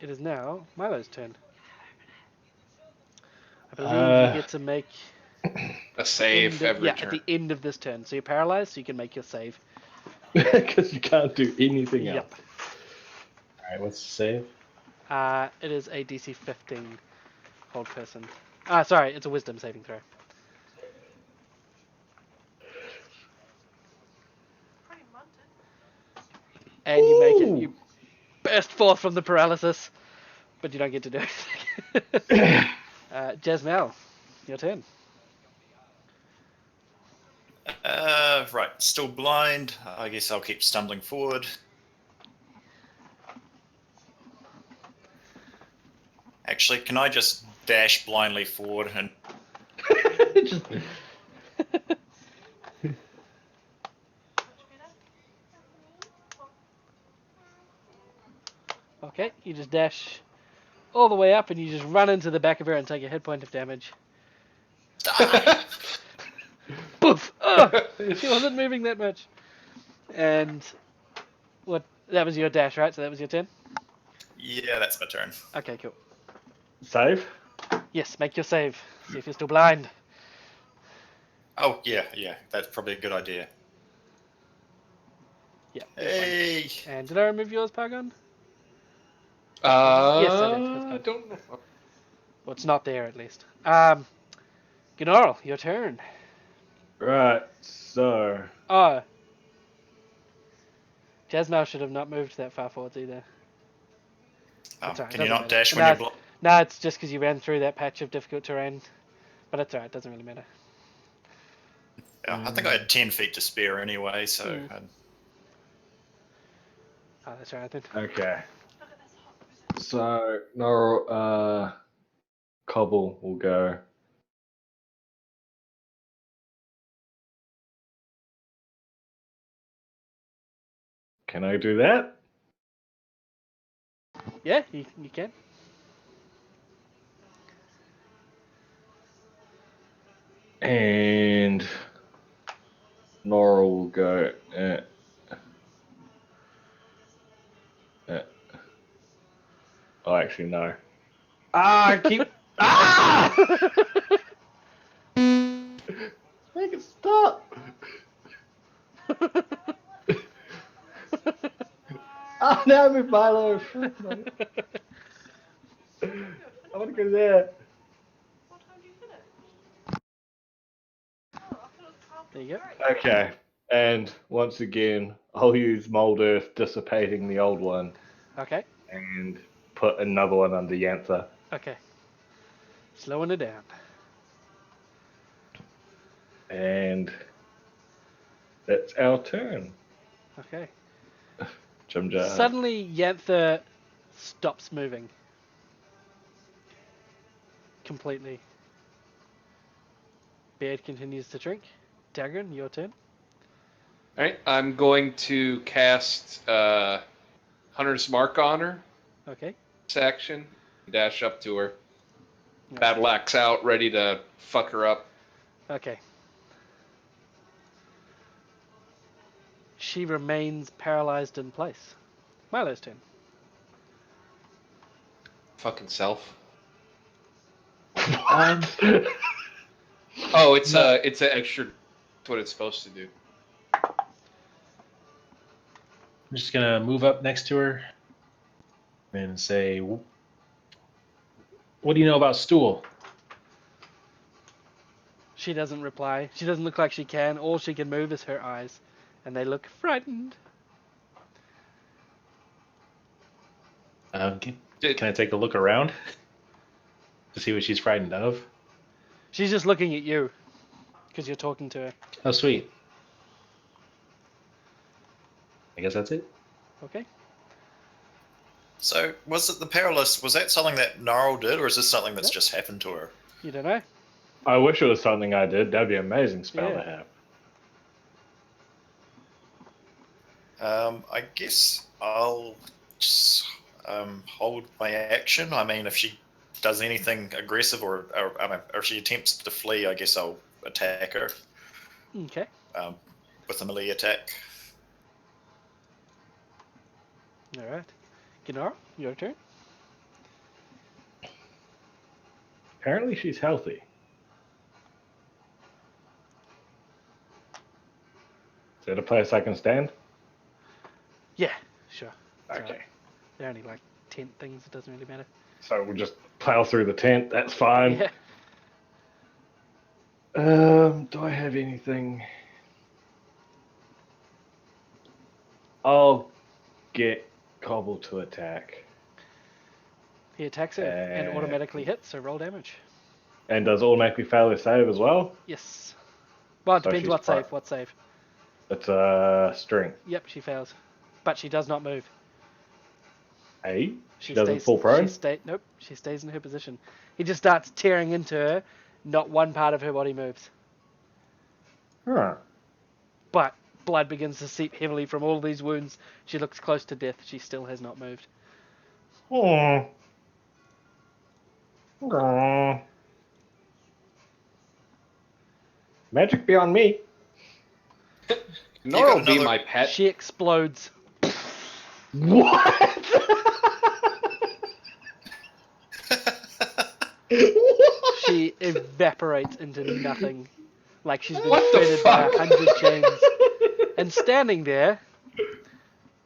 it is now Milo's turn. I believe you get to make A save every at turn. the end of this turn. So you're paralyzed, so you can make your save. Because you can't do anything else. Yep. Alright, what's the save? It is a DC 15 Hold Person. Sorry, it's a Wisdom saving throw. Pretty munted. And you make it. Ooh. You burst forth from the paralysis, but you don't get to do anything. Jasmel, your turn. Right, still blind. I guess I'll keep stumbling forward. Actually, can I just dash blindly forward and Just- Okay, you just dash all the way up and you just run into the back of her and take a hit point of damage. Poof! She wasn't moving that much. And what? That was your dash, right? So that was your turn. Yeah, that's my turn. Okay, cool. Save. Yes, make your save. See if you're still blind. Oh, yeah, that's probably a good idea. Yeah. you're fine. Hey! And did I remove yours, Paragon? Yes, I did. That's I fine. don't know. Well, it's not there at least. Gnarl, your turn. Right. So Oh. Jasmine should have not moved that far forwards either. Oh, It's alright, can you doesn't not matter. dash when No, you're it's, blocked? no, it's just because you ran through that patch of difficult terrain. But it's alright, doesn't really matter. Yeah, I think I had 10 feet to spare anyway, so. Mm. Oh, that's alright then. okay. Look at this hot rosette. So no. Cobble will go. Can I do that? Yeah, you can. And Nora will go. Oh, actually, no. I keep. Make it stop! Oh, now I'm with Milo. I want to go there. What time do you finish? Oh, I thought it was 12 There you go. Okay, and once again, I'll use Mold Earth dissipating the old one Okay, and put another one under Yantha. okay. Slowing it down. And that's our turn. Okay. Jimja. Suddenly, Yantha stops moving. Completely. Beard continues to drink. Dagran, your turn. Alright, I'm going to cast Hunter's Mark on her. Okay. This action. Dash up to her. No. Battle axe out, ready to fuck her up. Okay. She remains paralyzed in place. Milo's turn. Fucking self. Um, Oh, it's No. it's an extra. That's what it's supposed to do. I'm just gonna move up next to her and say, "What do you know about stool?" She doesn't reply. She doesn't look like she can. All she can move is her eyes. And they look frightened. Can I take a look around to see what she's frightened of? She's just looking at you. Because you're talking to her. Oh, sweet. I guess that's it. Okay. So, was it the Perilous? Was that something that Gnarl did, or is this something that's Yep. just happened to her? You don't know? I wish it was something I did. That'd be an amazing spell Yeah. to have. I guess I'll just hold my action. I mean, if she does anything aggressive or if she attempts to flee, I guess I'll attack her Okay. with a melee attack. Alright. Gennaro, your turn. Apparently, she's healthy. Is that a place I can stand? Yeah, sure. It's Okay. alright. They're only like tent things. It doesn't really matter. So we'll just plow through the tent. That's fine. Yeah. Do I have anything? I'll get Cobble to attack. He attacks her and automatically hits, so roll damage. And does automatically fail their save as well? Yes. Well, it So depends she's what fine. save. What save? It's strength. Yep, she fails. But she does not move. Hey? She doesn't fall prone? Nope, she stays in her position. He just starts tearing into her. Not one part of her body moves. Huh. But blood begins to seep heavily from all these wounds. She looks close to death. She still has not moved. Hmm. Okay. Magic beyond me. Nora will be another- my pet. She explodes. What? She evaporates into nothing. Like she's been What the shredded by fuck? 100 chains. And standing there,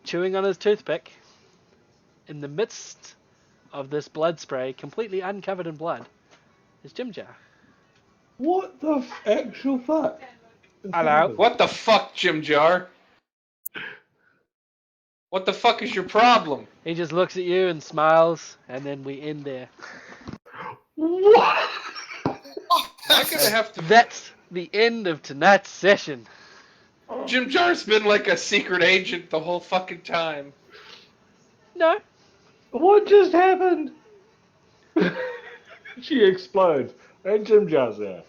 chewing on his toothpick, in the midst of this blood spray, completely uncovered in blood, is Jim Jar. What the actual fuck? Hello. What the fuck, Jim Jar? What the fuck is your problem? He just looks at you and smiles, and then we end there. What? Am I gonna have to? That's the end of tonight's session. Jim Jar's been like a secret agent the whole fucking time. No. What just happened? She explodes. And Jim Jar's there.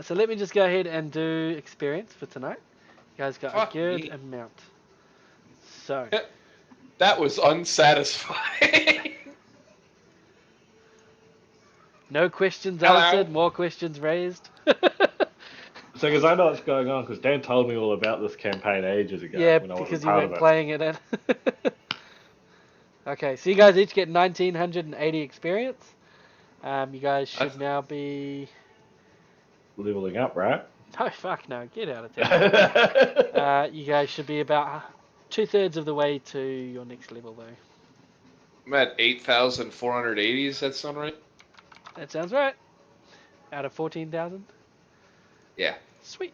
So let me just go ahead and do experience for tonight. You guys got Fuck a good me. amount. So, That was unsatisfying. no questions Hello? answered, more questions raised. So, because I know what's going on, because Dan told me all about this campaign ages ago. Yeah, when I wasn't because you part weren't of it. playing it in. Okay, so you guys each get 1980 experience. You guys should now be... Leveling up, right? Oh, fuck no, get out of town. You guys should be about 2/3 of the way to your next level, though. I'm at 8,480. Does that sound right? That sounds right. Out of 14,000. Yeah. Sweet.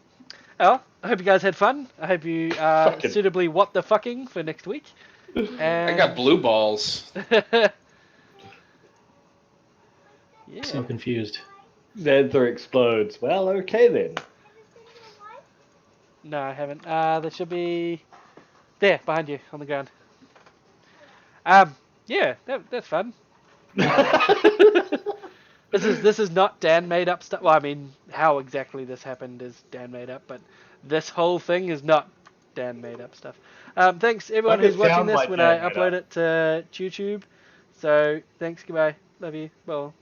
Well, I hope you guys had fun. I hope you are Fucking- suitably what the fucking for next week. And I got blue balls. yeah. So confused. Xanther explodes. Well, okay then. No, I haven't. There should be there behind you on the ground. Yeah, that's fun. This is not Dan made up stuff. Well, I mean, how exactly this happened is Dan made up, but this whole thing is not Dan made up stuff. Thanks everyone Like it who's watching sounds this like when Dan I made upload up. it to YouTube. So thanks, goodbye, love you, well.